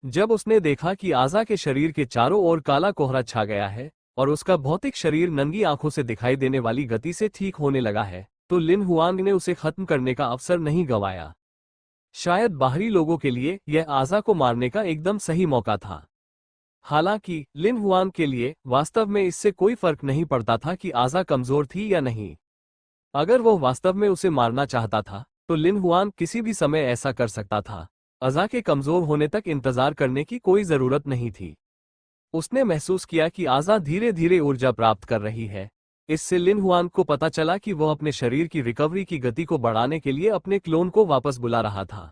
जब उसने देखा कि आज़ा के शरीर के चारों ओर काला कोहरा छा गया है और उसका भौतिक शरीर नंगी आंखों से दिखाई देने वाली गति से ठीक होने लगा है, तो लिन हुआंग ने उसे खत्म करने का अवसर नहीं गंवाया। शायद बाहरी लोगों के लिए यह आज़ा को मारने का एकदम सही मौका था। हालांकि लिन हुआंग के लिए वास्तव में इससे कोई फर्क नहीं पड़ता था कि आज़ा कमजोर थी या नहीं। अगर वो वास्तव में उसे मारना चाहता था तो लिन हुआंग किसी भी समय ऐसा कर सकता था। आज़ा के कमजोर होने तक इंतजार करने की कोई जरूरत नहीं थी। उसने महसूस किया कि आज़ा धीरे धीरे ऊर्जा प्राप्त कर रही है। इससे लिन हुआंग को पता चला कि वह अपने शरीर की रिकवरी की गति को बढ़ाने के लिए अपने क्लोन को वापस बुला रहा था।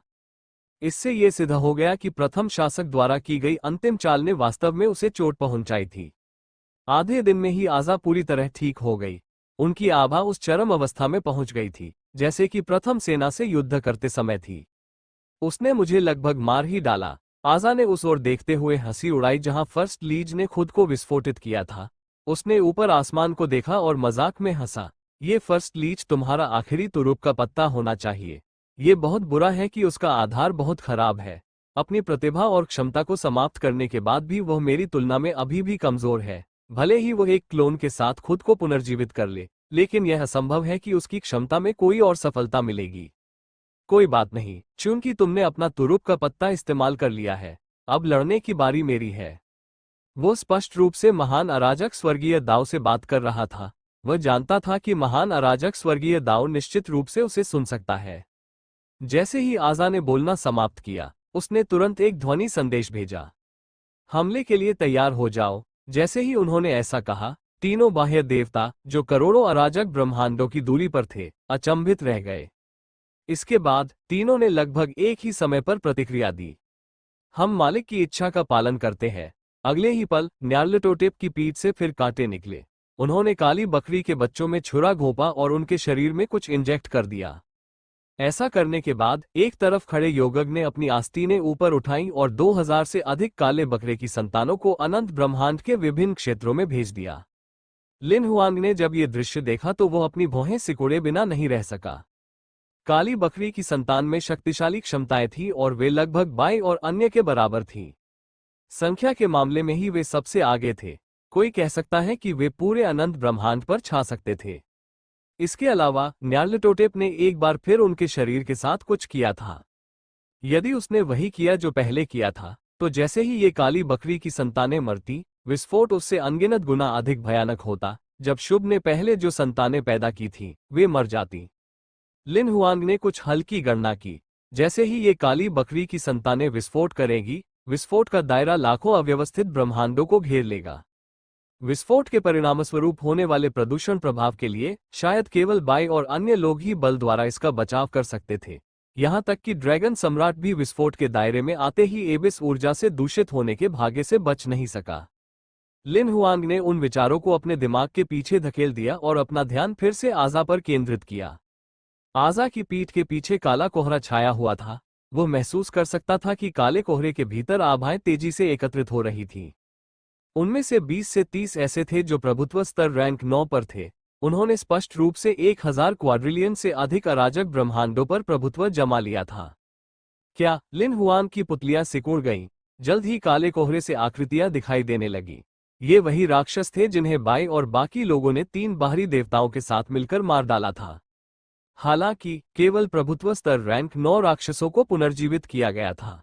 इससे यह सिद्ध हो गया कि प्रथम शासक द्वारा की गई अंतिम चाल ने वास्तव में उसे चोट पहुंचाई थी। आधे दिन में ही आज़ा पूरी तरह ठीक हो गई। उनकी आभा उस चरम अवस्था में पहुंच गई थी जैसे कि प्रथम सेना से युद्ध करते समय थी। उसने मुझे लगभग मार ही डाला। आज़ा ने उस ओर देखते हुए हंसी उड़ाई जहां फर्स्ट लीज ने खुद को विस्फोटित किया था। उसने ऊपर आसमान को देखा और मजाक में हंसा। ये फर्स्ट लीज तुम्हारा आखिरी तुरुप का पत्ता होना चाहिए। ये बहुत बुरा है कि उसका आधार बहुत खराब है। अपनी प्रतिभा और क्षमता को समाप्त करने के बाद भी वह मेरी तुलना में अभी भी कमजोर है। भले ही वह एक क्लोन के साथ खुद को पुनर्जीवित कर ले, लेकिन यह असंभव है कि उसकी क्षमता में कोई और सफलता मिलेगी। कोई बात नहीं, चूंकि तुमने अपना तुरुप का पत्ता इस्तेमाल कर लिया है, अब लड़ने की बारी मेरी है। वो स्पष्ट रूप से महान अराजक स्वर्गीय दाव से बात कर रहा था। वह जानता था कि महान अराजक स्वर्गीय दाव निश्चित रूप से उसे सुन सकता है। जैसे ही आज़ा ने बोलना समाप्त किया, उसने तुरंत एक ध्वनि संदेश भेजा। हमले के लिए तैयार हो जाओ। जैसे ही उन्होंने ऐसा कहा, तीनों बाह्य देवता जो करोड़ों अराजक ब्रह्मांडों की दूरी पर थे, अचंभित रह गए। इसके बाद तीनों ने लगभग एक ही समय पर प्रतिक्रिया दी। हम मालिक की इच्छा का पालन करते हैं। अगले ही पल न्यार्लटोटेप की पीठ से फिर कांटे निकले। उन्होंने काली बकरी के बच्चों में छुरा घोंपा और उनके शरीर में कुछ इंजेक्ट कर दिया। ऐसा करने के बाद एक तरफ खड़े योगग ने अपनी आस्तीनें ऊपर उठाई और 2000 से अधिक काले बकरे की संतानों को अनंत ब्रह्मांड के विभिन्न क्षेत्रों में भेज दिया। लिन हुआंग ने जब ये दृश्य देखा तो वह अपनी भौहें सिकोड़े बिना नहीं रह सका। काली बकरी की संतान में शक्तिशाली क्षमताएं थीं और वे लगभग बाई और अन्य के बराबर थीं। संख्या के मामले में ही वे सबसे आगे थे। कोई कह सकता है कि वे पूरे अनंत ब्रह्मांड पर छा सकते थे। इसके अलावा न्यार्लटोटेप ने एक बार फिर उनके शरीर के साथ कुछ किया था। यदि उसने वही किया जो पहले किया था, तो जैसे ही ये काली बकरी की संतानें मरती, विस्फोट उससे अनगिनत गुना अधिक भयानक होता। जब शुभ ने पहले जो संतानें पैदा की थीं, वे मर जाती। लिन हुआंग ने कुछ हल्की गणना की। जैसे ही ये काली बकरी की संतानें विस्फोट करेगी, विस्फोट का दायरा लाखों अव्यवस्थित ब्रह्मांडों को घेर लेगा। विस्फोट के परिणामस्वरूप होने वाले प्रदूषण प्रभाव के लिए शायद केवल बाई और अन्य लोग ही बल द्वारा इसका बचाव कर सकते थे। यहां तक कि ड्रैगन सम्राट भी विस्फोट के दायरे में आते ही एबिस ऊर्जा से दूषित होने के भाग्य से बच नहीं सका। लिन हुआंग ने उन विचारों को अपने दिमाग के पीछे धकेल दिया और अपना ध्यान फिर से आज़ा पर केंद्रित किया। आज़ा की पीठ के पीछे काला कोहरा छाया हुआ था। वो महसूस कर सकता था कि काले कोहरे के भीतर आभाएं तेजी से एकत्रित हो रही थीं। उनमें से 20 से 30 ऐसे थे जो प्रभुत्व स्तर रैंक 9 पर थे। उन्होंने स्पष्ट रूप से 1000 क्वाड्रिलियन से अधिक अराजक ब्रह्मांडों पर प्रभुत्व जमा लिया था। क्या लिन हुआंग की पुतलियां सिकुड़ गईं? जल्द ही काले कोहरे से आकृतियां दिखाई देने लगी। ये वही राक्षस थे जिन्हें बाई और बाकी लोगों ने 3 बाहरी देवताओं के साथ मिलकर मार डाला था। हालांकि केवल प्रभुत्व स्तर रैंक 9 राक्षसों को पुनर्जीवित किया गया था।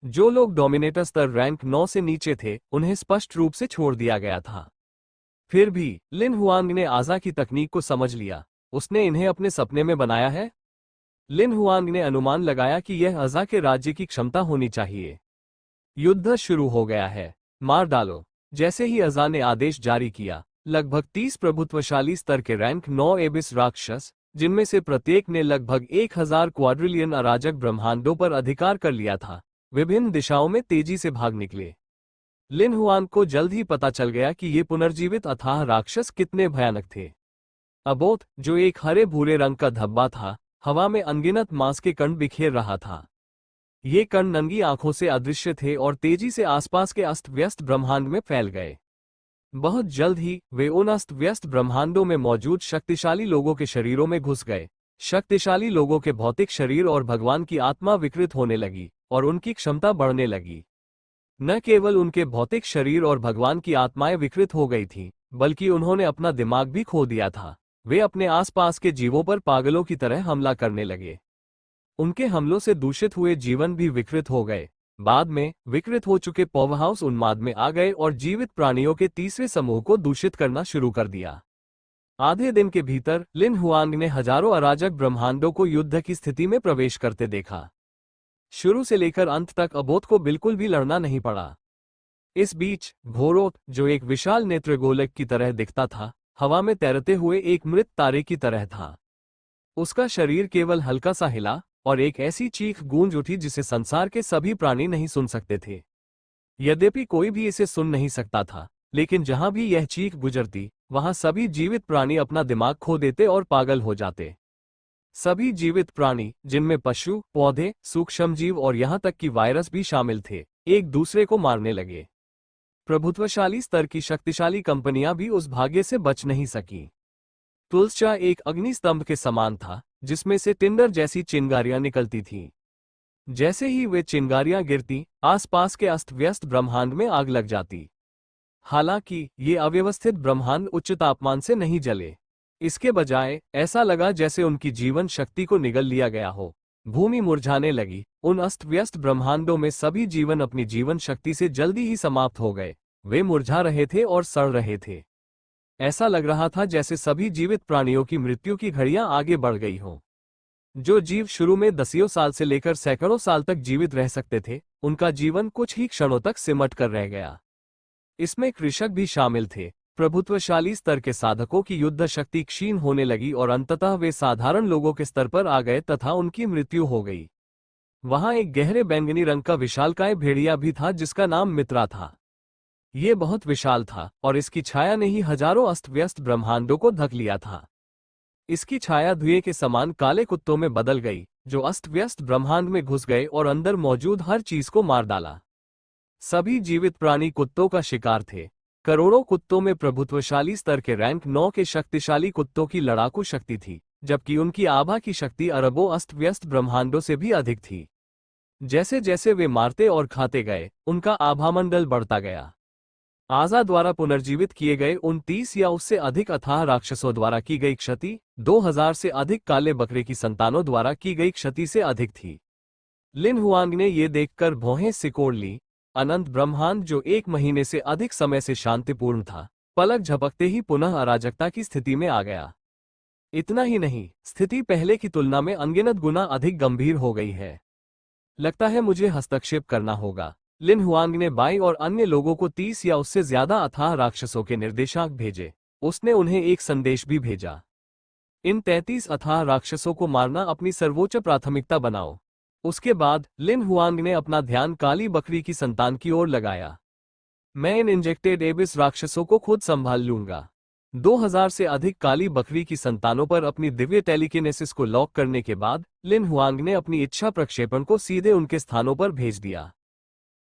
जो लोग डोमिनेटर स्तर रैंक 9 से नीचे थे, उन्हें स्पष्ट रूप से छोड़ दिया गया था। फिर भी लिन हुआंग ने आज़ा की तकनीक को समझ लिया। उसने इन्हें अपने सपने में बनाया है। लिन हुआंग ने अनुमान लगाया कि यह आज़ा के राज्य की क्षमता होनी चाहिए। युद्ध शुरू हो गया है, मार डालो। जैसे ही आज़ा ने आदेश जारी किया, लगभग 30 प्रभुत्वशाली स्तर के रैंक 9 एबिस राक्षस, जिनमें से प्रत्येक ने लगभग 1000 क्वाड्रिलियन अराजक ब्रह्मांडों पर अधिकार कर लिया था, विभिन्न दिशाओं में तेजी से भाग निकले। लिन हुआंग को जल्द ही पता चल गया कि ये पुनर्जीवित अथाह राक्षस कितने भयानक थे। अबोथ, जो एक हरे भूरे रंग का धब्बा था, हवा में अनगिनत मांस के कण बिखेर रहा था। ये कण नंगी आंखों से अदृश्य थे और तेजी से आसपास के अस्त व्यस्त ब्रह्मांड में फैल गए। बहुत जल्द ही वे उन अस्त व्यस्त ब्रह्मांडों में मौजूद शक्तिशाली लोगों के शरीरों में घुस गए। शक्तिशाली लोगों के भौतिक शरीर और भगवान की आत्मा विकृत होने लगी और उनकी क्षमता बढ़ने लगी। न केवल उनके भौतिक शरीर और भगवान की आत्माएं विकृत हो गई थीं, बल्कि उन्होंने अपना दिमाग भी खो दिया था। वे अपने आसपास के जीवों पर पागलों की तरह हमला करने लगे। उनके हमलों से दूषित हुए जीवन भी विकृत हो गए। बाद में विकृत हो चुके पावरहाउस उन्माद में आ गए और जीवित प्राणियों के तीसरे समूह को दूषित करना शुरू कर दिया। आधे दिन के भीतर लिन हुआंग ने हजारों अराजक ब्रह्मांडों को युद्ध की स्थिति में प्रवेश करते देखा। शुरू से लेकर अंत तक अबोध को बिल्कुल भी लड़ना नहीं पड़ा। इस बीच घोरोत, जो एक विशाल नेत्रगोलक की तरह दिखता था, हवा में तैरते हुए एक मृत तारे की तरह था। उसका शरीर केवल हल्का सा हिला और एक ऐसी चीख गूंज उठी जिसे संसार के सभी प्राणी नहीं सुन सकते थे। यद्यपि कोई भी इसे सुन नहीं सकता था, लेकिन जहां भी यह चीख गुजरती, वहां सभी जीवित प्राणी अपना दिमाग खो देते और पागल हो जाते। सभी जीवित प्राणी, जिनमें पशु, पौधे, सूक्ष्मजीव और यहां तक कि वायरस भी शामिल थे, एक दूसरे को मारने लगे। प्रभुत्वशाली स्तर की शक्तिशाली कंपनियां भी उस भाग्य से बच नहीं सकी। तुलसा एक अग्निस्तंभ के समान था, जिसमें से टिंडर जैसी चिंगारियां निकलती थीं। जैसे ही वे चिंगारियां गिरती, आसपास के अस्त व्यस्त ब्रह्मांड में आग लग जाती। हालांकि ये अव्यवस्थित ब्रह्मांड उच्च तापमान से नहीं जले। इसके बजाय ऐसा लगा जैसे उनकी जीवन शक्ति को निगल लिया गया हो। भूमि मुरझाने लगी। उन अस्त व्यस्त ब्रह्मांडों में सभी जीवन अपनी जीवन शक्ति से जल्दी ही समाप्त हो गए। वे मुरझा रहे थे और सड़ रहे थे। ऐसा लग रहा था जैसे सभी जीवित प्राणियों की मृत्यु की घड़ियां आगे बढ़ गई हों। जो जीव शुरू में दसियों साल से लेकर सैकड़ों साल तक जीवित रह सकते थे, उनका जीवन कुछ ही क्षणों तक सिमट कर रह गया। इसमें कृषक भी शामिल थे। प्रभुत्वशाली स्तर के साधकों की युद्ध शक्ति क्षीण होने लगी और अंततः वे साधारण लोगों के स्तर पर आ गए तथा उनकी मृत्यु हो गई। वहां एक गहरे बैंगनी रंग का विशालकाय भेड़िया भी था जिसका नाम मित्रा था। ये बहुत विशाल था और इसकी छाया ने ही हजारों अस्त व्यस्त ब्रह्मांडों को ढक लिया था। इसकी छाया धुएं के समान काले कुत्तों में बदल गई, जो अस्त व्यस्त ब्रह्मांड में घुस गए और अंदर मौजूद हर चीज को मार डाला। सभी जीवित प्राणी कुत्तों का शिकार थे। करोड़ों कुत्तों में प्रभुत्वशाली स्तर के रैंक 9 के शक्तिशाली कुत्तों की लड़ाकू शक्ति थी, जबकि उनकी आभा की शक्ति अरबों अस्त व्यस्त ब्रह्मांडों से भी अधिक थी। जैसे जैसे वे मारते और खाते गए, उनका आभामंडल बढ़ता गया। आजा द्वारा पुनर्जीवित किए गए 29 या उससे अधिक अथाह राक्षसों द्वारा की गई क्षति 2000 से अधिक काले बकरे की संतानों द्वारा की गई क्षति से अधिक थी। लिन हुआंग ने ये देखकर भौहें सिकोड़ ली। अनंत ब्रह्मांड, जो 1 महीने से अधिक समय से शांतिपूर्ण था, पलक झपकते ही पुनः अराजकता की स्थिति में आ गया। इतना ही नहीं, स्थिति पहले की तुलना में अनगिनत गुना अधिक गंभीर हो गई है। लगता है मुझे हस्तक्षेप करना होगा। लिन हुआंग ने बाई और अन्य लोगों को 30 या उससे ज्यादा अथाह राक्षसों के निर्देशांक भेजे। उसने उन्हें एक संदेश भी भेजा। इन 33 अथाह राक्षसों को मारना अपनी सर्वोच्च प्राथमिकता बनाओ। उसके बाद लिन हुआंग ने अपना ध्यान काली बकरी की संतान की ओर लगाया। मैं इन इंजेक्टेड एबिस राक्षसों को खुद संभाल लूंगा। 2000 से अधिक काली बकरी की संतानों पर अपनी दिव्य टेलीकिनेसिस को लॉक करने के बाद लिन हुआंग ने अपनी इच्छा प्रक्षेपण को सीधे उनके स्थानों पर भेज दिया।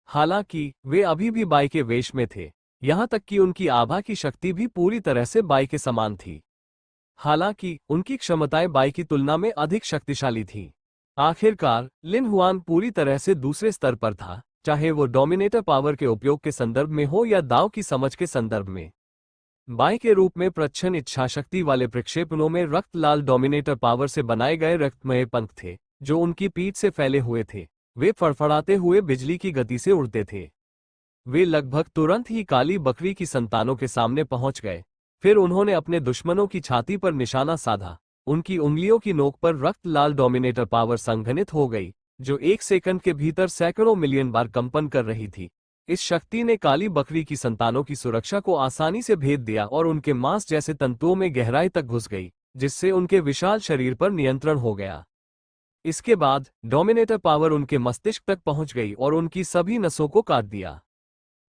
हालांकि वे अभी भी बाई के वेश में थे, यहां तक कि उनकी आभा की शक्ति भी पूरी तरह से बाई के समान थी। हालांकि उनकी क्षमताएं बाई की तुलना में अधिक शक्तिशाली थीं। आखिरकार लिन हुआंग पूरी तरह से दूसरे स्तर पर था, चाहे वो डोमिनेटर पावर के उपयोग के संदर्भ में हो या दाव की समझ के संदर्भ में। बाई के रूप में प्रच्छन्न इच्छाशक्ति वाले प्रक्षेपणों में रक्त लाल डोमिनेटर पावर से बनाए गए रक्तमय पंख थे, जो उनकी पीठ से फैले हुए थे। वे फड़फड़ाते हुए बिजली की गति से उड़ते थे। वे लगभग तुरंत ही काली बकरी की संतानों के सामने पहुंच गए। फिर उन्होंने अपने दुश्मनों की छाती पर निशाना साधा। उनकी उंगलियों की नोक पर रक्त लाल डोमिनेटर पावर संघनित हो गई, जो 1 सेकंड के भीतर सैकड़ों मिलियन बार कंपन कर रही थी। इस शक्ति ने काली बकरी की संतानों की सुरक्षा को आसानी से भेद दिया और उनके मांस जैसे तंतुओं में गहराई तक घुस गई, जिससे उनके विशाल शरीर पर नियंत्रण हो गया। इसके बाद डोमिनेटर पावर उनके मस्तिष्क तक पहुंच गई और उनकी सभी नसों को काट दिया।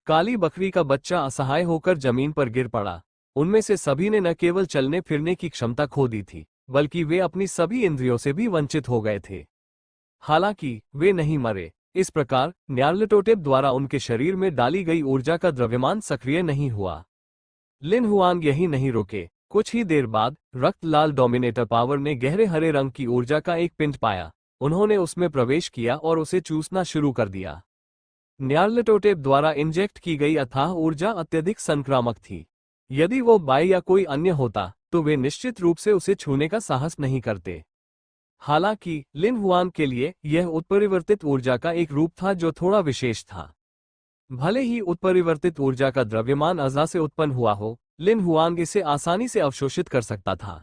काली बकरी का बच्चा असहाय होकर जमीन पर गिर पड़ा। उनमें से सभी ने न केवल चलने फिरने की क्षमता खो दी थी, बल्कि वे अपनी सभी इंद्रियों से भी वंचित हो गए थे। हालांकि वे नहीं मरे। इस प्रकार न्यारलेटोटेप द्वारा उनके शरीर में डाली गई ऊर्जा का द्रव्यमान सक्रिय नहीं हुआ। लिन हुआंग यही नहीं रुके। कुछ ही देर बाद रक्त लाल डोमिनेटर पावर ने गहरे हरे रंग की ऊर्जा का एक पिंड पाया। उन्होंने उसमें प्रवेश किया और उसे चूसना शुरू कर दिया। न्यारलटोटेप द्वारा इंजेक्ट की गई अथाह ऊर्जा अत्यधिक संक्रामक थी। यदि वो बाई या कोई अन्य होता तो वे निश्चित रूप से उसे छूने का साहस नहीं करते। हालांकि लिन हुआन के लिए यह उत्परिवर्तित ऊर्जा का एक रूप था जो थोड़ा विशेष था। भले ही उत्परिवर्तित ऊर्जा का द्रव्यमान अज़ा से उत्पन्न हुआ हो, लिन हुआंग इसे आसानी से अवशोषित कर सकता था।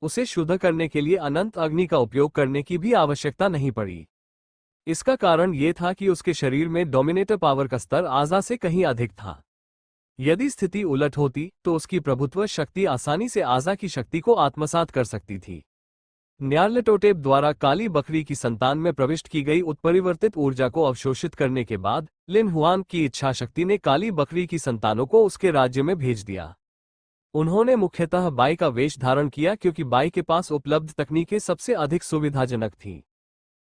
उसे शुद्ध करने के लिए अनंत अग्नि का उपयोग करने की भी आवश्यकता नहीं पड़ी। इसका कारण यह था कि उसके शरीर में डोमिनेटर पावर का स्तर आज़ा से कहीं अधिक था। यदि स्थिति उलट होती तो उसकी प्रभुत्व शक्ति आसानी से आज़ा की शक्ति को आत्मसात कर सकती थी। न्यारलटोटेप द्वारा काली बकरी की संतान में प्रविष्ट की गई उत्परिवर्तित ऊर्जा को अवशोषित करने के बाद लिन हुआन की इच्छा शक्ति ने काली बकरी की संतानों को उसके राज्य में भेज दिया। उन्होंने मुख्यतः बाई का वेश धारण किया क्योंकि बाई के पास उपलब्ध तकनीकें सबसे अधिक सुविधाजनक थीं।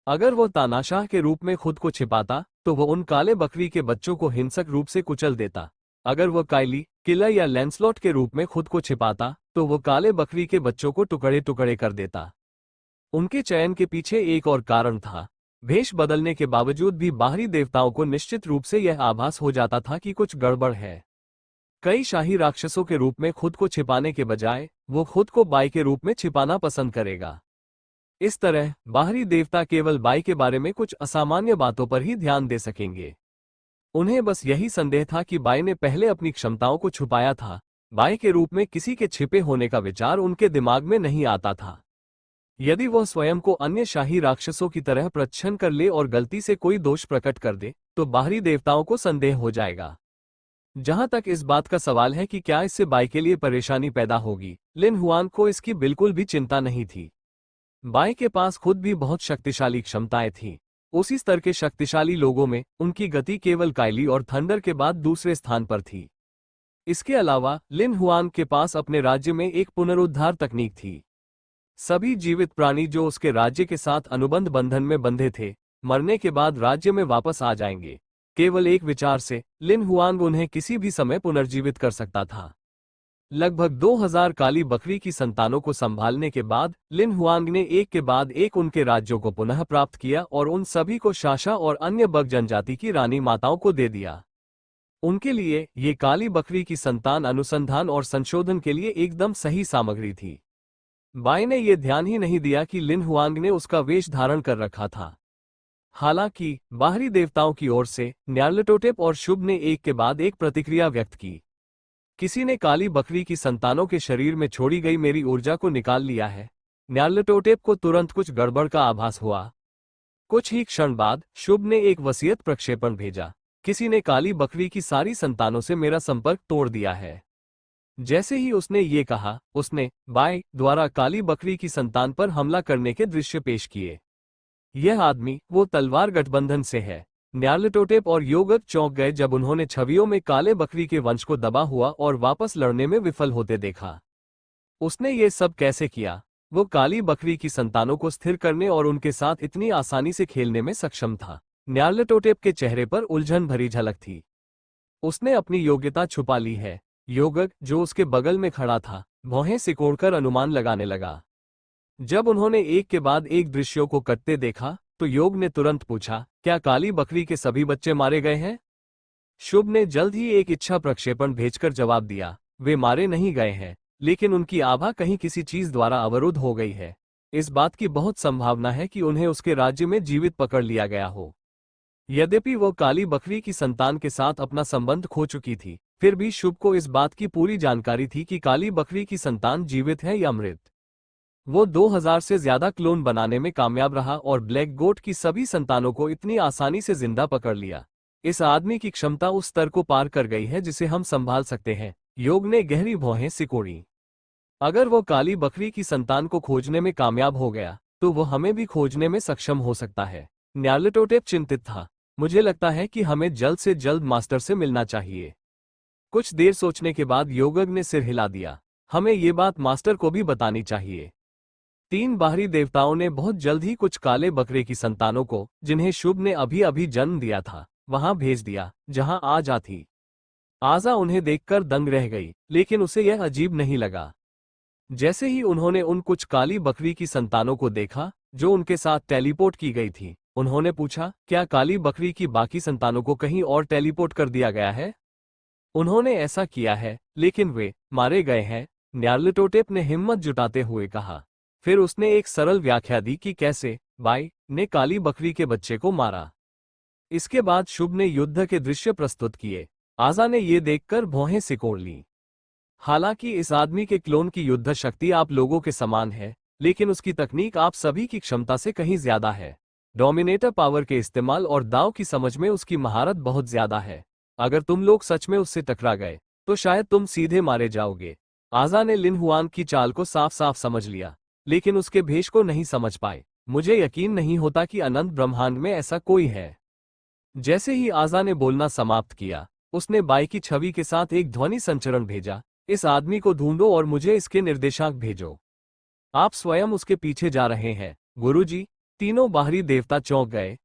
अगर वो तानाशाह के रूप में खुद को छिपाता तो वो उन काले बकरी के बच्चों को हिंसक रूप से कुचल देता। अगर वो काइली, किलर या लैंसलॉट के रूप में खुद को छिपाता तो वो काले बकरी के बच्चों को टुकड़े टुकड़े कर देता। उनके चयन के पीछे एक और कारण था। भेष बदलने के बावजूद भी बाहरी देवताओं को निश्चित रूप से यह आभास हो जाता था कि कुछ गड़बड़ है। कई शाही राक्षसों के रूप में खुद को छिपाने के बजाय वो खुद को बाई के रूप में छिपाना पसंद करेगा। इस तरह बाहरी देवता केवल बाई के बारे में कुछ असामान्य बातों पर ही ध्यान दे सकेंगे। उन्हें बस यही संदेह था कि बाई ने पहले अपनी क्षमताओं को छुपाया था। बाई के रूप में किसी के छिपे होने का विचार उनके दिमाग में नहीं आता था। यदि वह स्वयं को अन्य शाही राक्षसों की तरह प्रच्छन्न कर ले और गलती से कोई दोष प्रकट कर दे तो बाहरी देवताओं को संदेह हो जाएगा। जहां तक इस बात का सवाल है कि क्या इससे बाई के लिए परेशानी पैदा होगी, लिन हुआन को इसकी बिल्कुल भी चिंता नहीं थी। बाई के पास खुद भी बहुत शक्तिशाली क्षमताएं थीं। उसी स्तर के शक्तिशाली लोगों में उनकी गति केवल काइली और थंडर के बाद दूसरे स्थान पर थी। इसके अलावा लिन हुआन के पास अपने राज्य में एक पुनरुद्धार तकनीक थी। सभी जीवित प्राणी जो उसके राज्य के साथ अनुबंध बंधन में बंधे थे, मरने के बाद राज्य में वापस आ जाएंगे। केवल एक विचार से लिन हुआंग उन्हें किसी भी समय पुनर्जीवित कर सकता था। लगभग 2000 काली बकरी की संतानों को संभालने के बाद लिन हुआंग ने एक के बाद एक उनके राज्यों को पुनः प्राप्त किया और उन सभी को शाशा और अन्य बग जनजाति की रानी माताओं को दे दिया। उनके लिए ये काली बकरी की संतान अनुसंधान और संशोधन के लिए एकदम सही सामग्री थी। बाई ने यह ध्यान ही नहीं दिया कि लिन हुआंग ने उसका वेश धारण कर रखा था। हालांकि बाहरी देवताओं की ओर से न्यारलटोटेप और शुभ ने एक के बाद एक प्रतिक्रिया व्यक्त की। किसी ने काली बकरी की संतानों के शरीर में छोड़ी गई मेरी ऊर्जा को निकाल लिया है। न्यारलटोटेप को तुरंत कुछ गड़बड़ का आभास हुआ। कुछ ही क्षण बाद शुभ ने एक वसीयत प्रक्षेपण भेजा। किसी ने काली बकरी की सारी संतानों से मेरा संपर्क तोड़ दिया है। जैसे ही उसने ये कहा, उसने बाई द्वारा काली बकरी की संतान पर हमला करने के दृश्य पेश किए। यह आदमी वो तलवार गठबंधन से है। न्यारलटोटेप और योगक चौंक गए जब उन्होंने छवियों में काले बकरी के वंश को दबा हुआ और वापस लड़ने में विफल होते देखा। उसने ये सब कैसे किया? वो काली बकरी की संतानों को स्थिर करने और उनके साथ इतनी आसानी से खेलने में सक्षम था। न्यारलटोटेप के चेहरे पर उलझन भरी झलक थी। उसने अपनी योग्यता छुपा ली है। योगक, जो उसके बगल में खड़ा था, भौहें सिकोड़कर अनुमान लगाने लगा। जब उन्होंने एक के बाद एक दृश्यों को कटते देखा तो योग ने तुरंत पूछा, क्या काली बकरी के सभी बच्चे मारे गए हैं? शुभ ने जल्द ही एक इच्छा प्रक्षेपण भेजकर जवाब दिया, वे मारे नहीं गए हैं, लेकिन उनकी आभा कहीं किसी चीज द्वारा अवरुद्ध हो गई है। इस बात की बहुत संभावना है कि उन्हें उसके राज्य में जीवित पकड़ लिया गया हो। यद्यपि वो काली बकरी की संतान के साथ अपना संबंध खो चुकी थी, फिर भी शुभ को इस बात की पूरी जानकारी थी कि काली बकरी की संतान जीवित है या मृत। वो 2000 से ज्यादा क्लोन बनाने में कामयाब रहा और ब्लैक गोट की सभी संतानों को इतनी आसानी से जिंदा पकड़ लिया। इस आदमी की क्षमता उस स्तर को पार कर गई है जिसे हम संभाल सकते हैं। योग ने गहरी भौहें सिकोड़ी। अगर वो काली बकरी की संतान को खोजने में कामयाब हो गया तो वो हमें भी खोजने में सक्षम हो सकता है। न्यारलटोटेप चिंतित था। मुझे लगता है कि हमें जल्द से जल्द मास्टर से मिलना चाहिए। कुछ देर सोचने के बाद योगक ने सिर हिला दिया। हमें ये बात मास्टर को भी बतानी चाहिए। 3 बाहरी देवताओं ने बहुत जल्द ही कुछ काले बकरे की संतानों को, जिन्हें शुभ ने अभी अभी जन्म दिया था, वहां भेज दिया जहां आजा थी। आजा उन्हें देखकर दंग रह गई, लेकिन उसे यह अजीब नहीं लगा। जैसे ही उन्होंने उन कुछ काली बकरी की संतानों को देखा जो उनके साथ टेलीपोर्ट की गई थी, उन्होंने पूछा, क्या काली बकरी की बाकी संतानों को कहीं और टेलीपोर्ट कर दिया गया है? उन्होंने ऐसा किया है, लेकिन वे मारे गए हैं, न्यार्लटोटेप ने हिम्मत जुटाते हुए कहा। फिर उसने एक सरल व्याख्या दी कि कैसे बाई ने काली बकरी के बच्चे को मारा। इसके बाद शुभ ने युद्ध के दृश्य प्रस्तुत किए। आजा ने ये देखकर भौहें सिकोड़ ली। हालांकि इस आदमी के क्लोन की युद्ध शक्ति आप लोगों के समान है, लेकिन उसकी तकनीक आप सभी की क्षमता से कहीं ज्यादा है। डोमिनेटर पावर के इस्तेमाल और दांव की समझ में उसकी महारत बहुत ज्यादा है। अगर तुम लोग सच में उससे टकरा गए तो शायद तुम सीधे मारे जाओगे। आजा ने लिन हुआन की चाल को साफ साफ समझ लिया, लेकिन उसके भेष को नहीं समझ पाए। मुझे यकीन नहीं होता कि अनंत ब्रह्मांड में ऐसा कोई है। जैसे ही आजा ने बोलना समाप्त किया, उसने बाई की छवि के साथ एक ध्वनि संचरण भेजा, इस आदमी को ढूंढो और मुझे इसके निर्देशांक भेजो। आप स्वयं उसके पीछे जा रहे हैं गुरुजी। तीनों बाहरी देवता चौंक गए।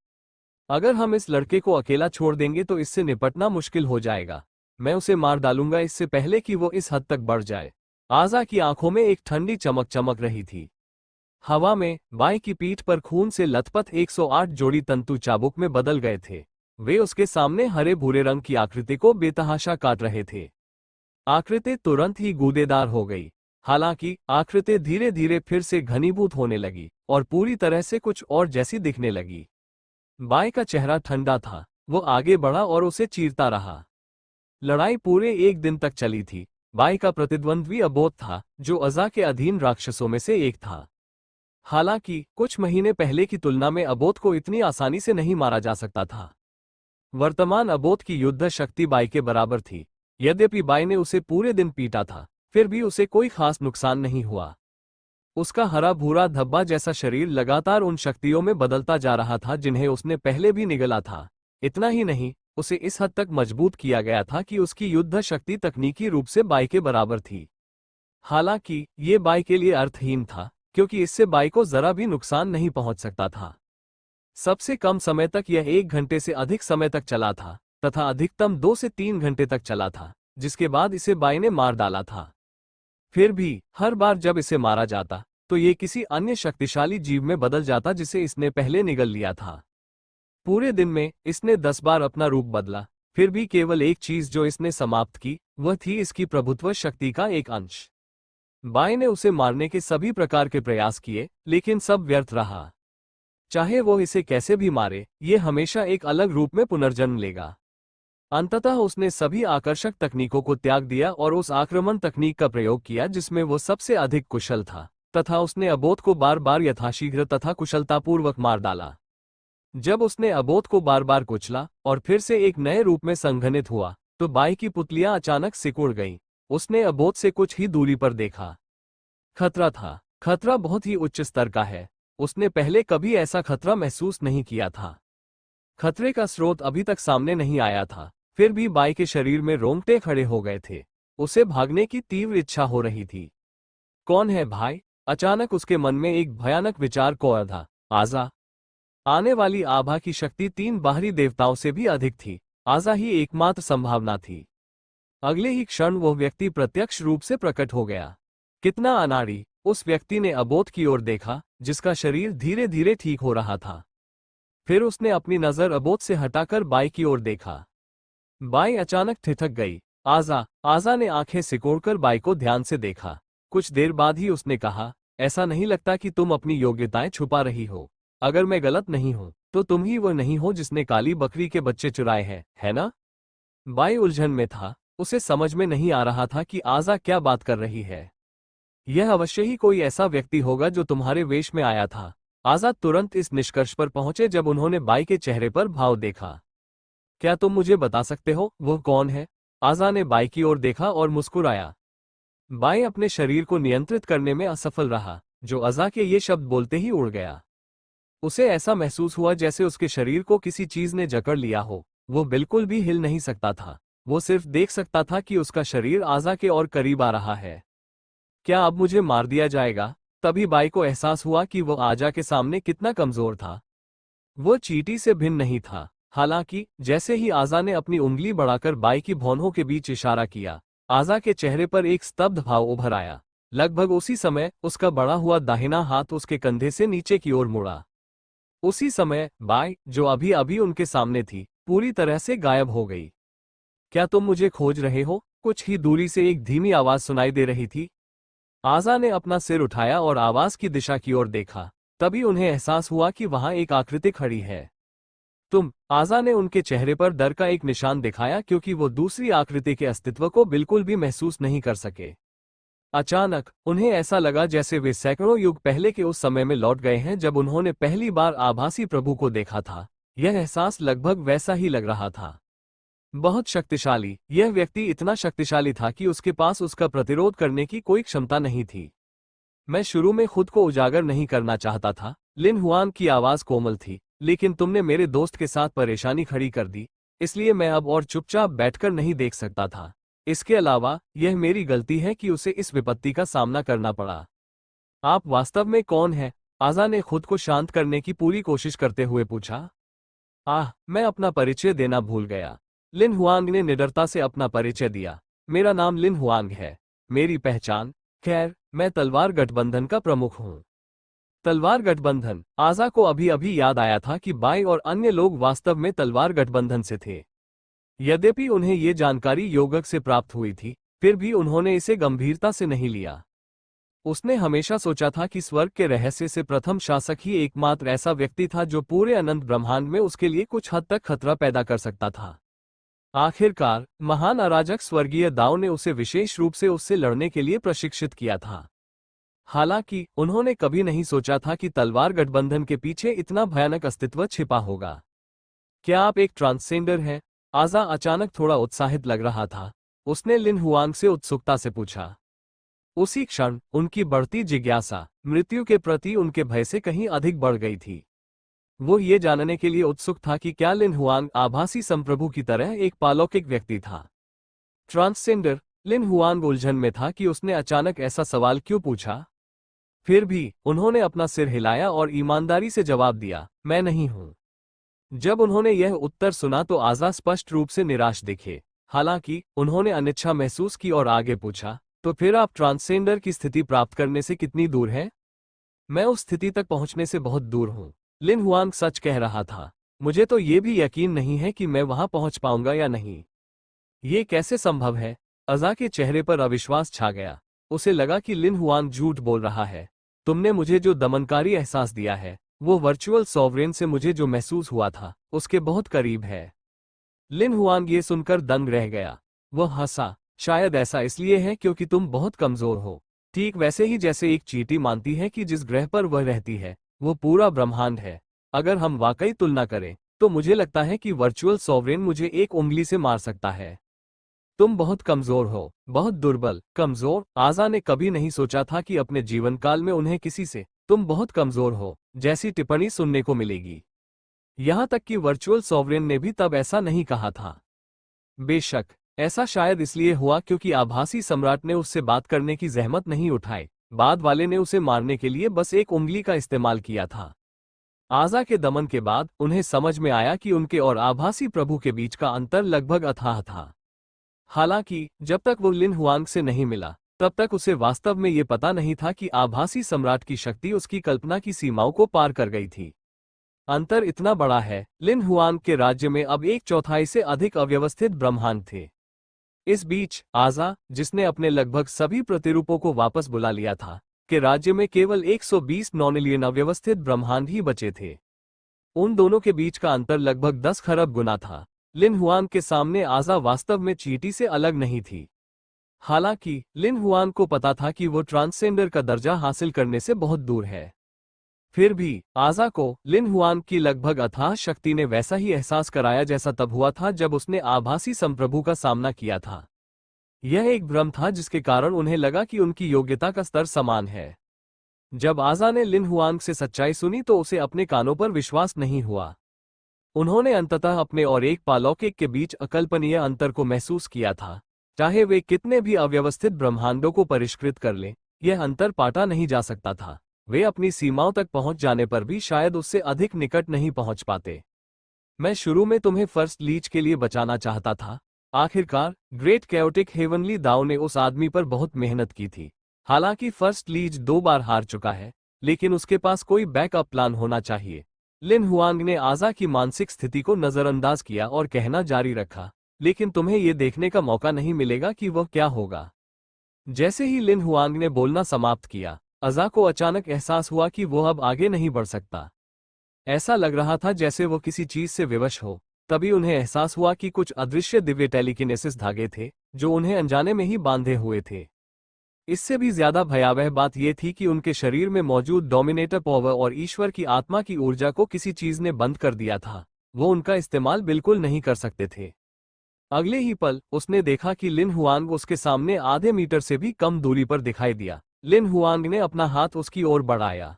अगर हम इस लड़के को अकेला छोड़ देंगे तो इससे निपटना मुश्किल हो जाएगा। मैं उसे मार डालूंगा इससे पहले कि वो इस हद तक बढ़ जाए। आजा की आंखों में एक ठंडी चमक चमक रही थी। हवा में बाई की पीठ पर खून से लथपथ 108 जोड़ी तंतु चाबुक में बदल गए थे। वे उसके सामने हरे भूरे रंग की आकृति को बेतहाशा काट रहे थे। आकृति तुरंत ही गूदेदार हो गई। हालांकि आकृति धीरे धीरे फिर से घनीभूत होने लगी और पूरी तरह से कुछ और जैसी दिखने लगी। बाई का चेहरा ठंडा था। वो आगे बढ़ा और उसे चीरता रहा। लड़ाई पूरे एक दिन तक चली थी। बाई का प्रतिद्वंद्वी अबोध था, जो अजा के अधीन राक्षसों में से एक था। हालांकि कुछ महीने पहले की तुलना में अबोध को इतनी आसानी से नहीं मारा जा सकता था। वर्तमान अबोध की युद्ध शक्ति बाई के बराबर थी। यद्यपि बाई ने उसे पूरे दिन पीटा था, फिर भी उसे कोई खास नुकसान नहीं हुआ। उसका हरा भूरा धब्बा जैसा शरीर लगातार उन शक्तियों में बदलता जा रहा था जिन्हें उसने पहले भी निगला था। इतना ही नहीं, उसे इस हद तक मजबूत किया गया था कि उसकी युद्ध शक्ति तकनीकी रूप से बाई के बराबर थी। हालांकि ये बाई के लिए अर्थहीन था, क्योंकि इससे बाई को जरा भी नुकसान नहीं पहुंच सकता था। सबसे कम समय तक यह 1 घंटे से अधिक समय तक चला था, तथा अधिकतम 2 से 3 घंटे तक चला था, जिसके बाद इसे बाई ने मार डाला था। फिर भी हर बार जब इसे मारा जाता तो ये किसी अन्य शक्तिशाली जीव में बदल जाता जिसे इसने पहले निगल लिया था। पूरे दिन में इसने 10 बार अपना रूप बदला, फिर भी केवल एक चीज जो इसने समाप्त की वह थी इसकी प्रभुत्व शक्ति का एक अंश। बाई ने उसे मारने के सभी प्रकार के प्रयास किए, लेकिन सब व्यर्थ रहा। चाहे वो इसे कैसे भी मारे, ये हमेशा एक अलग रूप में पुनर्जन्म लेगा। अंततः उसने सभी आकर्षक तकनीकों को त्याग दिया और उस आक्रमण तकनीक का प्रयोग किया जिसमें वो सबसे अधिक कुशल था, तथा उसने अबोध को बार बार यथाशीघ्र तथा कुशलतापूर्वक मार डाला। जब उसने अबोध को बार बार कुचला और फिर से एक नए रूप में संघनित हुआ, तो बाई की पुतलियां अचानक सिकुड़ गईं। उसने अबोध से कुछ ही दूरी पर देखा। खतरा था। खतरा बहुत ही उच्च स्तर का है। उसने पहले कभी ऐसा खतरा महसूस नहीं किया था। खतरे का स्रोत अभी तक सामने नहीं आया था, फिर भी बाई के शरीर में रोंगटे खड़े हो गए थे। उसे भागने की तीव्र इच्छा हो रही थी। कौन है भाई? अचानक उसके मन में एक भयानक विचार को आधा। आजा। आने वाली आभा की शक्ति 3 बाहरी देवताओं से भी अधिक थी। आजा ही एकमात्र संभावना थी। अगले ही क्षण वह व्यक्ति प्रत्यक्ष रूप से प्रकट हो गया। कितना अनाड़ी! उस व्यक्ति ने अबोध की ओर देखा, जिसका शरीर धीरे धीरे ठीक हो रहा था। फिर उसने अपनी नजर अबोध से हटाकर बाई की ओर देखा। बाई अचानक ठिठक गई। आजा! आजा ने आंखें सिकोड़कर बाई को ध्यान से देखा। कुछ देर बाद ही उसने कहा, ऐसा नहीं लगता कि तुम अपनी योग्यताएं छुपा रही हो। अगर मैं गलत नहीं हूं, तो तुम ही वह नहीं हो जिसने काली बकरी के बच्चे चुराए हैं, है ना? बाई उलझन में था। उसे समझ में नहीं आ रहा था कि आजा क्या बात कर रही है। यह अवश्य ही कोई ऐसा व्यक्ति होगा जो तुम्हारे वेश में आया था। आजा तुरंत इस निष्कर्ष पर पहुंचे जब उन्होंने बाई के चेहरे पर भाव देखा। क्या तुम मुझे बता सकते हो वह कौन है? आजा ने बाई की ओर देखा और मुस्कुराया। बाई अपने शरीर को नियंत्रित करने में असफल रहा, जो आजा के ये शब्द बोलते ही उड़ गया। उसे ऐसा महसूस हुआ जैसे उसके शरीर को किसी चीज ने जकड़ लिया हो। वो बिल्कुल भी हिल नहीं सकता था। वो सिर्फ देख सकता था कि उसका शरीर आजा के और करीब आ रहा है। क्या अब मुझे मार दिया जाएगा? तभी बाई को एहसास हुआ कि वो आजा के सामने कितना कमजोर था। वो चींटी से भिन्न नहीं था। हालांकि जैसे ही आजा ने अपनी उंगली बढ़ाकर बाई की भौंहों के बीच इशारा किया, आजा के चेहरे पर एक स्तब्ध भाव उभर आया। लगभग उसी समय उसका बढ़ा हुआ दाहिना हाथ उसके कंधे से नीचे की ओर मुड़ा। उसी समय बाई, जो अभी अभी उनके सामने थी, पूरी तरह से गायब हो गई। क्या तुम मुझे खोज रहे हो? कुछ ही दूरी से एक धीमी आवाज सुनाई दे रही थी। आजा ने अपना सिर उठाया और आवाज की दिशा की ओर देखा। तभी उन्हें एहसास हुआ कि वहां एक आकृति खड़ी है। तुम? आजा ने उनके चेहरे पर डर का एक निशान दिखाया, क्योंकि वो दूसरी आकृति के अस्तित्व को बिल्कुल भी महसूस नहीं कर सके। अचानक उन्हें ऐसा लगा जैसे वे सैकड़ों युग पहले के उस समय में लौट गए हैं जब उन्होंने पहली बार आभासी प्रभु को देखा था। यह एहसास लगभग वैसा ही लग रहा था। बहुत शक्तिशाली। यह व्यक्ति इतना शक्तिशाली था कि उसके पास उसका प्रतिरोध करने की कोई क्षमता नहीं थी। मैं शुरू में खुद को उजागर नहीं करना चाहता था। लिन हुआन की आवाज कोमल थी, लेकिन तुमने मेरे दोस्त के साथ परेशानी खड़ी कर दी, इसलिए मैं अब और चुपचाप बैठकर नहीं देख सकता था। इसके अलावा यह मेरी गलती है कि उसे इस विपत्ति का सामना करना पड़ा। आप वास्तव में कौन हैं? आजा ने खुद को शांत करने की पूरी कोशिश करते हुए पूछा। मैं अपना परिचय देना भूल गया। लिन हुआंग ने निडरता से अपना परिचय दिया। मेरा नाम लिन हुआंग है। मेरी पहचान? खैर, मैं तलवार गठबंधन का प्रमुख हूँ। तलवार गठबंधन? आजा को अभी अभी याद आया था कि बाई और अन्य लोग वास्तव में तलवार गठबंधन से थे। यद्यपि उन्हें ये जानकारी योगक से प्राप्त हुई थी, फिर भी उन्होंने इसे गंभीरता से नहीं लिया। उसने हमेशा सोचा था कि स्वर्ग के रहस्य से प्रथम शासक ही एकमात्र ऐसा व्यक्ति था जो पूरे अनंत ब्रह्मांड में उसके लिए कुछ हद तक खतरा पैदा कर सकता था। आखिरकार महान अराजक स्वर्गीय दाओ ने उसे विशेष रूप से उससे लड़ने के लिए प्रशिक्षित किया था। हालांकि उन्होंने कभी नहीं सोचा था कि तलवार गठबंधन के पीछे इतना भयानक अस्तित्व छिपा होगा। क्या आप एक ट्रांसजेंडर हैं? आजा अचानक थोड़ा उत्साहित लग रहा था। उसने लिन हुआंग से उत्सुकता से पूछा। उसी क्षण उनकी बढ़ती जिज्ञासा मृत्यु के प्रति उनके भय से कहीं अधिक बढ़ गई थी। वो ये जानने के लिए उत्सुक था कि क्या लिन हुआंग आभासी संप्रभु की तरह एक पालौकिक व्यक्ति था। ट्रांसजेंडर? लिन हुआंग उलझन में था कि उसने अचानक ऐसा सवाल क्यों पूछा। फिर भी उन्होंने अपना सिर हिलाया और ईमानदारी से जवाब दिया, मैं नहीं हूं। जब उन्होंने यह उत्तर सुना तो आजा स्पष्ट रूप से निराश दिखे। हालांकि उन्होंने अनिच्छा महसूस की और आगे पूछा, तो फिर आप ट्रांसजेंडर की स्थिति प्राप्त करने से कितनी दूर हैं? मैं उस स्थिति तक पहुंचने से बहुत दूर हूं। लिन हुआंग सच कह रहा था। मुझे तो ये भी यकीन नहीं है कि मैं वहां पहुंच पाऊंगा या नहीं। ये कैसे संभव है? अजा के चेहरे पर अविश्वास छा गया। उसे लगा कि लिन हुआंग झूठ बोल रहा है। तुमने मुझे जो दमनकारी एहसास दिया है, वो वर्चुअल सॉवरेन से मुझे जो महसूस हुआ था, उसके बहुत करीब है। लिन हुआंग ये सुनकर दंग रह गया। वह हंसा। शायद ऐसा इसलिए है क्योंकि तुम बहुत कमजोर हो। ठीक वैसे ही जैसे एक चींटी मानती है कि जिस ग्रह पर वह रहती है, वो पूरा ब्रह्मांड है। अगर हम वाकई तुलना करें, तो मुझे लगता है कि वर्चुअल सॉवरेन मुझे एक उंगली से मार सकता है। तुम बहुत कमजोर हो, बहुत दुर्बल। कमजोर? आजा ने कभी नहीं सोचा था कि अपने जीवन काल में उन्हें किसी से तुम बहुत कमजोर हो जैसी टिप्पणी सुनने को मिलेगी। यहां तक कि वर्चुअल सॉवरेन ने भी तब ऐसा नहीं कहा था। बेशक, ऐसा शायद इसलिए हुआ क्योंकि आभासी सम्राट ने उससे बात करने की जहमत नहीं उठाई। बाद वाले ने उसे मारने के लिए बस एक उंगली का इस्तेमाल किया था। आजा के दमन के बाद उन्हें समझ में आया कि उनके और आभासी प्रभु के बीच का अंतर लगभग अथाह था। हालांकि जब तक वो लिन हुआंग से नहीं मिला, तब तक उसे वास्तव में ये पता नहीं था कि आभासी सम्राट की शक्ति उसकी कल्पना की सीमाओं को पार कर गई थी। अंतर इतना बड़ा है, लिन हुआंग के राज्य में अब 1/4 से अधिक अव्यवस्थित ब्रह्मांड थे। इस बीच आजा, जिसने अपने लगभग सभी प्रतिरूपों को वापस बुला लिया था, के राज्य में केवल 120 नॉनिलियन अव्यवस्थित ब्रह्मांड ही बचे थे। उन दोनों के बीच का अंतर लगभग 10 खरब गुना था। लिन हुआंग के सामने आजा वास्तव में चींटी से अलग नहीं थी। हालांकि लिन हुआंग को पता था कि वो ट्रांसजेंडर का दर्जा हासिल करने से बहुत दूर है। फिर भी आजा को लिन हुआंग की लगभग अथाह शक्ति ने वैसा ही एहसास कराया जैसा तब हुआ था जब उसने आभासी संप्रभु का सामना किया था। यह एक भ्रम था जिसके कारण उन्हें लगा कि उनकी योग्यता का स्तर समान है। जब आजा ने लिन हुआंग से सच्चाई सुनी तो उसे अपने कानों पर विश्वास नहीं हुआ। उन्होंने अंततः अपने और एक पालौकिक के बीच अकल्पनीय अंतर को महसूस किया था। चाहे वे कितने भी अव्यवस्थित ब्रह्मांडों को परिष्कृत कर लें, यह अंतर पाटा नहीं जा सकता था। वे अपनी सीमाओं तक पहुंच जाने पर भी शायद उससे अधिक निकट नहीं पहुंच पाते। मैं शुरू में तुम्हें फर्स्ट लीच के लिए बचाना चाहता था। आखिरकार ग्रेट कैओटिक हेवनली दाओ ने उस आदमी पर बहुत मेहनत की थी। हालांकि फर्स्ट लीच 2 बार हार चुका है, लेकिन उसके पास कोई बैकअप प्लान होना चाहिए। लिन हुआंग ने आजा की मानसिक स्थिति को नजरअंदाज किया और कहना जारी रखा, लेकिन तुम्हें यह देखने का मौका नहीं मिलेगा कि वह क्या होगा। जैसे ही लिन हुआंग ने बोलना समाप्त किया, अजा को अचानक एहसास हुआ कि वो अब आगे नहीं बढ़ सकता। ऐसा लग रहा था जैसे वो किसी चीज से विवश हो। तभी उन्हें एहसास हुआ कि कुछ अदृश्य दिव्य टेलीकिनेसिस धागे थे जो उन्हें अनजाने में ही बांधे हुए थे। इससे भी ज्यादा भयावह बात यह थी कि उनके शरीर में मौजूद डोमिनेटर पावर और ईश्वर की आत्मा की ऊर्जा को किसी चीज ने बंद कर दिया था। वो उनका इस्तेमाल बिल्कुल नहीं कर सकते थे। अगले ही पल उसने देखा कि लिन हुआंग उसके सामने आधे मीटर से भी कम दूरी पर दिखाई दिया। लिन हुआंग ने अपना हाथ उसकी ओर बढ़ाया।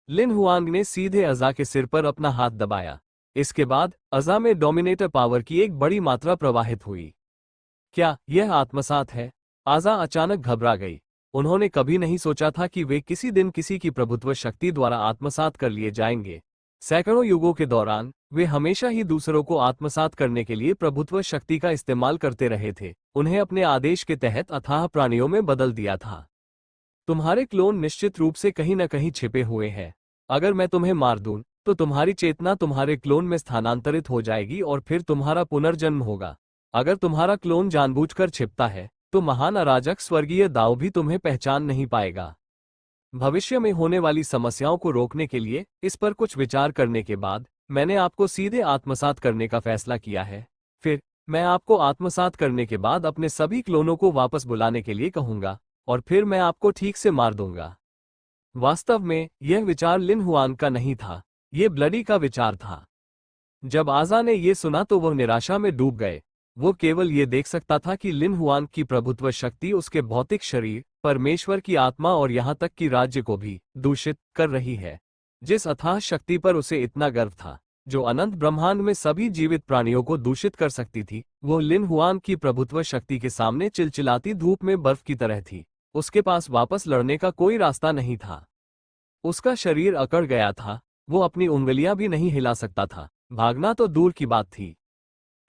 लिन हुआंग ने सीधे अजा के सिर पर अपना हाथ दबाया। इसके बाद अजा में डोमिनेटर पावर की एक बड़ी मात्रा प्रवाहित हुई। क्या यह आत्मसात है? आजा अचानक घबरा गई। उन्होंने कभी नहीं सोचा था कि वे किसी दिन किसी की प्रभुत्व शक्ति द्वारा आत्मसात कर लिए जाएंगे। सैकड़ों युगों के दौरान वे हमेशा ही दूसरों को आत्मसात करने के लिए प्रभुत्व शक्ति का इस्तेमाल करते रहे थे। उन्हें अपने आदेश के तहत अथाह प्राणियों में बदल दिया था। तुम्हारे क्लोन निश्चित रूप से कहीं न कहीं छिपे हुए हैं। अगर मैं तुम्हें मार दूं, तो तुम्हारी चेतना तुम्हारे क्लोन में स्थानांतरित हो जाएगी और फिर तुम्हारा पुनर्जन्म होगा। अगर तुम्हारा क्लोन जानबूझकर छिपता है, तो महान अराजक स्वर्गीय दाओ भी तुम्हें पहचान नहीं पाएगा। भविष्य में होने वाली समस्याओं को रोकने के लिए इस पर कुछ विचार करने के बाद मैंने आपको सीधे आत्मसात करने का फैसला किया है। फिर मैं आपको आत्मसात करने के बाद अपने सभी क्लोनों को वापस बुलाने के लिए कहूंगा और फिर मैं आपको ठीक से मार दूंगा। वास्तव में यह विचार लिन हुआंग का नहीं था, यह ब्लडी का विचार था। जब आजा ने यह सुना तो वह निराशा में डूब गए। वो केवल ये देख सकता था कि लिन हुआंग की प्रभुत्व शक्ति उसके भौतिक शरीर, परमेश्वर की आत्मा और यहां तक कि राज्य को भी दूषित कर रही है। जिस अथाह शक्ति पर उसे इतना गर्व था, जो अनंत ब्रह्मांड में सभी जीवित प्राणियों को दूषित कर सकती थी, वो लिन हुआंग की प्रभुत्व शक्ति के सामने चिलचिलाती धूप में बर्फ की तरह थी। उसके पास वापस लड़ने का कोई रास्ता नहीं था। उसका शरीर अकड़ गया था, वो अपनी उंगलियां भी नहीं हिला सकता था। भागना तो दूर की बात थी।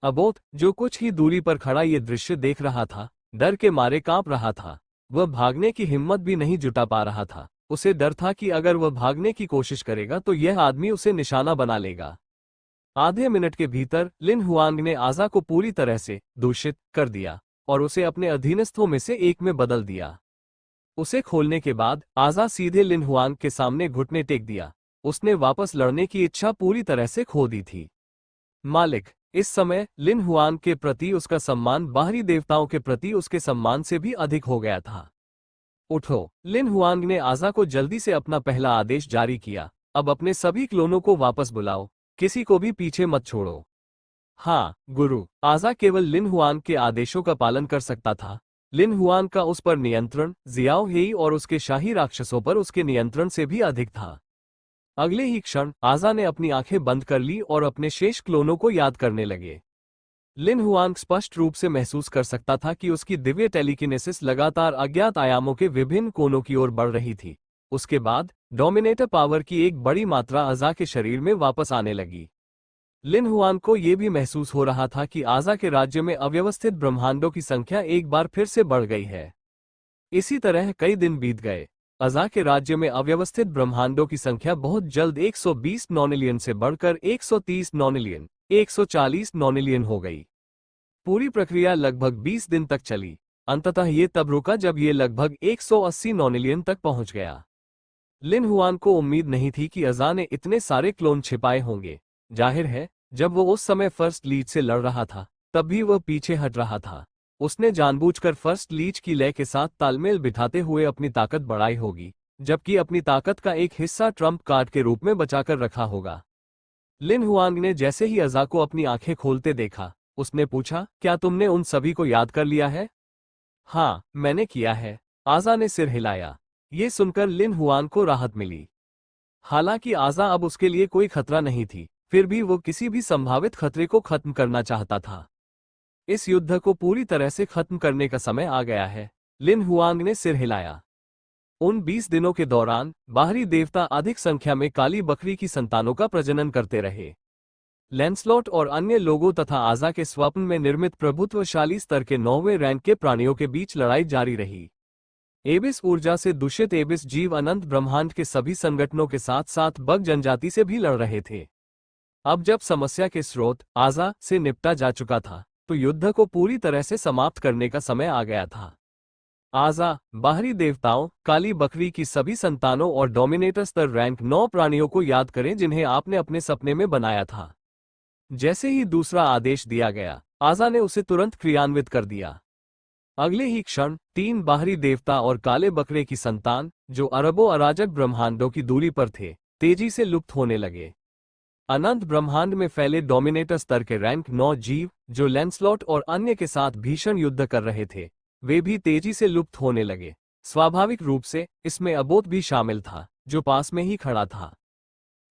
अबोध, जो कुछ ही दूरी पर खड़ा ये दृश्य देख रहा था, डर के मारे कांप रहा था। वह भागने की हिम्मत भी नहीं जुटा पा रहा था। उसे डर था कि अगर वह भागने की कोशिश करेगा तो यह आदमी उसे निशाना बना लेगा। आधे मिनट के भीतर लिन हुआंग ने आजा को पूरी तरह से दूषित कर दिया और उसे अपने अधीनस्थों में से एक में बदल दिया। उसे खोलने के बाद आजा सीधे लिन हुआंग के सामने घुटने टेक दिया। उसने वापस लड़ने की इच्छा पूरी तरह से खो दी थी। मालिक, इस समय लिन हुआंग के प्रति उसका सम्मान बाहरी देवताओं के प्रति उसके सम्मान से भी अधिक हो गया था। उठो! लिन हुआंग ने आजा को जल्दी से अपना पहला आदेश जारी किया। अब अपने सभी क्लोनों को वापस बुलाओ, किसी को भी पीछे मत छोड़ो। हाँ गुरु। आजा केवल लिन हुआंग के आदेशों का पालन कर सकता था। लिन हुआंग का उस पर नियंत्रण जियाओ हेई और उसके शाही राक्षसों पर उसके नियंत्रण से भी अधिक था। अगले ही क्षण आजा ने अपनी आंखें बंद कर ली और अपने शेष क्लोनों को याद करने लगे। लिन हुआंग स्पष्ट रूप से महसूस कर सकता था कि उसकी दिव्य टेलीकिनेसिस लगातार अज्ञात आयामों के विभिन्न कोनों की ओर बढ़ रही थी। उसके बाद डोमिनेटर पावर की एक बड़ी मात्रा आजा के शरीर में वापस आने लगी। लिन हुआंग को यह भी महसूस हो रहा था कि आजा के राज्य में अव्यवस्थित ब्रह्मांडों की संख्या एक बार फिर से बढ़ गई है। इसी तरह कई दिन बीत गए। अजा के राज्य में अव्यवस्थित ब्रह्मांडों की संख्या बहुत जल्द 120 नॉनिलियन से बढ़कर 130 नॉनिलियन, 140 नॉनिलियन हो गई। पूरी प्रक्रिया लगभग 20 दिन तक चली। अंततः ये तब रुका जब ये लगभग 180 नॉनिलियन तक पहुंच गया। लिन हुआंग को उम्मीद नहीं थी कि अजा ने इतने सारे क्लोन छिपाए होंगे। जाहिर है, जब वो उस समय फर्स्ट लीच से लड़ रहा था, तब भी वह पीछे हट रहा था। उसने जानबूझकर फर्स्ट लीच की लय के साथ तालमेल बिठाते हुए अपनी ताकत बढ़ाई होगी, जबकि अपनी ताकत का एक हिस्सा ट्रम्प कार्ड के रूप में बचाकर रखा होगा। लिन हुआंग ने जैसे ही अजा को अपनी आंखें खोलते देखा, उसने पूछा, क्या तुमने उन सभी को याद कर लिया है? हाँ, मैंने किया है। आजा ने सिर हिलाया। ये सुनकर लिन हुआंग को राहत मिली। हालांकि आजा अब उसके लिए कोई खतरा नहीं थी, फिर भी वो किसी भी संभावित खतरे को खत्म करना चाहता था। इस युद्ध को पूरी तरह से खत्म करने का समय आ गया है। लिन हुआंग ने सिर हिलाया। उन 20 दिनों के दौरान बाहरी देवता अधिक संख्या में काली बकरी की संतानों का प्रजनन करते रहे। लैंसलॉट और अन्य लोगों तथा आजा के स्वप्न में निर्मित प्रभुत्वशाली स्तर के 9वें रैंक के प्राणियों के बीच लड़ाई जारी रही। एबिस ऊर्जा से दूषित एबिस जीव अनंत ब्रह्मांड के सभी संगठनों के साथ साथ बग जनजाति से भी लड़ रहे थे। अब जब समस्या के स्रोत आजा से निपटा जा चुका था, तो युद्ध को पूरी तरह से समाप्त करने का समय आ गया था। आजा, बाहरी देवताओं, काली बकरी की सभी संतानों और डोमिनेटर स्तर रैंक 9 प्राणियों को याद करें जिन्हें आपने अपने सपने में बनाया था। जैसे ही दूसरा आदेश दिया गया, आजा ने उसे तुरंत क्रियान्वित कर दिया। अगले ही क्षण 3 बाहरी देवता और काले बकरे की संतान, जो अरबों अराजक ब्रह्मांडों की दूरी पर थे, तेजी से लुप्त होने लगे। अनंत ब्रह्मांड में फैले डोमिनेटर स्तर के रैंक 9 जीव, जो लैंसलॉट और अन्य के साथ भीषण युद्ध कर रहे थे, वे भी तेजी से लुप्त होने लगे। स्वाभाविक रूप से इसमें अबोध भी शामिल था, जो पास में ही खड़ा था।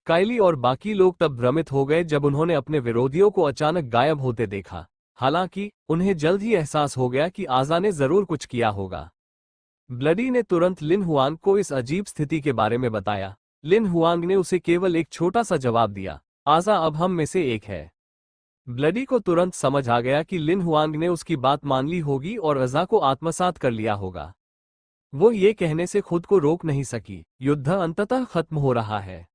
काइली और बाकी लोग तब भ्रमित हो गए जब उन्होंने अपने विरोधियों को अचानक गायब होते देखा। हालांकि उन्हें जल्द ही एहसास हो गया कि आजा ने जरूर कुछ किया होगा। ब्लडी ने तुरंत लिन हुआंग को इस अजीब स्थिति के बारे में बताया। लिन हुआंग ने उसे केवल एक छोटा सा जवाब दिया, आजा अब हम में से एक है। ब्लडी को तुरंत समझ आ गया कि लिन हुआंग ने उसकी बात मान ली होगी और आजा को आत्मसात कर लिया होगा। वो ये कहने से खुद को रोक नहीं सकी, युद्ध अंततः खत्म हो रहा है।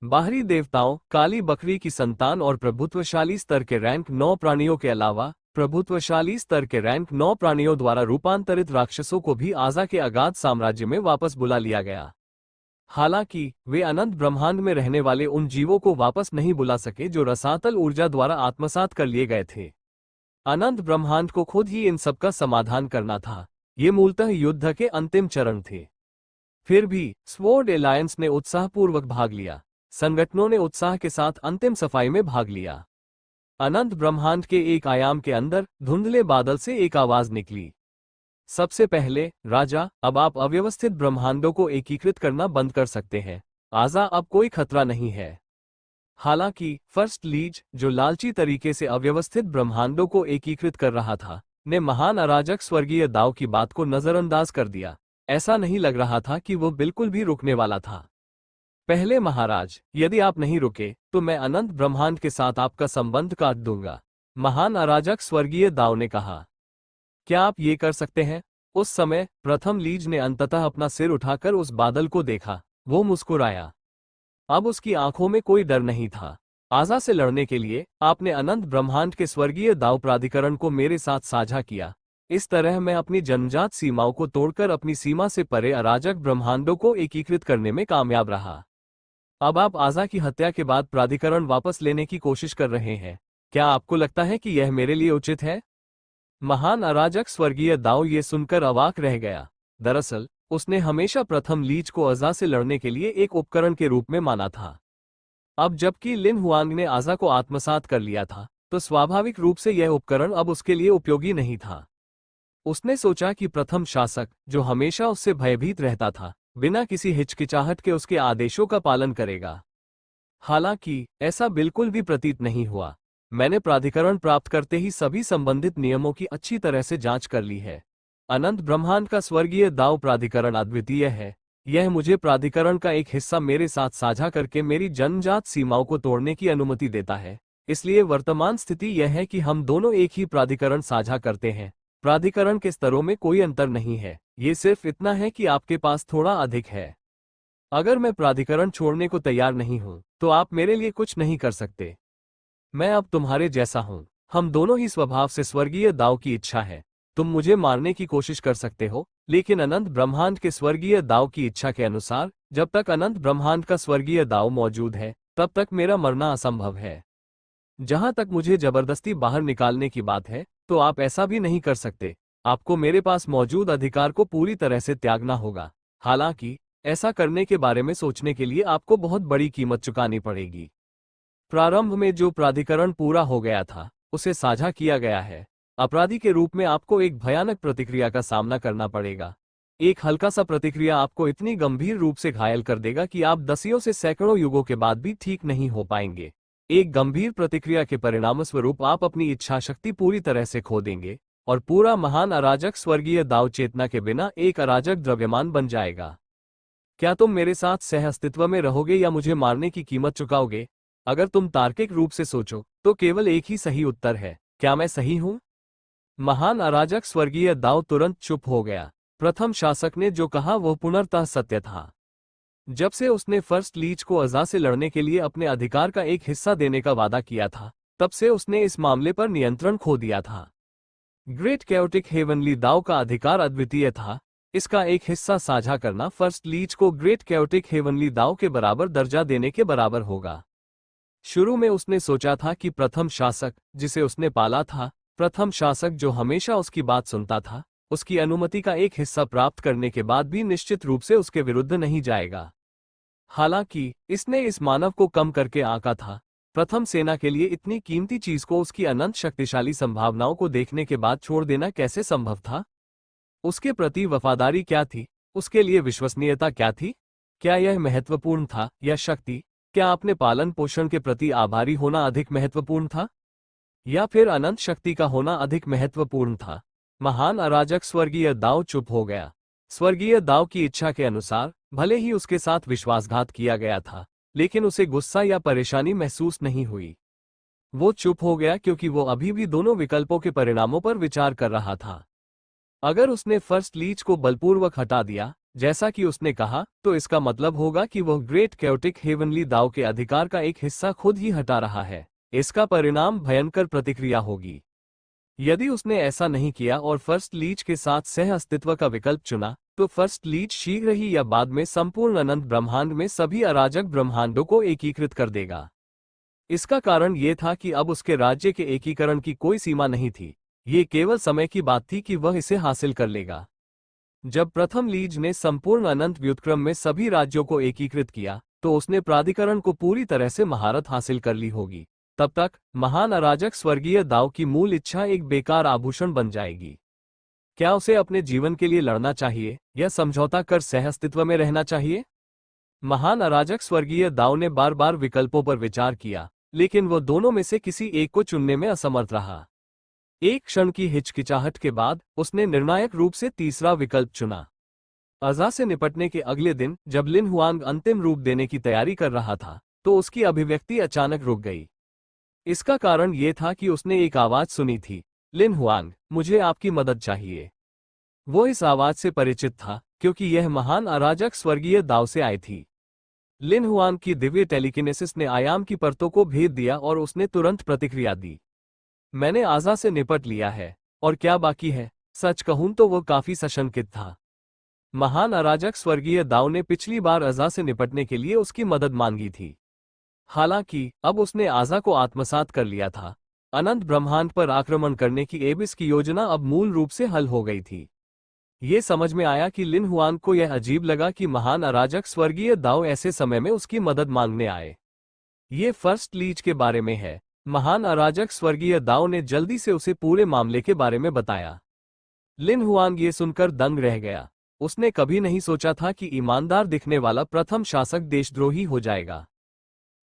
बाहरी देवताओं, काली बकरी की संतान और प्रभुत्वशाली स्तर के रैंक 9 प्राणियों के अलावा प्रभुत्वशाली स्तर के रैंक 9 प्राणियों द्वारा रूपांतरित राक्षसों को भी आजा के अगाध साम्राज्य में वापस बुला लिया गया। हालांकि वे अनंत ब्रह्मांड में रहने वाले उन जीवों को वापस नहीं बुला सके जो रसातल ऊर्जा द्वारा आत्मसात कर लिए गए थे। अनंत ब्रह्मांड को खुद ही इन सबका समाधान करना था। ये मूलतः युद्ध के अंतिम चरण थे। फिर भी स्वॉर्ड एलायंस ने उत्साहपूर्वक भाग लिया। संगठनों ने उत्साह के साथ अंतिम सफाई में भाग लिया। अनंत ब्रह्मांड के एक आयाम के अंदर धुंधले बादल से एक आवाज निकली। सबसे पहले, राजा, अब आप अव्यवस्थित ब्रह्मांडों को एकीकृत करना बंद कर सकते हैं। आजा, अब कोई खतरा नहीं है। हालांकि फर्स्ट लीज, जो लालची तरीके से अव्यवस्थित ब्रह्मांडों को एकीकृत कर रहा था, ने महान अराजक स्वर्गीय दाव की बात को नजरअंदाज कर दिया। ऐसा नहीं लग रहा था कि वो बिल्कुल भी रुकने वाला था। पहले महाराज, यदि आप नहीं रुके तो मैं अनंत ब्रह्मांड के साथ आपका संबंध काट दूंगा, महान अराजक स्वर्गीय दाव ने कहा। क्या आप ये कर सकते हैं? उस समय प्रथम लीज ने अंततः अपना सिर उठाकर उस बादल को देखा। वो मुस्कुराया। अब उसकी आंखों में कोई डर नहीं था। आजा से लड़ने के लिए आपने अनंत ब्रह्मांड के स्वर्गीय दाव प्राधिकरण को मेरे साथ साझा किया। इस तरह मैं अपनी जन्मजात सीमाओं को तोड़कर अपनी सीमा से परे अराजक ब्रह्मांडों को एकीकृत करने में कामयाब रहा। अब आप आजा की हत्या के बाद प्राधिकरण वापस लेने की कोशिश कर रहे हैं। क्या आपको लगता है कि यह मेरे लिए उचित है? महान अराजक स्वर्गीय दाव ये सुनकर अवाक रह गया। दरअसल उसने हमेशा प्रथम लीज को आजा से लड़ने के लिए एक उपकरण के रूप में माना था। अब जबकि लिन हुआंग ने आजा को आत्मसात कर लिया था, तो स्वाभाविक रूप से यह उपकरण अब उसके लिए उपयोगी नहीं था। उसने सोचा कि प्रथम शासक, जो हमेशा उससे भयभीत रहता था, बिना किसी हिचकिचाहट के उसके आदेशों का पालन करेगा। हालांकि ऐसा बिल्कुल भी प्रतीत नहीं हुआ। मैंने प्राधिकरण प्राप्त करते ही सभी संबंधित नियमों की अच्छी तरह से जांच कर ली है। अनंत ब्रह्मांड का स्वर्गीय दाव प्राधिकरण अद्वितीय है। यह मुझे प्राधिकरण का एक हिस्सा मेरे साथ साझा करके मेरी जन्मजात सीमाओं को तोड़ने की अनुमति देता है। इसलिए वर्तमान स्थिति यह है कि हम दोनों एक ही प्राधिकरण साझा करते हैं। प्राधिकरण के स्तरों में कोई अंतर नहीं है, ये सिर्फ इतना है कि आपके पास थोड़ा अधिक है। अगर मैं प्राधिकरण छोड़ने को तैयार नहीं हूं, तो आप मेरे लिए कुछ नहीं कर सकते। मैं अब तुम्हारे जैसा हूं। हम दोनों ही स्वभाव से स्वर्गीय दाव की इच्छा है। तुम मुझे मारने की कोशिश कर सकते हो, लेकिन अनंत ब्रह्मांड के स्वर्गीय दाव की इच्छा के अनुसार जब तक अनंत ब्रह्मांड का स्वर्गीय दाव मौजूद है, तब तक मेरा मरना असंभव है। जहां तक मुझे जबरदस्ती बाहर निकालने की बात है, तो आप ऐसा भी नहीं कर सकते। आपको मेरे पास मौजूद अधिकार को पूरी तरह से त्यागना होगा। हालांकि ऐसा करने के बारे में सोचने के लिए आपको बहुत बड़ी कीमत चुकानी पड़ेगी। प्रारंभ में जो प्राधिकरण पूरा हो गया था, उसे साझा किया गया है। अपराधी के रूप में आपको एक भयानक प्रतिक्रिया का सामना करना पड़ेगा। एक हल्का सा प्रतिक्रिया आपको इतनी गंभीर रूप से घायल कर देगा कि आप दसियों से सैकड़ों युगों के बाद भी ठीक नहीं हो पाएंगे। एक गंभीर प्रतिक्रिया के परिणामस्वरूप आप अपनी इच्छा शक्ति पूरी तरह से खो देंगे और पूरा महान अराजक स्वर्गीय दाव चेतना के बिना एक अराजक द्रव्यमान बन जाएगा। क्या तुम मेरे साथ सह अस्तित्व में रहोगे या मुझे मारने की कीमत चुकाओगे? अगर तुम तार्किक रूप से सोचो तो केवल एक ही सही उत्तर है। क्या मैं सही हूं? महान अराजक स्वर्गीय दाव तुरंत चुप हो गया। प्रथम शासक ने जो कहा वो पूर्णतः सत्य था। जब से उसने फर्स्ट लीच को अज़ा से लड़ने के लिए अपने अधिकार का एक हिस्सा देने का वादा किया था, तब से उसने इस मामले पर नियंत्रण खो दिया था। ग्रेट कैओटिक हेवनली दाव का अधिकार अद्वितीय था। इसका एक हिस्सा साझा करना फर्स्ट लीच को ग्रेट कैओटिक हेवनली दाव के बराबर दर्जा देने के बराबर होगा। शुरू में उसने सोचा था कि प्रथम शासक, जिसे उसने पाला था, प्रथम शासक जो हमेशा उसकी बात सुनता था, उसकी अनुमति का एक हिस्सा प्राप्त करने के बाद भी निश्चित रूप से उसके विरुद्ध नहीं जाएगा। हालांकि इसने इस मानव को कम करके आंका था। प्रथम सेना के लिए इतनी कीमती चीज को उसकी अनंत शक्तिशाली संभावनाओं को देखने के बाद छोड़ देना कैसे संभव था? उसके प्रति वफादारी क्या थी? उसके लिए विश्वसनीयता क्या थी? क्या यह महत्वपूर्ण था या शक्ति? क्या अपने पालन पोषण के प्रति आभारी होना अधिक महत्वपूर्ण था, या फिर अनंत शक्ति का होना अधिक महत्वपूर्ण था? महान अराजक स्वर्गीय दाव चुप हो गया। स्वर्गीय दाव की इच्छा के अनुसार भले ही उसके साथ विश्वासघात किया गया था, लेकिन उसे गुस्सा या परेशानी महसूस नहीं हुई। वो चुप हो गया क्योंकि वो अभी भी दोनों विकल्पों के परिणामों पर विचार कर रहा था। अगर उसने फर्स्ट लीच को बलपूर्वक हटा दिया, जैसा कि उसने कहा, तो इसका मतलब होगा कि वह ग्रेट कैओटिक हेवनली दाव के अधिकार का एक हिस्सा खुद ही हटा रहा है। इसका परिणाम भयंकर प्रतिक्रिया होगी। यदि उसने ऐसा नहीं किया और फर्स्ट लीच के साथ सह अस्तित्व का विकल्प चुना, तो फर्स्ट लीच शीघ्र ही या बाद में संपूर्ण अनंत ब्रह्मांड में सभी अराजक ब्रह्मांडों को एकीकृत कर देगा। इसका कारण यह था कि अब उसके राज्य के एकीकरण की कोई सीमा नहीं थी। ये केवल समय की बात थी कि वह इसे हासिल कर लेगा। जब प्रथम लीज ने संपूर्ण अनंत व्युत्क्रम में सभी राज्यों को एकीकृत किया, तो उसने प्राधिकरण को पूरी तरह से महारत हासिल कर ली होगी। तब तक महान अराजक स्वर्गीय दाव की मूल इच्छा एक बेकार आभूषण बन जाएगी। क्या उसे अपने जीवन के लिए लड़ना चाहिए या समझौता कर सह अस्तित्व में रहना चाहिए? महान अराजक स्वर्गीय दाव ने बार बार विकल्पों पर विचार किया, लेकिन वो दोनों में से किसी एक को चुनने में असमर्थ रहा। एक क्षण की हिचकिचाहट के बाद उसने निर्णायक रूप से तीसरा विकल्प चुना। अज़ा से निपटने के अगले दिन जब लिन हुआंग अंतिम रूप देने की तैयारी कर रहा था, तो उसकी अभिव्यक्ति अचानक रुक गई। इसका कारण यह था कि उसने एक आवाज सुनी थी, लिन हुआंग, मुझे आपकी मदद चाहिए। वो इस आवाज से परिचित था क्योंकि यह महान अराजक स्वर्गीय दाव से आई थी। लिन हुआंग की दिव्य टेलीकिनेसिस ने आयाम की परतों को भेद दिया और उसने तुरंत प्रतिक्रिया दी। मैंने आज़ा से निपट लिया है, और क्या बाकी है? सच कहूं तो वो काफी सशंकित था। महान अराजक स्वर्गीय दाव ने पिछली बार अज़ा से निपटने के लिए उसकी मदद मांगी थी। हालांकि अब उसने आज़ा को आत्मसात कर लिया था। अनंत ब्रह्मांड पर आक्रमण करने की एबिस की योजना अब मूल रूप से हल हो गई थी। ये समझ में आया कि लिन हुआंग को यह अजीब लगा कि महान अराजक स्वर्गीय दाव ऐसे समय में उसकी मदद मांगने आए। ये फर्स्ट लीच के बारे में है। महान अराजक स्वर्गीय दाव ने जल्दी से उसे पूरे मामले के बारे में बताया। लिन हुआंग ये सुनकर दंग रह गया। उसने कभी नहीं सोचा था कि ईमानदार दिखने वाला प्रथम शासक देशद्रोही हो जाएगा।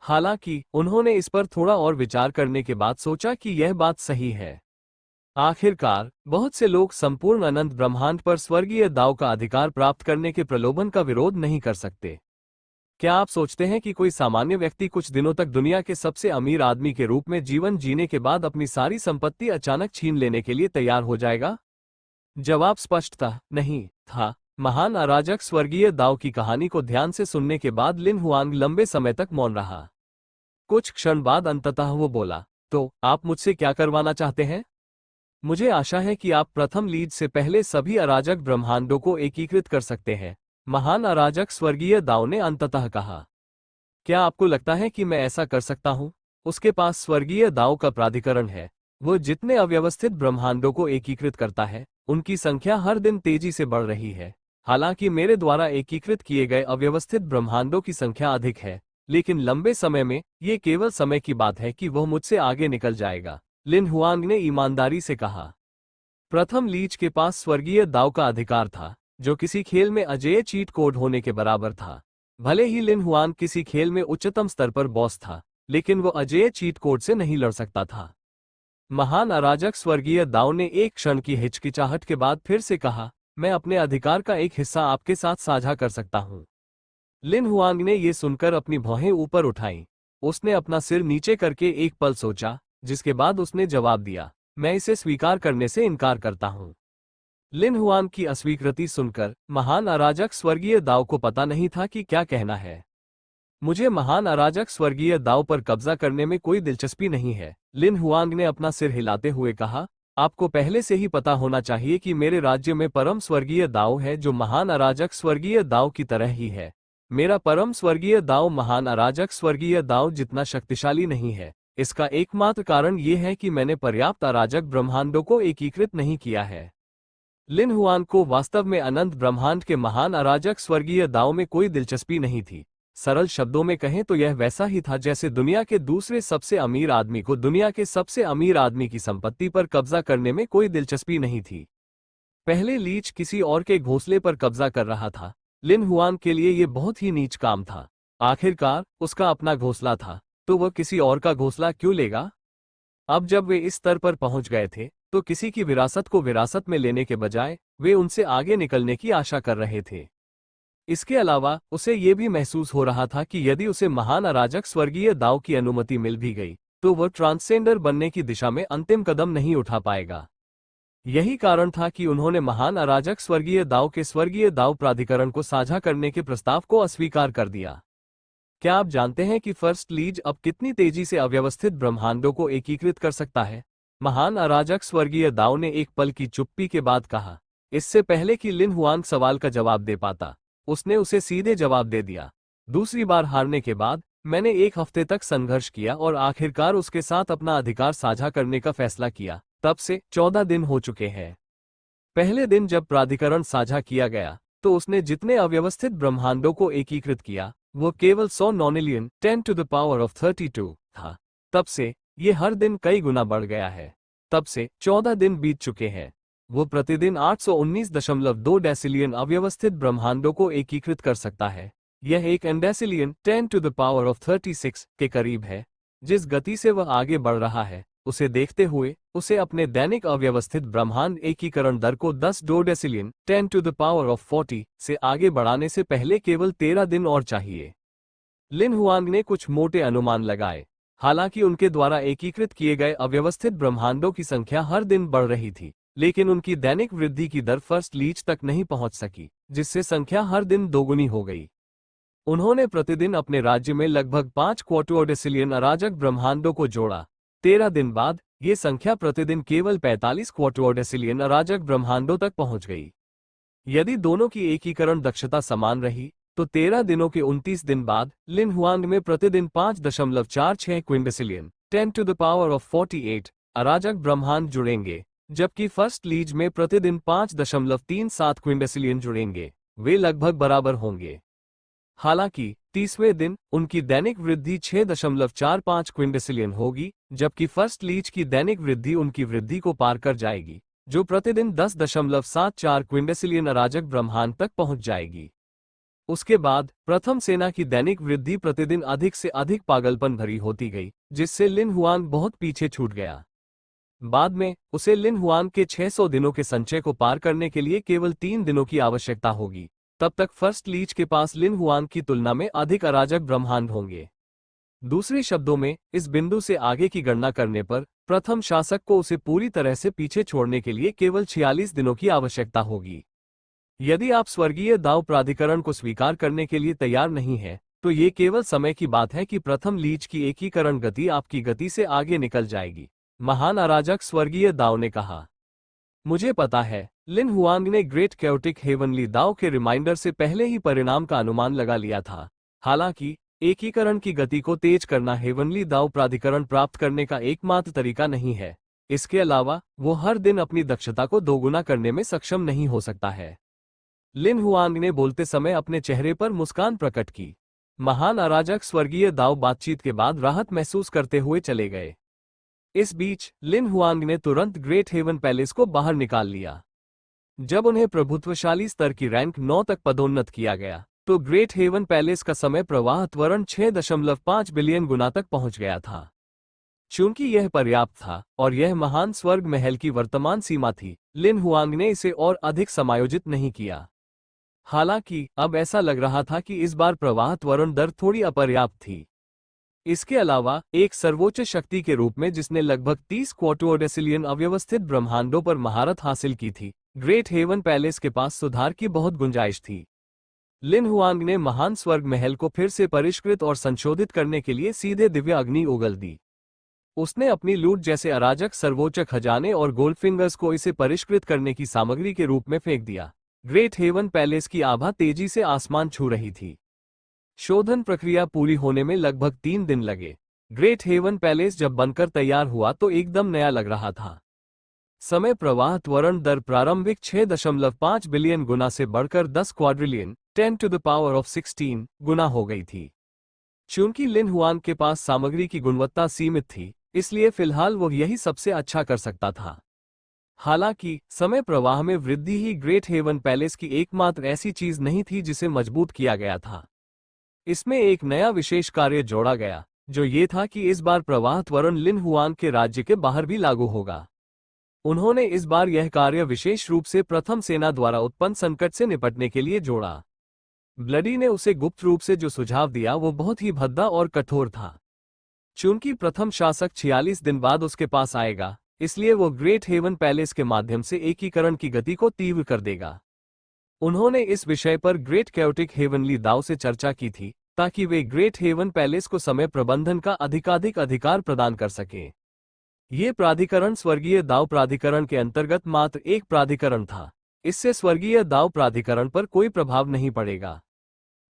हालांकि उन्होंने इस पर थोड़ा और विचार करने के बाद सोचा कि यह बात सही है। आखिरकार बहुत से लोग संपूर्ण अनंत ब्रह्मांड पर स्वर्गीय दाव का अधिकार प्राप्त करने के प्रलोभन का विरोध नहीं कर सकते। क्या आप सोचते हैं कि कोई सामान्य व्यक्ति कुछ दिनों तक दुनिया के सबसे अमीर आदमी के रूप में जीवन जीने के बाद अपनी सारी संपत्ति अचानक छीन लेने के लिए तैयार हो जाएगा? जवाब स्पष्ट नहीं था। महान अराजक स्वर्गीय दाव की कहानी को ध्यान से सुनने के बाद लिन हुआंग लंबे समय तक मौन रहा। कुछ क्षण बाद अंततः वो बोला, तो आप मुझसे क्या करवाना चाहते हैं? मुझे आशा है कि आप प्रथम लीज से पहले सभी अराजक ब्रह्मांडों को एकीकृत कर सकते हैं, महान अराजक स्वर्गीय दाव ने अंततः कहा। क्या आपको लगता है कि मैं ऐसा कर सकता हूं? उसके पास स्वर्गीय दाव का प्राधिकरण है। वो जितने अव्यवस्थित ब्रह्मांडों को एकीकृत करता है, उनकी संख्या हर दिन तेजी से बढ़ रही है। हालांकि मेरे द्वारा एकीकृत किए गए अव्यवस्थित ब्रह्मांडों की संख्या अधिक है, लेकिन लंबे समय में ये केवल समय की बात है कि वह मुझसे आगे निकल जाएगा, लिन हुआंग ने ईमानदारी से कहा। प्रथम लीच के पास स्वर्गीय दाव का अधिकार था, जो किसी खेल में अजेय चीट कोड होने के बराबर था। भले ही लिन हुआंग किसी खेल में उच्चतम स्तर पर बॉस था, लेकिन वो अजेय चीट कोड से नहीं लड़ सकता था। महान अराजक स्वर्गीय दाव ने एक क्षण की हिचकिचाहट के बाद फिर से कहा, मैं अपने अधिकार का एक हिस्सा आपके साथ साझा कर सकता हूं। लिन हुआंग ने यह सुनकर अपनी भौहें ऊपर उठाईं। उसने अपना सिर नीचे करके एक पल सोचा, जिसके बाद उसने जवाब दिया, मैं इसे स्वीकार करने से इनकार करता हूं। लिन हुआन की अस्वीकृति सुनकर महान अराजक स्वर्गीय दाओ को पता नहीं था कि क्या कहना है। मुझे महान अराजक स्वर्गीय दाओ पर कब्जा करने में कोई दिलचस्पी नहीं है, लिन हुआंग ने अपना सिर हिलाते हुए कहा। आपको पहले से ही पता होना चाहिए कि मेरे राज्य में परम स्वर्गीय दाओ है जो महान अराजक स्वर्गीय दाओ की तरह ही है। मेरा परम स्वर्गीय दाओ महान अराजक स्वर्गीय दाओ जितना शक्तिशाली नहीं है। इसका एकमात्र कारण ये है कि मैंने पर्याप्त अराजक ब्रह्मांडों को एकीकृत नहीं किया है। लिन हुआन को वास्तव में अनंत ब्रह्मांड के महान अराजक स्वर्गीय दाओ में कोई दिलचस्पी नहीं थी। सरल शब्दों में कहें तो यह वैसा ही था जैसे दुनिया के दूसरे सबसे अमीर आदमी को दुनिया के सबसे अमीर आदमी की संपत्ति पर कब्जा करने में कोई दिलचस्पी नहीं थी। पहले लीच किसी और के घोंसले पर कब्जा कर रहा था। लिन हुआन के लिए यह बहुत ही नीच काम था। आखिरकार उसका अपना घोंसला था, तो वह किसी और का घोंसला क्यों लेगा? अब जब वे इस स्तर पर पहुंच गए थे तो किसी की विरासत को विरासत में लेने के बजाय वे उनसे आगे निकलने की आशा कर रहे थे। इसके अलावा उसे ये भी महसूस हो रहा था कि यदि उसे महान अराजक स्वर्गीय दाओ की अनुमति मिल भी गई तो वह ट्रांसजेंडर बनने की दिशा में अंतिम कदम नहीं उठा पाएगा। यही कारण था कि उन्होंने महान अराजक स्वर्गीय दाओ के स्वर्गीय दाओ प्राधिकरण को साझा करने के प्रस्ताव को अस्वीकार कर दिया। क्या आप जानते हैं कि फर्स्ट लीज अब कितनी तेजी से अव्यवस्थित ब्रह्मांडों को एकीकृत कर सकता है? महान अराजक स्वर्गीय दाओ ने एक पल की चुप्पी के बाद कहा। इससे पहले कि लिन हुआंग सवाल का जवाब दे पाता, उसने उसे सीधे जवाब दे दिया। दूसरी बार हारने के बाद मैंने 1 हफ्ते तक संघर्ष किया और आखिरकार उसके साथ अपना अधिकार साझा करने का फैसला किया। तब से 14 दिन हो चुके हैं। पहले दिन जब प्राधिकरण साझा किया गया तो उसने जितने अव्यवस्थित ब्रह्मांडों को एकीकृत किया वो केवल 100 नॉनिलियन 10 टू द पावर ऑफ 32 था। तब से ये हर दिन कई गुना बढ़ गया है। तब से 14 दिन बीत चुके हैं। वो प्रतिदिन 819.2 डेसिलियन अव्यवस्थित ब्रह्मांडों को एकीकृत कर सकता है। यह एक एंडेसिलियन 10 टू द पावर ऑफ 36 के करीब है। जिस गति से वह आगे बढ़ रहा है उसे देखते हुए उसे अपने दैनिक अव्यवस्थित ब्रह्मांड एकीकरण दर को 10 डेसिलियन 10 टू द पावर ऑफ 40 से आगे बढ़ाने से पहले केवल 13 दिन और चाहिए। लिन हुआंग ने कुछ मोटे अनुमान लगाए। हालांकि उनके द्वारा एकीकृत किए गए अव्यवस्थित ब्रह्मांडों की संख्या हर दिन बढ़ रही थी, लेकिन उनकी दैनिक वृद्धि की दर फर्स्ट लीच तक नहीं पहुंच सकी, जिससे संख्या हर दिन दोगुनी हो गई। उन्होंने प्रतिदिन अपने राज्य में लगभग 5 क्वार्टरडेसिलियन अराजक ब्रह्मांडों को जोड़ा। 13 दिन बाद ये संख्या प्रतिदिन केवल 45 क्वार्टरडेसिलियन अराजक ब्रह्मांडों तक पहुंच गई। यदि दोनों की एकीकरण दक्षता समान रही तो 13 दिनों के 29 दिन बाद लिन हुआंग में प्रतिदिन 5.46 क्विंडेसिलियन 10 टू द पावर ऑफ 48 अराजक ब्रह्मांड जुड़ेंगे, जबकि फर्स्ट लीज में प्रतिदिन 5.37 क्विंडेसिलियन जुड़ेंगे। वे लगभग बराबर होंगे। हालांकि 30वें दिन उनकी दैनिक वृद्धि 6.45 क्विंडेसिलियन होगी, जबकि फर्स्ट लीज की दैनिक वृद्धि उनकी वृद्धि को पार कर जाएगी, जो प्रतिदिन 10.74 क्विंडेसिलियन अराजक ब्रह्मांड तक पहुंच जाएगी। उसके बाद प्रथम सेना की दैनिक वृद्धि प्रतिदिन अधिक से अधिक पागलपन भरी होती गई, जिससे लिन हुआंग बहुत पीछे छूट गया। बाद में उसे लिन हुआंग के 600 दिनों के संचय को पार करने के लिए केवल 3 दिनों की आवश्यकता होगी। तब तक फर्स्ट लीच के पास लिन हुआंग की तुलना में अधिक अराजक ब्रह्मांड होंगे। दूसरे शब्दों में, इस बिंदु से आगे की गणना करने पर प्रथम शासक को उसे पूरी तरह से पीछे छोड़ने के लिए केवल 46 दिनों की आवश्यकता होगी। यदि आप स्वर्गीय दाव प्राधिकरण को स्वीकार करने के लिए तैयार नहीं हैं, तो ये केवल समय की बात है कि प्रथम लीच की एकीकरण गति आपकी गति से आगे निकल जाएगी, महान अराजक स्वर्गीय दाव ने कहा। मुझे पता है, लिन हुआंग ने ग्रेट कैओटिक हेवनली दाव के रिमाइंडर से पहले ही परिणाम का अनुमान लगा लिया था। हालांकि एकीकरण की गति को तेज करना हेवनली दाव प्राधिकरण प्राप्त करने का एकमात्र तरीका नहीं है। इसके अलावा वो हर दिन अपनी दक्षता को दोगुना करने में सक्षम नहीं हो सकता है। लिन हुआंग ने बोलते समय अपने चेहरे पर मुस्कान प्रकट की। महान अराजक स्वर्गीय दाव बातचीत के बाद राहत महसूस करते हुए चले गए। इस बीच लिन हुआंग ने तुरंत ग्रेट हेवन पैलेस को बाहर निकाल लिया। जब उन्हें प्रभुत्वशाली स्तर की रैंक 9 तक पदोन्नत किया गया तो ग्रेट हेवन पैलेस का समय प्रवाह त्वरण 6.5 बिलियन गुना तक पहुंच गया था। चूंकि यह पर्याप्त था और यह महान स्वर्ग महल की वर्तमान सीमा थी, लिन हुआंग ने इसे और अधिक समायोजित नहीं किया। हालांकि अब ऐसा लग रहा था कि इस बार प्रवाह त्वरण दर थोड़ी अपर्याप्त थी। इसके अलावा एक सर्वोच्च शक्ति के रूप में जिसने लगभग 30 क्वार्टरडेसिलियन अव्यवस्थित ब्रह्मांडों पर महारत हासिल की थी, ग्रेट हेवन पैलेस के पास सुधार की बहुत गुंजाइश थी। लिन हुआंग ने महान स्वर्ग महल को फिर से परिष्कृत और संशोधित करने के लिए सीधे दिव्य अग्नि उगल दी। उसने अपनी लूट जैसे अराजक सर्वोच्च खजाने और गोल्डफिंगर्स को इसे परिष्कृत करने की सामग्री के रूप में फेंक दिया। ग्रेट हेवन पैलेस की आभा तेजी से आसमान छू रही थी। शोधन प्रक्रिया पूरी होने में लगभग 3 दिन लगे। ग्रेट हेवन पैलेस जब बनकर तैयार हुआ तो एकदम नया लग रहा था। समय प्रवाह त्वरण दर प्रारंभिक 6.5 बिलियन गुना से बढ़कर 10 quadrillion 10 to the power of 16 गुना हो गई थी। चूंकि लिन हुआंग के पास सामग्री की गुणवत्ता सीमित थी, इसलिए फिलहाल वो यही सबसे अच्छा कर सकता था। हालांकि समय प्रवाह में वृद्धि ही ग्रेट हेवन पैलेस की एकमात्र ऐसी चीज नहीं थी जिसे मजबूत किया गया था। इसमें एक नया विशेष कार्य जोड़ा गया, जो ये था कि इस बार प्रवाह त्वरण लिन हुआंग के राज्य के बाहर भी लागू होगा। उन्होंने इस बार यह कार्य विशेष रूप से प्रथम सेना द्वारा उत्पन्न संकट से निपटने के लिए जोड़ा। ब्लडी ने उसे गुप्त रूप से जो सुझाव दिया वो बहुत ही भद्दा और कठोर था। चूंकि प्रथम शासक 46 दिन बाद उसके पास आएगा, इसलिए वो ग्रेट हेवन पैलेस के माध्यम से एकीकरण की गति को तीव्र कर देगा। उन्होंने इस विषय पर ग्रेट कैओटिक हेवनली दाव से चर्चा की थी, ताकि वे ग्रेट हेवन पैलेस को समय प्रबंधन का अधिकाधिक अधिकार प्रदान कर सकें। ये प्राधिकरण स्वर्गीय दाव प्राधिकरण के अंतर्गत मात्र एक प्राधिकरण था। इससे स्वर्गीय दाव प्राधिकरण पर कोई प्रभाव नहीं पड़ेगा।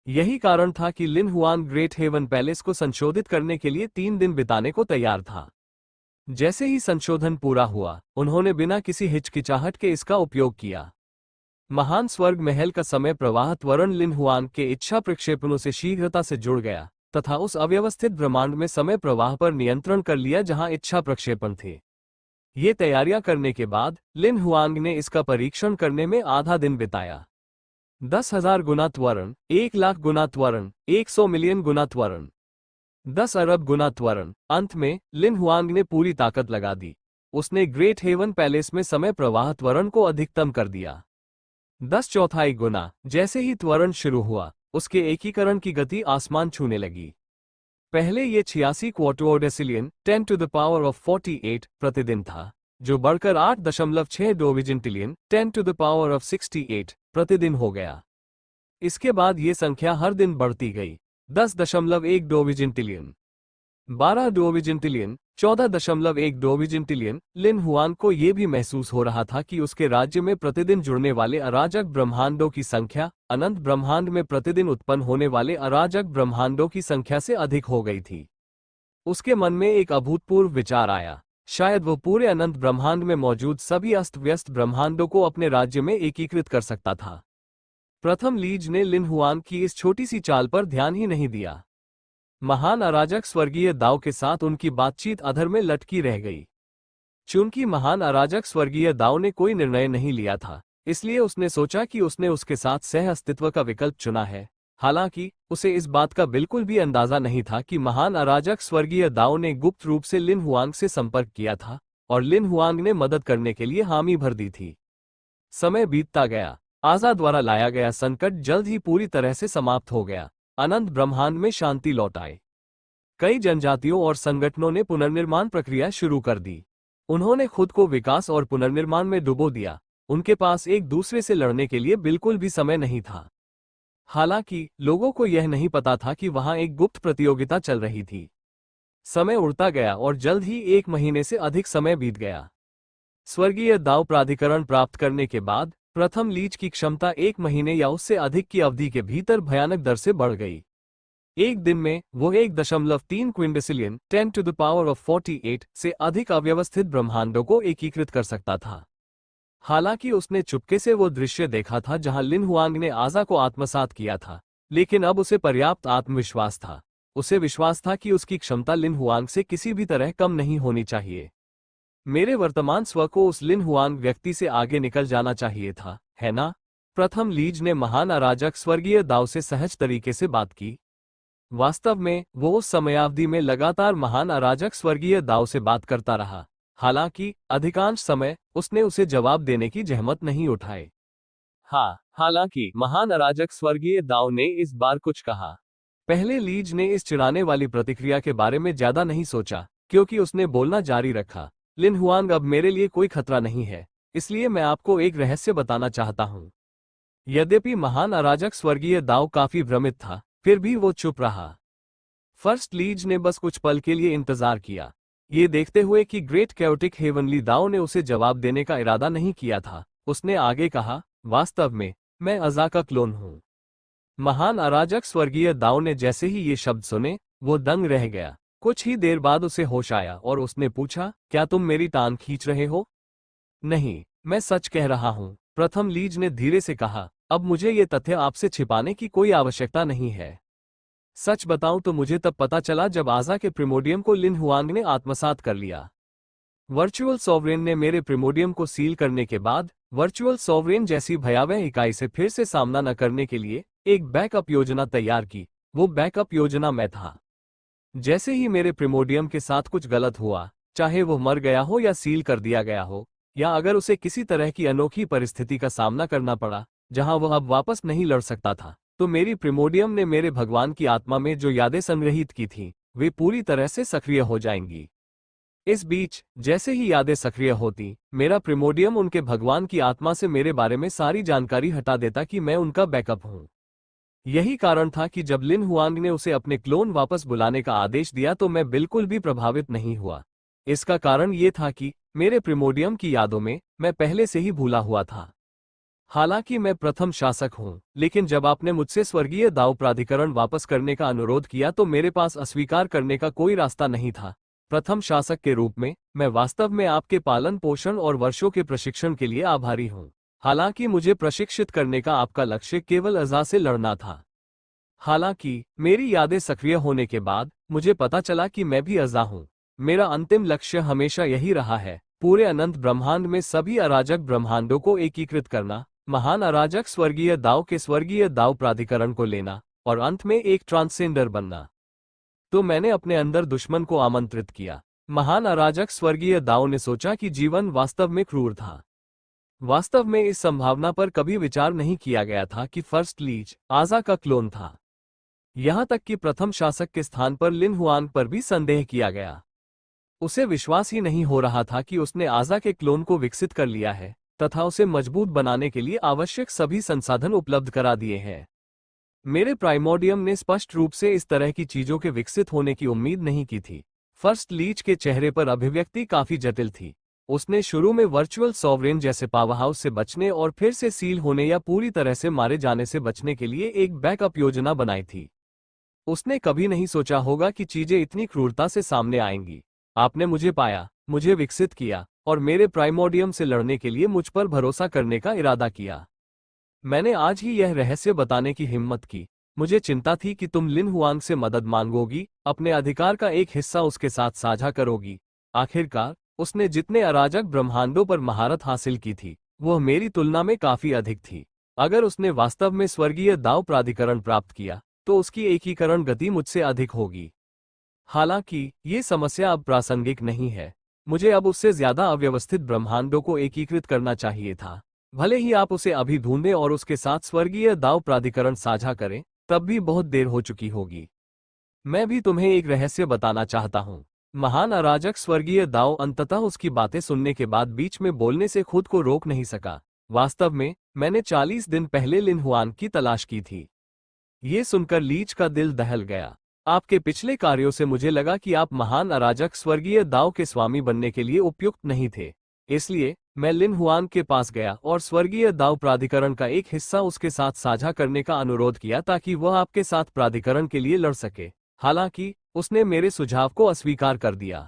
यही कारण था कि लिन हुआंग ग्रेट हेवन पैलेस को संशोधित करने के लिए 3 दिन बिताने को तैयार था। जैसे ही संशोधन पूरा हुआ, उन्होंने बिना किसी हिचकिचाहट के इसका उपयोग किया। महान स्वर्ग महल का समय प्रवाह त्वरण लिन हुआंग के इच्छा प्रक्षेपणों से शीघ्रता से जुड़ गया तथा उस अव्यवस्थित ब्रह्मांड में समय प्रवाह पर नियंत्रण कर लिया जहां इच्छा प्रक्षेपण थे। ये तैयारियां करने के बाद लिन हुआंग ने इसका परीक्षण करने में आधा दिन बिताया। 10,000 गुना त्वरण, 1 लाख गुना त्वरण, 100 मिलियन गुना त्वरण, 10 अरब गुना त्वरण। अंत में लिन हुआंग ने पूरी ताकत लगा दी। उसने ग्रेट हेवन पैलेस में समय प्रवाह त्वरण को अधिकतम कर दिया। 10 चौथाई गुना। जैसे ही त्वरण शुरू हुआ, उसके एकीकरण की गति आसमान छूने लगी। पहले ये 86 क्वार्टोडेसिलियन 10 टू द पावर ऑफ 48 प्रतिदिन था, जो बढ़कर 8.62 विजिंटिलियन 10 टू द पावर ऑफ 68 प्रतिदिन हो गया। इसके बाद ये संख्या हर दिन बढ़ती गई। 10.12 विजिंटिलियन, 12 विजिंटिलियन, 14.12 विजिंटिलियन। लिन हुआंग को यह भी महसूस हो रहा था कि उसके राज्य में प्रतिदिन जुड़ने वाले अराजक ब्रह्मांडों की संख्या अनंत ब्रह्मांड में प्रतिदिन उत्पन्न होने वाले अराजक ब्रह्मांडों की संख्या से अधिक हो गई थी। उसके मन में एक अभूतपूर्व विचार आया, शायद वो पूरे अनंत ब्रह्मांड में मौजूद सभी अस्त व्यस्त ब्रह्मांडों को अपने राज्य में एकीकृत कर सकता था। प्रथम लीज ने लिन हुआंग की इस छोटी सी चाल पर ध्यान ही नहीं दिया। महान अराजक स्वर्गीय दाव के साथ उनकी बातचीत अधर में लटकी रह गई। चूंकि महान अराजक स्वर्गीय दाव ने कोई निर्णय नहीं लिया था, इसलिए उसने सोचा कि उसने उसके साथ सह अस्तित्व का विकल्प चुना है। हालांकि उसे इस बात का बिल्कुल भी अंदाजा नहीं था कि महान अराजक स्वर्गीय दाव ने गुप्त रूप से लिन हुआंग से संपर्क किया था और लिन हुआंग ने मदद करने के लिए हामी भर दी थी। समय बीतता गया। आजा द्वारा लाया गया संकट जल्द ही पूरी तरह से समाप्त हो गया। अनंत ब्रह्मांड में शांति लौट आई। कई जनजातियों और संगठनों ने पुनर्निर्माण प्रक्रिया शुरू कर दी। उन्होंने खुद को विकास और पुनर्निर्माण में डुबो दिया। उनके पास एक दूसरे से लड़ने के लिए बिल्कुल भी समय नहीं था। हालांकि लोगों को यह नहीं पता था कि वहां एक गुप्त प्रतियोगिता चल रही थी। समय उड़ता गया और जल्द ही 1 महीने से अधिक समय बीत गया। स्वर्गीय दाव प्राधिकरण प्राप्त करने के बाद प्रथम लीज की क्षमता 1 महीने या उससे अधिक की अवधि के भीतर भयानक दर से बढ़ गई। एक दिन में वो 1.3 क्विंटेसिलियन 10 टू द पावर ऑफ 48 से अधिक अव्यवस्थित ब्रह्मांडों को एकीकृत कर सकता था। हालांकि उसने चुपके से वो दृश्य देखा था जहां लिन हुआंग ने आजा को आत्मसात किया था, लेकिन अब उसे पर्याप्त आत्मविश्वास था। उसे विश्वास था कि उसकी क्षमता लिन हुआंग से किसी भी तरह कम नहीं होनी चाहिए। मेरे वर्तमान स्व को उस लिन हुआंग व्यक्ति से आगे निकल जाना चाहिए था, है ना? प्रथम लीज ने महान अराजक स्वर्गीय दाव से सहज तरीके से बात की। वास्तव में वो उस समयावधि में लगातार महान अराजक स्वर्गीय दाव से बात करता रहा। हालांकि अधिकांश समय उसने उसे जवाब देने की जहमत नहीं उठाई। हालांकि महान अराजक स्वर्गीय दाव ने इस बार कुछ कहा। पहले लीज ने इस चिढ़ाने वाली प्रतिक्रिया के बारे में ज्यादा नहीं सोचा, क्योंकि उसने बोलना जारी रखा। लिन हुआंग अब मेरे लिए कोई खतरा नहीं है। इसलिए मैं आपको एक रहस्य बताना चाहता हूं। यद्यपि महान अराजक स्वर्गीय दाव काफी भ्रमित था, फिर भी वो चुप रहा। फर्स्ट लीज ने बस कुछ पल के लिए इंतजार किया, ये देखते हुए कि ग्रेट कैओटिक हेवनली दाव ने उसे जवाब देने का इरादा नहीं किया था। उसने आगे कहा, वास्तव में मैं अज़ा का क्लोन हूं। महान अराजक स्वर्गीय दाव ने जैसे ही ये शब्द सुने, वो दंग रह गया। कुछ ही देर बाद उसे होश आया और उसने पूछा, क्या तुम मेरी टांग खींच रहे हो? नहीं, मैं सच कह रहा हूं, प्रथम लीज ने धीरे से कहा। अब मुझे ये तथ्य आपसे छिपाने की कोई आवश्यकता नहीं है। सच बताऊं तो मुझे तब पता चला जब आज़ा के प्रिमोडियम को लिन हुआंग ने आत्मसात कर लिया। वर्चुअल सॉवरेन ने मेरे प्रिमोडियम को सील करने के बाद वर्चुअल सॉवरेन जैसी भयावह इकाई से फिर से सामना न करने के लिए एक बैकअप योजना तैयार की। वो बैकअप योजना मैं था। जैसे ही मेरे प्रिमोडियम के साथ कुछ गलत हुआ, चाहे वो मर गया हो या सील कर दिया गया हो, या अगर उसे किसी तरह की अनोखी परिस्थिति का सामना करना पड़ा जहां वह अब वापस नहीं लड़ सकता था, तो मेरी प्रिमोडियम ने मेरे भगवान की आत्मा में जो यादें संग्रहित की थीं, वे पूरी तरह से सक्रिय हो जाएंगी। इस बीच जैसे ही यादें सक्रिय होती, मेरा प्रिमोडियम उनके भगवान की आत्मा से मेरे बारे में सारी जानकारी हटा देता कि मैं उनका बैकअप हूं। यही कारण था कि जब लिन हुआंग ने उसे अपने क्लोन वापस बुलाने का आदेश दिया तो मैं बिल्कुल भी प्रभावित नहीं हुआ। इसका कारण ये था कि मेरे प्रिमोडियम की यादों में मैं पहले से ही भूला हुआ था। हालांकि मैं प्रथम शासक हूं, लेकिन जब आपने मुझसे स्वर्गीय दाव प्राधिकरण वापस करने का अनुरोध किया तो मेरे पास अस्वीकार करने का कोई रास्ता नहीं था। प्रथम शासक के रूप में मैं वास्तव में आपके पालन पोषण और वर्षों के प्रशिक्षण के लिए आभारी हूं। हालांकि मुझे प्रशिक्षित करने का आपका लक्ष्य केवल अज़ा से लड़ना था। हालांकि मेरी यादें सक्रिय होने के बाद मुझे पता चला कि मैं भी अज़ा हूं। मेरा अंतिम लक्ष्य हमेशा यही रहा है, पूरे अनंत ब्रह्मांड में सभी अराजक ब्रह्मांडों को एकीकृत करना, महान अराजक स्वर्गीय दाव के स्वर्गीय दाव प्राधिकरण को लेना और अंत में एक ट्रांसजेंडर बनना। तो मैंने अपने अंदर दुश्मन को आमंत्रित किया। महान अराजक स्वर्गीय दाव ने सोचा कि जीवन वास्तव में क्रूर था। वास्तव में इस संभावना पर कभी विचार नहीं किया गया था कि फर्स्ट लीज आज़ा का क्लोन था। यहां तक कि प्रथम शासक के स्थान पर लिन हुआंग पर भी संदेह किया गया। उसे विश्वास ही नहीं हो रहा था कि उसने आज़ा के क्लोन को विकसित कर लिया है तथा उसे मजबूत बनाने के लिए आवश्यक सभी संसाधन उपलब्ध करा दिए हैं। मेरे प्राइमोडियम ने स्पष्ट रूप से इस तरह की चीजों के विकसित होने की उम्मीद नहीं की थी। फर्स्ट लीच के चेहरे पर अभिव्यक्ति काफी जटिल थी। उसने शुरू में वर्चुअल सॉवरेन जैसे पावरहाउस से बचने और फिर से सील होने या पूरी तरह से मारे जाने से बचने के लिए एक बैकअप योजना बनाई थी। उसने कभी नहीं सोचा होगा कि चीजें इतनी क्रूरता से सामने आएंगी। आपने मुझे पाया, मुझे विकसित किया और मेरे प्राइमोडियम से लड़ने के लिए मुझ पर भरोसा करने का इरादा किया। मैंने आज ही यह रहस्य बताने की हिम्मत की। मुझे चिंता थी कि तुम लिन हुआंग से मदद मांगोगी, अपने अधिकार का एक हिस्सा उसके साथ साझा करोगी। आखिरकार उसने जितने अराजक ब्रह्मांडों पर महारत हासिल की थी, वह मेरी तुलना में काफी अधिक थी। अगर उसने वास्तव में स्वर्गीय दाव प्राधिकरण प्राप्त किया, तो उसकी एकीकरण गति मुझसे अधिक होगी। हालांकि ये समस्या अब प्रासंगिक नहीं है। मुझे अब उससे ज्यादा अव्यवस्थित ब्रह्मांडों को एकीकृत करना चाहिए था। भले ही आप उसे अभी ढूंढें और उसके साथ स्वर्गीय दाव प्राधिकरण साझा करें, तब भी बहुत देर हो चुकी होगी। मैं भी तुम्हें एक रहस्य बताना चाहता हूँ। महान अराजक स्वर्गीय दाव अंततः उसकी बातें सुनने के बाद बीच में बोलने से खुद को रोक नहीं सका। वास्तव में मैंने 40 दिन पहले लिन हुआन की तलाश की थी। ये सुनकर लीच का दिल दहल गया। आपके पिछले कार्यों से मुझे लगा कि आप महान अराजक स्वर्गीय दाव के स्वामी बनने के लिए उपयुक्त नहीं थे। इसलिए मैं लिन हुआन के पास गया और स्वर्गीय दाव प्राधिकरण का एक हिस्सा उसके साथ साझा करने का अनुरोध किया ताकि वह आपके साथ प्राधिकरण के लिए लड़ सके। हालांकि उसने मेरे सुझाव को अस्वीकार कर दिया।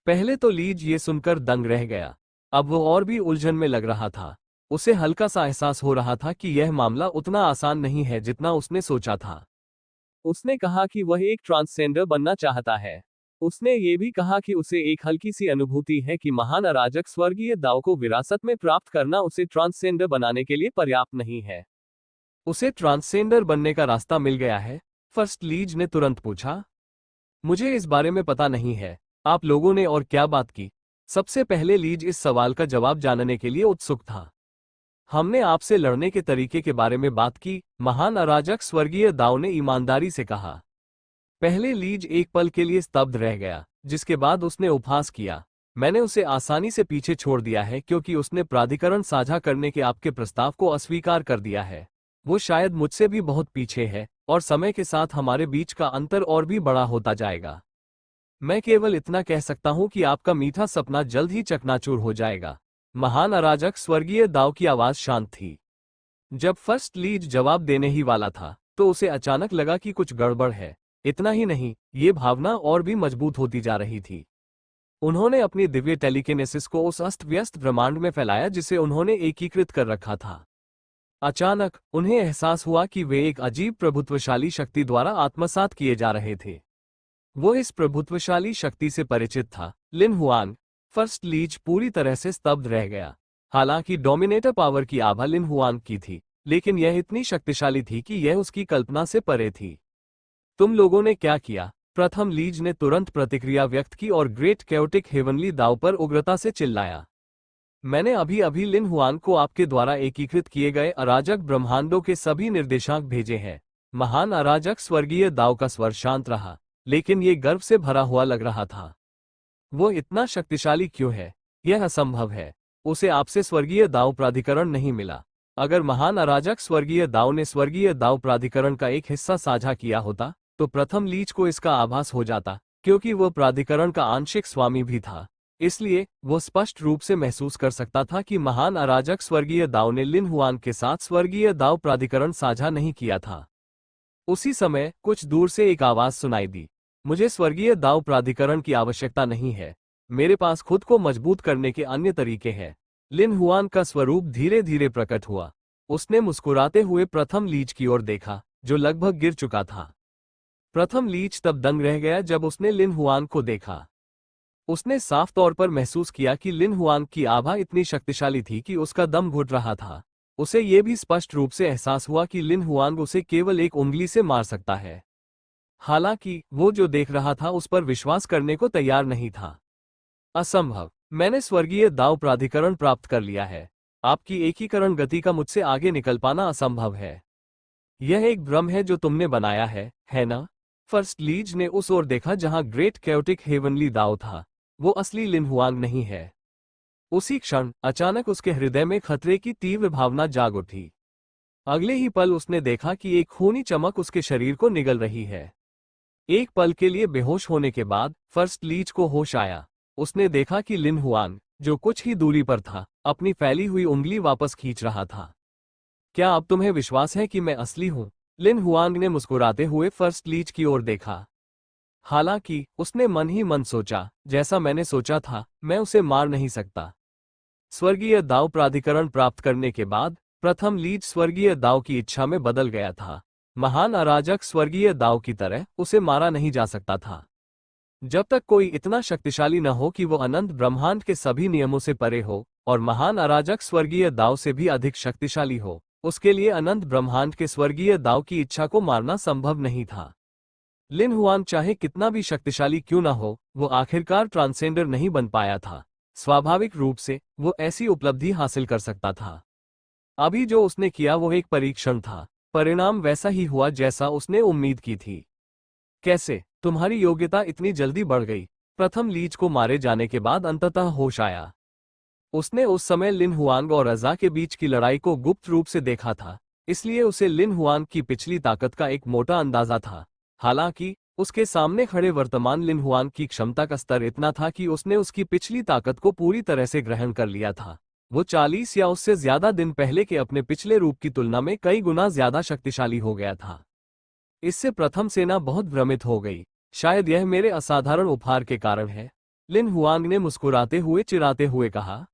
पहले तो लीज ये सुनकर दंग रह गया। अब वो और भी उलझन में लग रहा था। उसे हल्का सा एहसास हो रहा था कि यह मामला उतना आसान नहीं है जितना उसने सोचा था। उसने कहा कि वह एक ट्रांसजेंडर बनना चाहता है। उसने ये भी कहा कि उसे एक हल्की सी अनुभूति है कि महान अराजक स्वर्गीय दाव को विरासत में प्राप्त करना उसे ट्रांसजेंडर बनाने के लिए पर्याप्त नहीं है। उसे ट्रांसजेंडर बनने का रास्ता मिल गया है? फर्स्ट लीज ने तुरंत पूछा। मुझे इस बारे में पता नहीं है। आप लोगों ने और क्या बात की? सबसे पहले लीज इस सवाल का जवाब जानने के लिए उत्सुक था। हमने आपसे लड़ने के तरीके के बारे में बात की, महान अराजक स्वर्गीय दाव ने ईमानदारी से कहा। पहले लीज एक पल के लिए स्तब्ध रह गया, जिसके बाद उसने उपहास किया। मैंने उसे आसानी से पीछे छोड़ दिया है क्योंकि उसने प्राधिकरण साझा करने के आपके प्रस्ताव को अस्वीकार कर दिया है। वो शायद मुझसे भी बहुत पीछे है और समय के साथ हमारे बीच का अंतर और भी बड़ा होता जाएगा। मैं केवल इतना कह सकता हूं कि आपका मीठा सपना जल्द ही चकनाचूर हो जाएगा। महान अराजक स्वर्गीय दाव की आवाज शांत थी। जब फर्स्ट लीज जवाब देने ही वाला था तो उसे अचानक लगा कि कुछ गड़बड़ है। इतना ही नहीं, ये भावना और भी मजबूत होती जा रही थी। उन्होंने अपनी दिव्य टेलीकिनेसिस को उस अस्त व्यस्त ब्रह्मांड में फैलाया जिसे उन्होंने एकीकृत कर रखा था। अचानक उन्हें एहसास हुआ कि वे एक अजीब प्रभुत्वशाली शक्ति द्वारा आत्मसात किए जा रहे थे। वो इस प्रभुत्वशाली शक्ति से परिचित था, लिन हुआंग। फर्स्ट लीज पूरी तरह से स्तब्ध रह गया। हालांकि डोमिनेटर पावर की आभा लिन हुआंग की थी, लेकिन यह इतनी शक्तिशाली थी कि यह उसकी कल्पना से परे थी। तुम लोगों ने क्या किया? प्रथम लीज ने तुरंत प्रतिक्रिया व्यक्त की और ग्रेट कैओटिक हेवनली दाव पर उग्रता से चिल्लाया। मैंने अभी अभी लिन हुआंग को आपके द्वारा एकीकृत किए गए अराजक ब्रह्मांडों के सभी निर्देशांक भेजे हैं। महान अराजक स्वर्गीय दाव का स्वर शांत रहा, लेकिन ये गर्व से भरा हुआ लग रहा था। वो इतना शक्तिशाली क्यों है? यह असंभव है। उसे आपसे स्वर्गीय दाव प्राधिकरण नहीं मिला। अगर महान अराजक स्वर्गीय दाव ने स्वर्गीय दाव प्राधिकरण का एक हिस्सा साझा किया होता तो प्रथम लीज को इसका आभास हो जाता, क्योंकि वह प्राधिकरण का आंशिक स्वामी भी था। इसलिए वो स्पष्ट रूप से महसूस कर सकता था कि महान अराजक स्वर्गीय दाव ने लिन हुआंग के साथ स्वर्गीय दाव प्राधिकरण साझा नहीं किया था। उसी समय कुछ दूर से एक आवाज सुनाई दी, मुझे स्वर्गीय दाव प्राधिकरण की आवश्यकता नहीं है। मेरे पास खुद को मजबूत करने के अन्य तरीके हैं। लिन हुआंग का स्वरूप धीरे धीरे प्रकट हुआ। उसने मुस्कुराते हुए प्रथम लीज की ओर देखा, जो लगभग गिर चुका था। प्रथम लीज तब दंग रह गया जब उसने लिन हुआंग को देखा। उसने साफ तौर पर महसूस किया कि लिन हुआंग की आभा इतनी शक्तिशाली थी कि उसका दम घुट रहा था। उसे यह भी स्पष्ट रूप से एहसास हुआ कि लिन हुआंग उसे केवल एक उंगली से मार सकता है। हालांकि वो जो देख रहा था उस पर विश्वास करने को तैयार नहीं था। असंभव। मैंने स्वर्गीय दाव प्राधिकरण प्राप्त कर लिया है। आपकी एकीकरण गति का मुझसे आगे निकल पाना असंभव है। यह एक भ्रम है जो तुमने बनाया है ना? फर्स्ट लीज ने उस ओर देखा जहां ग्रेट कैओटिक हेवनली दाव था। वो असली लिन हुआंग नहीं है। उसी क्षण अचानक उसके हृदय में खतरे की तीव्र भावना जाग उठी। अगले ही पल उसने देखा कि एक खूनी चमक उसके शरीर को निगल रही है। एक पल के लिए बेहोश होने के बाद फर्स्ट लीज को होश आया। उसने देखा कि लिन हुआंग, जो कुछ ही दूरी पर था, अपनी फैली हुई उंगली वापस खींच रहा था। क्या अब तुम्हें विश्वास है कि मैं असली हूं? लिन हुआंग ने मुस्कुराते हुए फर्स्ट लीज की ओर देखा। हालांकि उसने मन ही मन सोचा, जैसा मैंने सोचा था, मैं उसे मार नहीं सकता। स्वर्गीय दाव प्राधिकरण प्राप्त करने के बाद प्रथम लीज स्वर्गीय दाव की इच्छा में बदल गया था। महान अराजक स्वर्गीय दाव की तरह उसे मारा नहीं जा सकता था। जब तक कोई इतना शक्तिशाली न हो कि वो अनंत ब्रह्मांड के सभी नियमों से परे हो और महान अराजक स्वर्गीय दाव से भी अधिक शक्तिशाली हो, उसके लिए अनंत ब्रह्मांड के स्वर्गीय दाव की इच्छा को मारना संभव नहीं था। लिन हुआंग चाहे कितना भी शक्तिशाली क्यों न हो, वो आखिरकार ट्रांसेंडर नहीं बन पाया था। स्वाभाविक रूप से वो ऐसी उपलब्धि हासिल कर सकता था। अभी जो उसने किया वो एक परीक्षण था। परिणाम वैसा ही हुआ जैसा उसने उम्मीद की थी। कैसे तुम्हारी योग्यता इतनी जल्दी बढ़ गई? प्रथम लीज को मारे जाने के बाद अंततः होश आया। उसने उस समय लिन हुआंग और अज़ा के बीच की लड़ाई को गुप्त रूप से देखा था, इसलिए उसे लिन हुआंग की पिछली ताकत का एक मोटा अंदाजा था। हालांकि उसके सामने खड़े वर्तमान लिन हुआंग की क्षमता का स्तर इतना था कि उसने उसकी पिछली ताकत को पूरी तरह से ग्रहण कर लिया था। वो 40 या उससे ज्यादा दिन पहले के अपने पिछले रूप की तुलना में कई गुना ज्यादा शक्तिशाली हो गया था। इससे प्रथम सेना बहुत भ्रमित हो गई। शायद यह मेरे असाधारण उपहार के कारण है, लिन हुआंग ने मुस्कुराते हुए चिढ़ाते हुए कहा।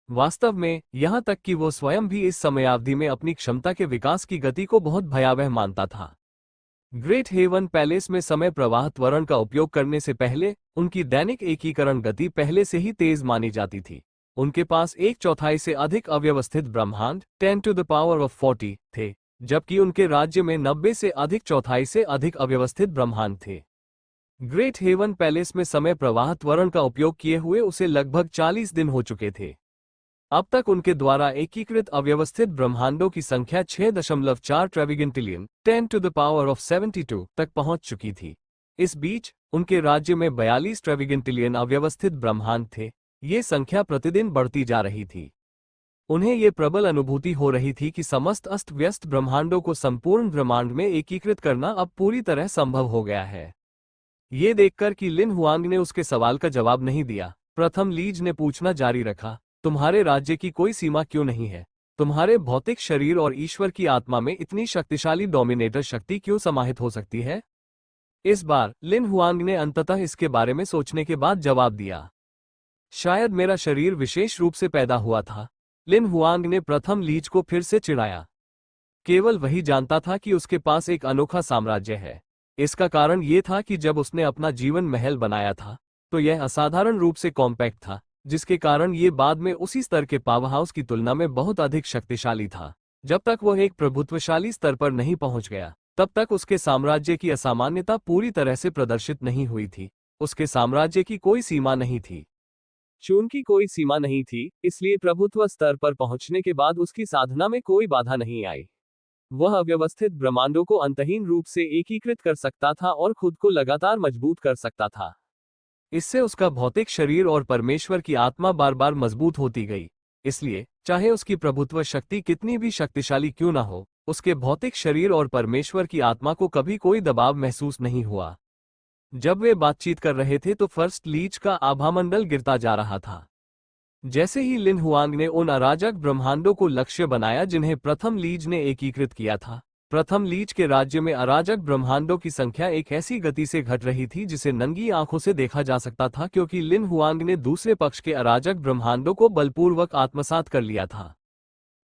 वास्तव में यहां तक कि वो स्वयं भी इस समयावधि में अपनी क्षमता के विकास की गति को बहुत भयावह मानता था। ग्रेट हेवन पैलेस में समय प्रवाह त्वरण का उपयोग करने से पहले उनकी दैनिक एकीकरण गति पहले से ही तेज मानी जाती थी। उनके पास 1/4 से अधिक अव्यवस्थित ब्रह्मांड 10 to the power of 40 थे, जबकि उनके राज्य में 90 से अधिक चौथाई से अधिक अव्यवस्थित ब्रह्मांड थे। ग्रेट हेवन पैलेस में समय प्रवाह त्वरण का उपयोग किए हुए उसे लगभग 40 दिन हो चुके थे। अब तक उनके द्वारा एकीकृत अव्यवस्थित ब्रह्मांडों की संख्या 6.4 ट्रेविगेंटिलियन 10 to the power of 72 तक पहुंच चुकी थी। इस बीच उनके राज्य में 42 ट्रेविगेंटिलियन अव्यवस्थित ब्रह्मांड थे। ये संख्या प्रतिदिन बढ़ती जा रही थी। उन्हें ये प्रबल अनुभूति हो रही थी कि समस्त अस्त व्यस्त ब्रह्मांडों को संपूर्ण ब्रह्मांड में एकीकृत करना अब पूरी तरह संभव हो गया है। ये देखकर कि लिन हुआंग ने उसके सवाल का जवाब नहीं दिया, प्रथम लीज ने पूछना जारी रखा, तुम्हारे राज्य की कोई सीमा क्यों नहीं है? तुम्हारे भौतिक शरीर और ईश्वर की आत्मा में इतनी शक्तिशाली डोमिनेटर शक्ति क्यों समाहित हो सकती है? इस बार लिन हुआंग ने अंततः इसके बारे में सोचने के बाद जवाब दिया, शायद मेरा शरीर विशेष रूप से पैदा हुआ था। लिन हुआंग ने प्रथम लीज को फिर से चिढ़ाया। केवल वही जानता था कि उसके पास एक अनोखा साम्राज्य है। इसका कारण ये था कि जब उसने अपना जीवन महल बनाया था तो यह असाधारण रूप से कॉम्पैक्ट था, जिसके कारण ये बाद में उसी स्तर के पावर हाउस की तुलना में बहुत अधिक शक्तिशाली था। जब तक वह एक प्रभुत्वशाली स्तर पर नहीं पहुंच गया तब तक उसके साम्राज्य की असामान्यता पूरी तरह से प्रदर्शित नहीं हुई थी। उसके साम्राज्य की कोई सीमा नहीं थी। चून की कोई सीमा नहीं थी, इसलिए प्रभुत्व स्तर पर पहुंचने के बाद उसकी साधना में कोई बाधा नहीं आई। वह अव्यवस्थित ब्रह्मांडों को अंतहीन रूप से एकीकृत कर सकता था और खुद को लगातार मजबूत कर सकता था। इससे उसका भौतिक शरीर और परमेश्वर की आत्मा बार बार मजबूत होती गई। इसलिए चाहे उसकी प्रभुत्व शक्ति कितनी भी शक्तिशाली क्यों न हो, उसके भौतिक शरीर और परमेश्वर की आत्मा को कभी कोई दबाव महसूस नहीं हुआ। जब वे बातचीत कर रहे थे तो फर्स्ट लीच का आभामंडल गिरता जा रहा था। जैसे ही लिन हुआंग ने उन अराजक ब्रह्मांडों को लक्ष्य बनाया जिन्हें प्रथम लीज ने एकीकृत किया था, प्रथम लीज के राज्य में अराजक ब्रह्मांडों की संख्या एक ऐसी गति से घट रही थी जिसे नंगी आंखों से देखा जा सकता था, क्योंकि लिन हुआंग ने दूसरे पक्ष के अराजक ब्रह्मांडों को बलपूर्वक आत्मसात कर लिया था।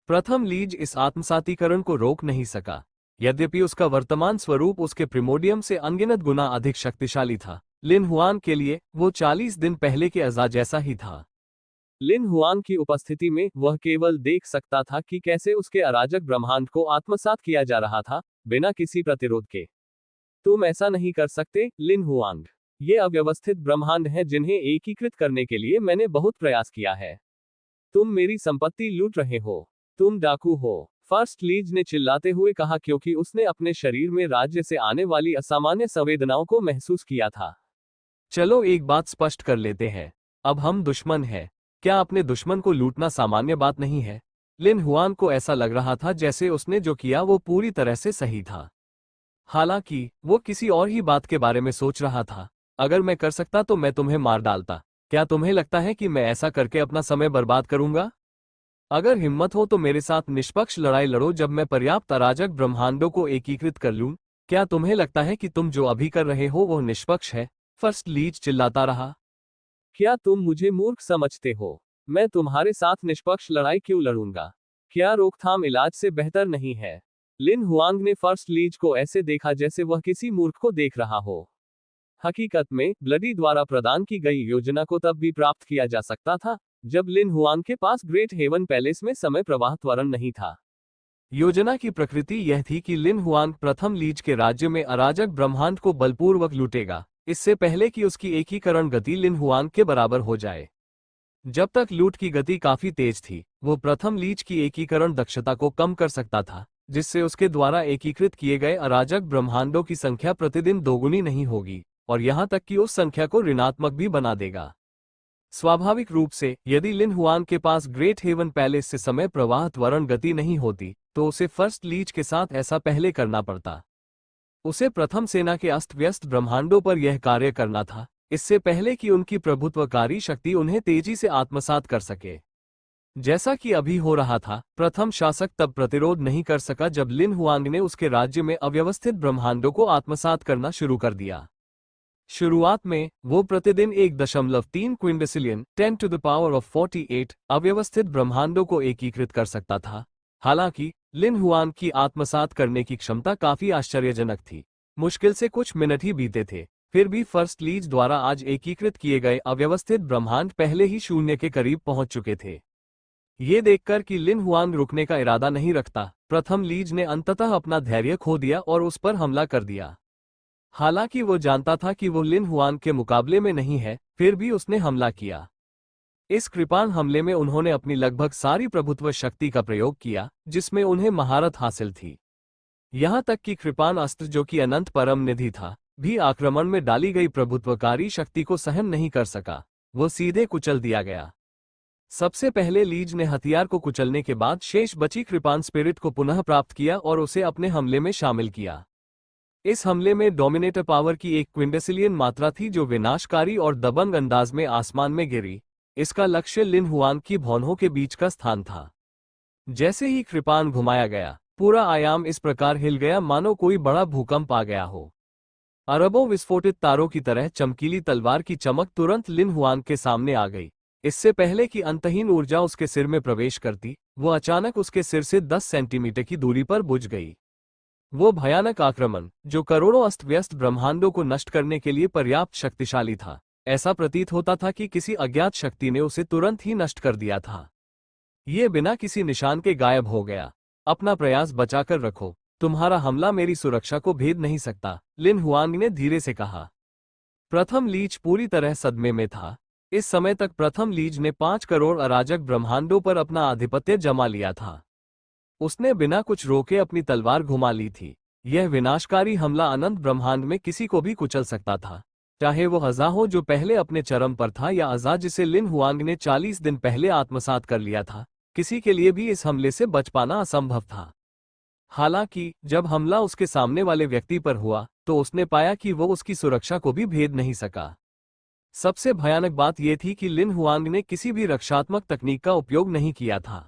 प्रथम लीज इस आत्मसातीकरण को रोक नहीं सका, यद्यपि उसका वर्तमान स्वरूप उसके प्रिमोडियम से अनगिनत गुना अधिक शक्तिशाली था। लिन हुआंग के लिए वो 40 दिन पहले के अज़ा जैसा ही था। लिन हुआंग की उपस्थिति में वह केवल देख सकता था कि कैसे उसके अराजक ब्रह्मांड को आत्मसात किया जा रहा था, बिना किसी प्रतिरोध के। तुम ऐसा नहीं कर सकते, लिन हुआंग। ये अव्यवस्थित ब्रह्मांड हैं जिन्हें एकीकृत करने के लिए मैंने बहुत प्रयास किया है। तुम मेरी संपत्ति लूट रहे हो। तुम डाकू हो, फर्स्ट लीज ने चिल्लाते हुए कहा, क्योंकि उसने अपने शरीर में राज्य से आने वाली असामान्य संवेदनाओं को महसूस किया था। चलो एक बात स्पष्ट कर लेते हैं, अब हम दुश्मन हैं। क्या अपने दुश्मन को लूटना सामान्य बात नहीं है? लिन हुआंग को ऐसा लग रहा था जैसे उसने जो किया वो पूरी तरह से सही था। हालांकि वो किसी और ही बात के बारे में सोच रहा था। अगर मैं कर सकता तो मैं तुम्हें मार डालता। क्या तुम्हें लगता है कि मैं ऐसा करके अपना समय बर्बाद करूंगा? अगर हिम्मत हो तो मेरे साथ निष्पक्ष लड़ाई लड़ो जब मैं पर्याप्त अराजक ब्रह्मांडों को एकीकृत कर लूं। क्या तुम्हें लगता है कि तुम जो अभी कर रहे हो वो निष्पक्ष है? फर्स्ट लीज चिल्लाता रहा। क्या तुम मुझे मूर्ख समझते हो? मैं तुम्हारे साथ निष्पक्ष लड़ाई क्यों लड़ूंगा? क्या रोकथाम इलाज से बेहतर नहीं है? लिन हुआंग ने फर्स्ट लीज को ऐसे देखा जैसे वह किसी मूर्ख को देख रहा हो। हकीकत में ब्लडी द्वारा प्रदान की गई योजना को तब भी प्राप्त किया जा सकता था जब लिन हुआंग के पास ग्रेट हेवन पैलेस में समय प्रवाह त्वरण नहीं था। योजना की प्रकृति यह थी कि लिन हुआंग प्रथम लीज के राज्य में अराजक ब्रह्मांड को बलपूर्वक लूटेगा, इससे पहले कि उसकी एकीकरण गति लिन हुआंग के बराबर हो जाए। जब तक लूट की गति काफी तेज थी, वो प्रथम लीज की एकीकरण दक्षता को कम कर सकता था, जिससे उसके द्वारा एकीकृत किए गए अराजक ब्रह्मांडों की संख्या प्रतिदिन दोगुनी नहीं होगी, और यहां तक कि उस संख्या को ऋणात्मक भी बना देगा। स्वाभाविक रूप से यदि लिन हुआंग के पास ग्रेट हेवन पैलेस से समय प्रवाह त्वरण गति नहीं होती तो उसे फर्स्ट लीज के साथ ऐसा पहले करना पड़ता। उसे प्रथम सेना के अस्त व्यस्त ब्रह्मांडों पर यह कार्य करना था, इससे पहले कि उनकी प्रभुत्वकारी शक्ति उन्हें तेजी से आत्मसात कर सके। जैसा कि अभी हो रहा था, प्रथम शासक तब प्रतिरोध नहीं कर सका जब लिन हुआंग ने उसके राज्य में अव्यवस्थित ब्रह्मांडों को आत्मसात करना शुरू कर दिया। शुरुआत में वो प्रतिदिन 1.3 क्विंटसिलियन 10⁴ अव्यवस्थित ब्रह्मांडों को एकीकृत कर सकता था। हालांकि लिन हुआंग की आत्मसात करने की क्षमता काफी आश्चर्यजनक थी। मुश्किल से कुछ मिनट ही बीते थे, फिर भी फर्स्ट लीज द्वारा आज एकीकृत किए गए अव्यवस्थित ब्रह्मांड पहले ही शून्य के करीब पहुंच चुके थे। ये देखकर कि लिन हुआंग रुकने का इरादा नहीं रखता, प्रथम लीज ने अंततः अपना धैर्य खो दिया और उस पर हमला कर दिया। हालांकि वो जानता था कि वो लिन हुआंग के मुकाबले में नहीं है, फिर भी उसने हमला किया। इस कृपाण हमले में उन्होंने अपनी लगभग सारी प्रभुत्व शक्ति का प्रयोग किया, जिसमें उन्हें महारत हासिल थी। यहां तक कि कृपाण अस्त्र, जो कि अनंत परम निधि था, भी आक्रमण में डाली गई प्रभुत्वकारी शक्ति को सहन नहीं कर सका। वो सीधे कुचल दिया गया। सबसे पहले लीज ने हथियार को कुचलने के बाद शेष बची कृपान स्पिरिट को पुनः प्राप्त किया और उसे अपने हमले में शामिल किया। इस हमले में डोमिनेटर पावर की एक क्विंटेसिलियन मात्रा थी जो विनाशकारी और दबंग अंदाज में आसमान में गिरी। इसका लक्ष्य लिन हुआंग की भौहों के बीच का स्थान था। जैसे ही कृपान घुमाया गया, पूरा आयाम इस प्रकार हिल गया मानो कोई बड़ा भूकंप आ गया हो। अरबों विस्फोटित तारों की तरह चमकीली तलवार की चमक तुरंत लिन हुआंग के सामने आ गई। इससे पहले कि अंतहीन ऊर्जा उसके सिर में प्रवेश करती, वो अचानक उसके सिर से 10 सेंटीमीटर की दूरी पर बुझ गई। वो भयानक आक्रमण, जो करोड़ों अस्त व्यस्त ब्रह्मांडों को नष्ट करने के लिए पर्याप्त शक्तिशाली था, ऐसा प्रतीत होता था कि किसी अज्ञात शक्ति ने उसे तुरंत ही नष्ट कर दिया था। ये बिना किसी निशान के गायब हो गया। अपना प्रयास बचाकर रखो, तुम्हारा हमला मेरी सुरक्षा को भेद नहीं सकता, लिन हुआंग ने धीरे से कहा। प्रथम लीच पूरी तरह सदमे में था। इस समय तक प्रथम लीज ने 5 करोड़ अराजक ब्रह्मांडों पर अपना आधिपत्य जमा लिया था। उसने बिना कुछ रोके अपनी तलवार घुमा ली थी। यह विनाशकारी हमला अनंत ब्रह्मांड में किसी को भी कुचल सकता था, चाहे वो हज़ा हो जो पहले अपने चरम पर था, या अज़ा जिसे लिन हुआंग ने 40 दिन पहले आत्मसात कर लिया था। किसी के लिए भी इस हमले से बच पाना असंभव था। हालांकि जब हमला उसके सामने वाले व्यक्ति पर हुआ तो उसने पाया कि वो उसकी सुरक्षा को भी भेद नहीं सका। सबसे भयानक बात यह थी कि लिन हुआंग ने किसी भी रक्षात्मक तकनीक का उपयोग नहीं किया था।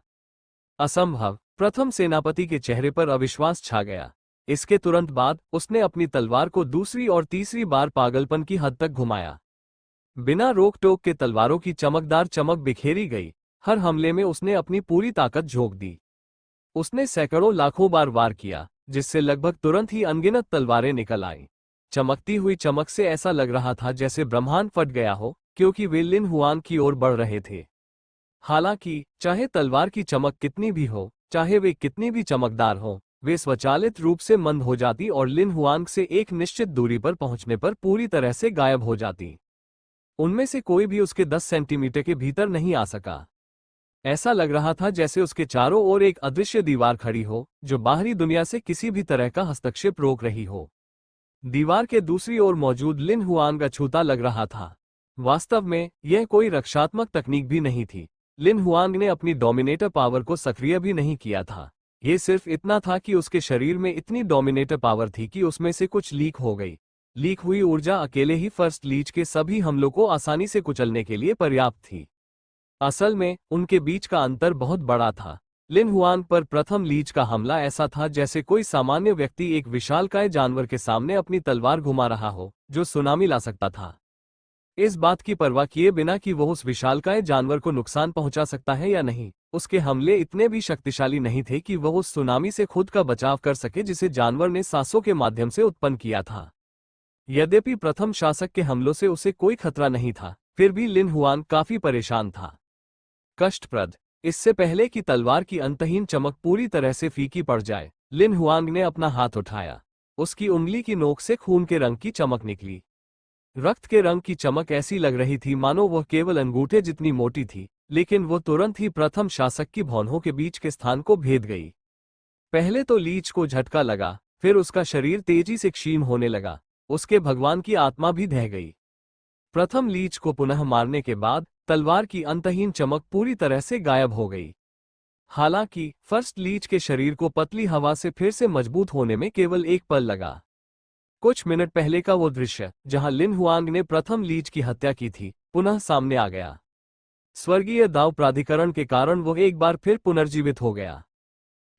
असंभव। प्रथम सेनापति के चेहरे पर अविश्वास छा गया। इसके तुरंत बाद उसने अपनी तलवार को दूसरी और तीसरी बार पागलपन की हद तक घुमाया। बिना रोक टोक के तलवारों की चमकदार चमक बिखेरी गई। हर हमले में उसने अपनी पूरी ताकत झोंक दी। उसने सैकड़ों लाखों बार वार किया, जिससे लगभग तुरंत ही अनगिनत तलवारें निकल आईं। चमकती हुई चमक से ऐसा लग रहा था जैसे ब्रह्मांड फट गया हो, क्योंकि वे लिन हुआंग की ओर बढ़ रहे थे। हालांकि चाहे तलवार की चमक कितनी भी हो, चाहे वे कितनी भी चमकदार हो, वे स्वचालित रूप से मंद हो जाती और लिन हुआंग से एक निश्चित दूरी पर पहुंचने पर पूरी तरह से गायब हो जाती। उनमें से कोई भी उसके 10 सेंटीमीटर के भीतर नहीं आ सका। ऐसा लग रहा था जैसे उसके चारों ओर एक अदृश्य दीवार खड़ी हो, जो बाहरी दुनिया से किसी भी तरह का हस्तक्षेप रोक रही हो। दीवार के दूसरी ओर मौजूद लिन हुआंग अछूता लग रहा था। वास्तव में यह कोई रक्षात्मक तकनीक भी नहीं थी। लिन हुआंग ने अपनी डोमिनेटर पावर को सक्रिय भी नहीं किया था। यह सिर्फ इतना था कि उसके शरीर में इतनी डोमिनेटर पावर थी कि उसमें से कुछ लीक हो गई। लीक हुई ऊर्जा अकेले ही फर्स्ट लीच के सभी हमलों को आसानी से कुचलने के लिए पर्याप्त थी। असल में उनके बीच का अंतर बहुत बड़ा था। लिन हुआंग पर प्रथम लीच का हमला ऐसा था जैसे कोई सामान्य व्यक्ति एक विशालकाय जानवर के सामने अपनी तलवार घुमा रहा हो, जो सुनामी ला सकता था। इस बात की परवाह किए बिना कि वह उस विशालकाय जानवर को नुकसान पहुंचा सकता है या नहीं, उसके हमले इतने भी शक्तिशाली नहीं थे कि वह उस सुनामी से खुद का बचाव कर सके जिसे जानवर ने सांसों के माध्यम से उत्पन्न किया था। यद्यपि प्रथम शासक के हमलों से उसे कोई खतरा नहीं था, फिर भी लिन हुआंग काफी परेशान था। कष्टप्रद। इससे पहले कि तलवार की अंतहीन चमक पूरी तरह से फीकी पड़ जाए, लिन हुआंग ने अपना हाथ उठाया। उसकी उंगली की नोक से खून के रंग की चमक निकली। रक्त के रंग की चमक ऐसी लग रही थी मानो वह केवल अंगूठे जितनी मोटी थी, लेकिन वो तुरंत ही प्रथम शासक की भौहों के बीच के स्थान को भेद गई। पहले तो लीच को झटका लगा, फिर उसका शरीर तेजी से क्षीण होने लगा। उसके भगवान की आत्मा भी ढह गई। प्रथम लीच को पुनः मारने के बाद तलवार की अंतहीन चमक पूरी तरह से गायब हो गई। हालांकि फर्स्ट लीच के शरीर को पतली हवा से फिर से मजबूत होने में केवल एक पल लगा। कुछ मिनट पहले का वो दृश्य, जहां लिन हुआंग ने प्रथम लीच की हत्या की थी, पुनः सामने आ गया। स्वर्गीय दाव प्राधिकरण के कारण वो एक बार फिर पुनर्जीवित हो गया।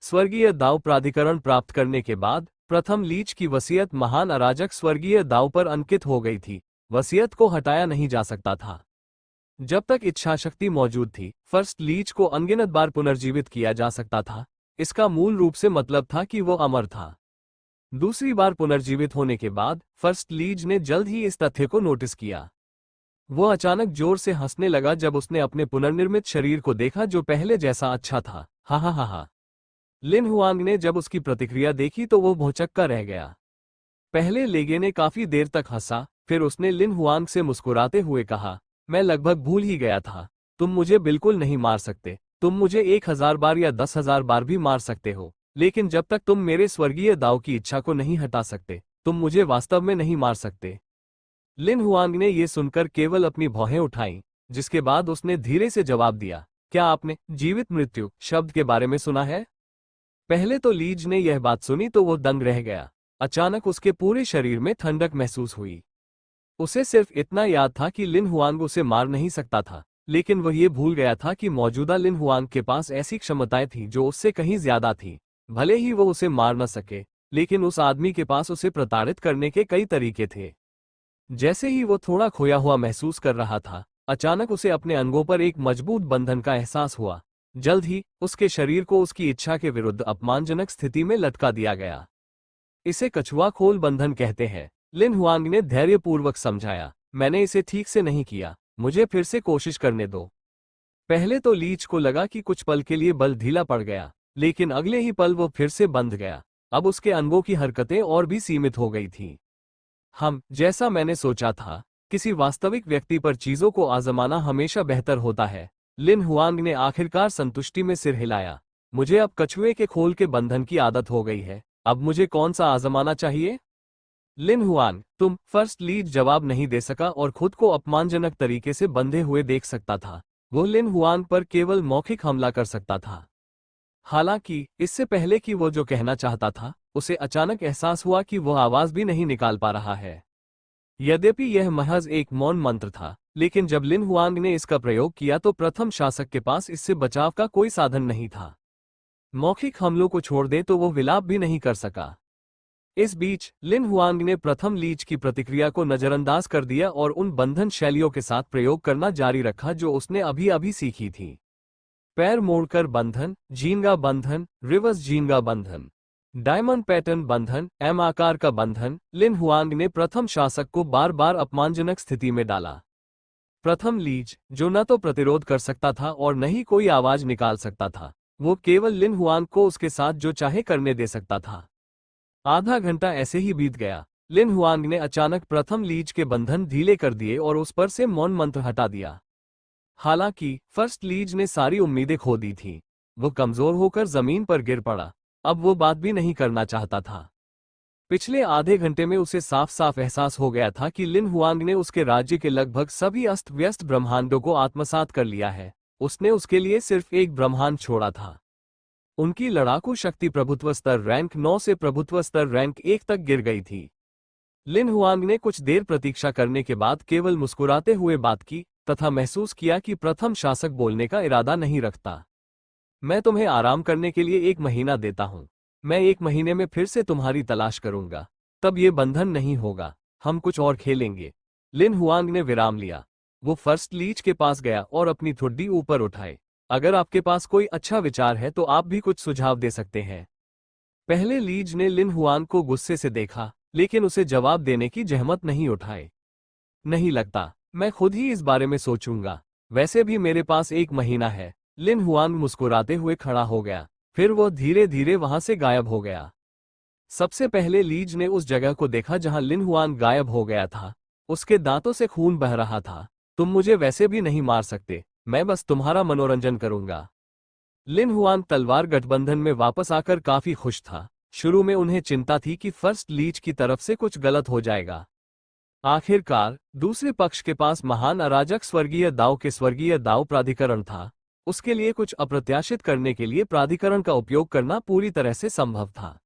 स्वर्गीय दाव प्राधिकरण प्राप्त करने के बाद प्रथम लीच की वसीयत महान अराजक स्वर्गीय दाव पर अंकित हो गई थी। वसीयत को हटाया नहीं जा सकता था। जब तक इच्छाशक्ति मौजूद थी, फर्स्ट लीच को अनगिनत बार पुनर्जीवित किया जा सकता था। इसका मूल रूप से मतलब था कि वो अमर था। दूसरी बार पुनर्जीवित होने के बाद फर्स्ट लीज ने जल्द ही इस तथ्य को नोटिस किया। वो अचानक जोर से हंसने लगा जब उसने अपने पुनर्निर्मित शरीर को देखा, जो पहले जैसा अच्छा था। हा हा हा हा। लिन हुआंग ने जब उसकी प्रतिक्रिया देखी तो वो भौंचक्का रह गया। पहले लेगे ने काफी देर तक हंसा, फिर उसने लिन हुआंग से मुस्कुराते हुए कहा, मैं लगभग भूल ही गया था। तुम मुझे बिल्कुल नहीं मार सकते। तुम मुझे 1000 बार या 10,000 बार भी मार सकते हो, लेकिन जब तक तुम मेरे स्वर्गीय दाव की इच्छा को नहीं हटा सकते, तुम मुझे वास्तव में नहीं मार सकते। लिन हुआंग ने यह सुनकर केवल अपनी भौहें उठाईं, जिसके बाद उसने धीरे से जवाब दिया, क्या आपने जीवित मृत्यु शब्द के बारे में सुना है? पहले तो लीज ने यह बात सुनी तो वो दंग रह गया। अचानक उसके पूरे शरीर में ठंडक महसूस हुई। उसे सिर्फ इतना याद था कि लिन हुआंग उसे मार नहीं सकता था, लेकिन वह ये भूल गया था कि मौजूदा लिन हुआंग के पास ऐसी क्षमताएं थीं जो उससे कहीं ज्यादा थी। भले ही वो उसे मार न सके, लेकिन उस आदमी के पास उसे प्रताड़ित करने के कई तरीके थे। जैसे ही वो थोड़ा खोया हुआ महसूस कर रहा था, अचानक उसे अपने अंगों पर एक मजबूत बंधन का एहसास हुआ। जल्द ही उसके शरीर को उसकी इच्छा के विरुद्ध अपमानजनक स्थिति में लटका दिया गया। इसे कछुआ खोल बंधन कहते हैं। लिन हुआंग ने धैर्यपूर्वक समझाया, मैंने इसे ठीक से नहीं किया, मुझे फिर से कोशिश करने दो। पहले तो लीच को लगा कि कुछ पल के लिए बल ढीला पड़ गया, लेकिन अगले ही पल वो फिर से बंध गया। अब उसके अंगों की हरकतें और भी सीमित हो गई थीं। जैसा मैंने सोचा था, किसी वास्तविक व्यक्ति पर चीजों को आजमाना हमेशा बेहतर होता है। लिन हुआंग ने आखिरकार संतुष्टि में सिर हिलाया। मुझे अब कछुए के खोल के बंधन की आदत हो गई है, अब मुझे कौन सा आजमाना चाहिए? लिन हुआंग, तुम फर्स्ट लीज जवाब नहीं दे सका और खुद को अपमानजनक तरीके से बंधे हुए देख सकता था। वो लिन हुआंग पर केवल मौखिक हमला कर सकता था। हालांकि इससे पहले कि वो जो कहना चाहता था, उसे अचानक एहसास हुआ कि वह आवाज भी नहीं निकाल पा रहा है। यद्यपि यह महज एक मौन मंत्र था, लेकिन जब लिन हुआंग ने इसका प्रयोग किया तो प्रथम शासक के पास इससे बचाव का कोई साधन नहीं था। मौखिक हमलों को छोड़ दें तो वो विलाप भी नहीं कर सका। इस बीच लिन हुआंग ने प्रथम लीच की प्रतिक्रिया को नजरअंदाज कर दिया और उन बंधन शैलियों के साथ प्रयोग करना जारी रखा जो उसने अभी अभी सीखी थी। पैर मोड़कर बंधन, झींगा बंधन, रिवर्स झींगा बंधन, डायमंड पैटर्न बंधन, एम आकार का बंधन। लिन हुआंग ने प्रथम शासक को बार बार अपमानजनक स्थिति में डाला। प्रथम लीज, जो न तो प्रतिरोध कर सकता था और न ही कोई आवाज निकाल सकता था, वो केवल लिन हुआंग को उसके साथ जो चाहे करने दे सकता था। आधा घंटा ऐसे ही बीत गया। लिन हुआंग ने अचानक प्रथम लीज के बंधन ढीले कर दिए और उस पर से मौन मंत्र हटा दिया। हालांकि फर्स्ट लीज ने सारी उम्मीदें खो दी थी। वो कमजोर होकर जमीन पर गिर पड़ा। अब वो बात भी नहीं करना चाहता था। पिछले आधे घंटे में उसे साफ साफ एहसास हो गया था कि लिन हुआंग ने उसके राज्य के लगभग सभी अस्त व्यस्त ब्रह्मांडों को आत्मसात कर लिया है। उसने उसके लिए सिर्फ एक ब्रह्मांड छोड़ा था। उनकी लड़ाकू शक्ति प्रभुत्व स्तर रैंक 9 से प्रभुत्व स्तर रैंक 1 तक गिर गई थी। लिन हुआंग ने कुछ देर प्रतीक्षा करने के बाद केवल मुस्कुराते हुए बात की तथा महसूस किया कि प्रथम शासक बोलने का इरादा नहीं रखता। मैं तुम्हें आराम करने के लिए 1 महीना देता हूं। मैं 1 महीने में फिर से तुम्हारी तलाश करूंगा। तब ये बंधन नहीं होगा, हम कुछ और खेलेंगे। लिन हुआंग ने विराम लिया। वो फर्स्ट लीच के पास गया और अपनी ठुड्डी ऊपर उठाए। अगर आपके पास कोई अच्छा विचार है तो आप भी कुछ सुझाव दे सकते हैं। पहले लीज ने लिन हुआंग को गुस्से से देखा, लेकिन उसे जवाब देने की जहमत नहीं उठाए। नहीं लगता, मैं खुद ही इस बारे में सोचूंगा। वैसे भी मेरे पास 1 महीना है। लिन हुआंग मुस्कुराते हुए खड़ा हो गया, फिर वो धीरे धीरे वहां से गायब हो गया। सबसे पहले लीज ने उस जगह को देखा जहां लिन हुआंग गायब हो गया था। उसके दांतों से खून बह रहा था। तुम मुझे वैसे भी नहीं मार सकते, मैं बस तुम्हारा मनोरंजन करूंगा। लिन हुआंग तलवार गठबंधन में वापस आकर काफी खुश था। शुरू में उन्हें चिंता थी कि फर्स्ट लीच की तरफ से कुछ गलत हो जाएगा। आखिरकार दूसरे पक्ष के पास महान अराजक स्वर्गीय दाव के स्वर्गीय दाव प्राधिकरण था। उसके लिए कुछ अप्रत्याशित करने के लिए प्राधिकरण का उपयोग करना पूरी तरह से संभव था।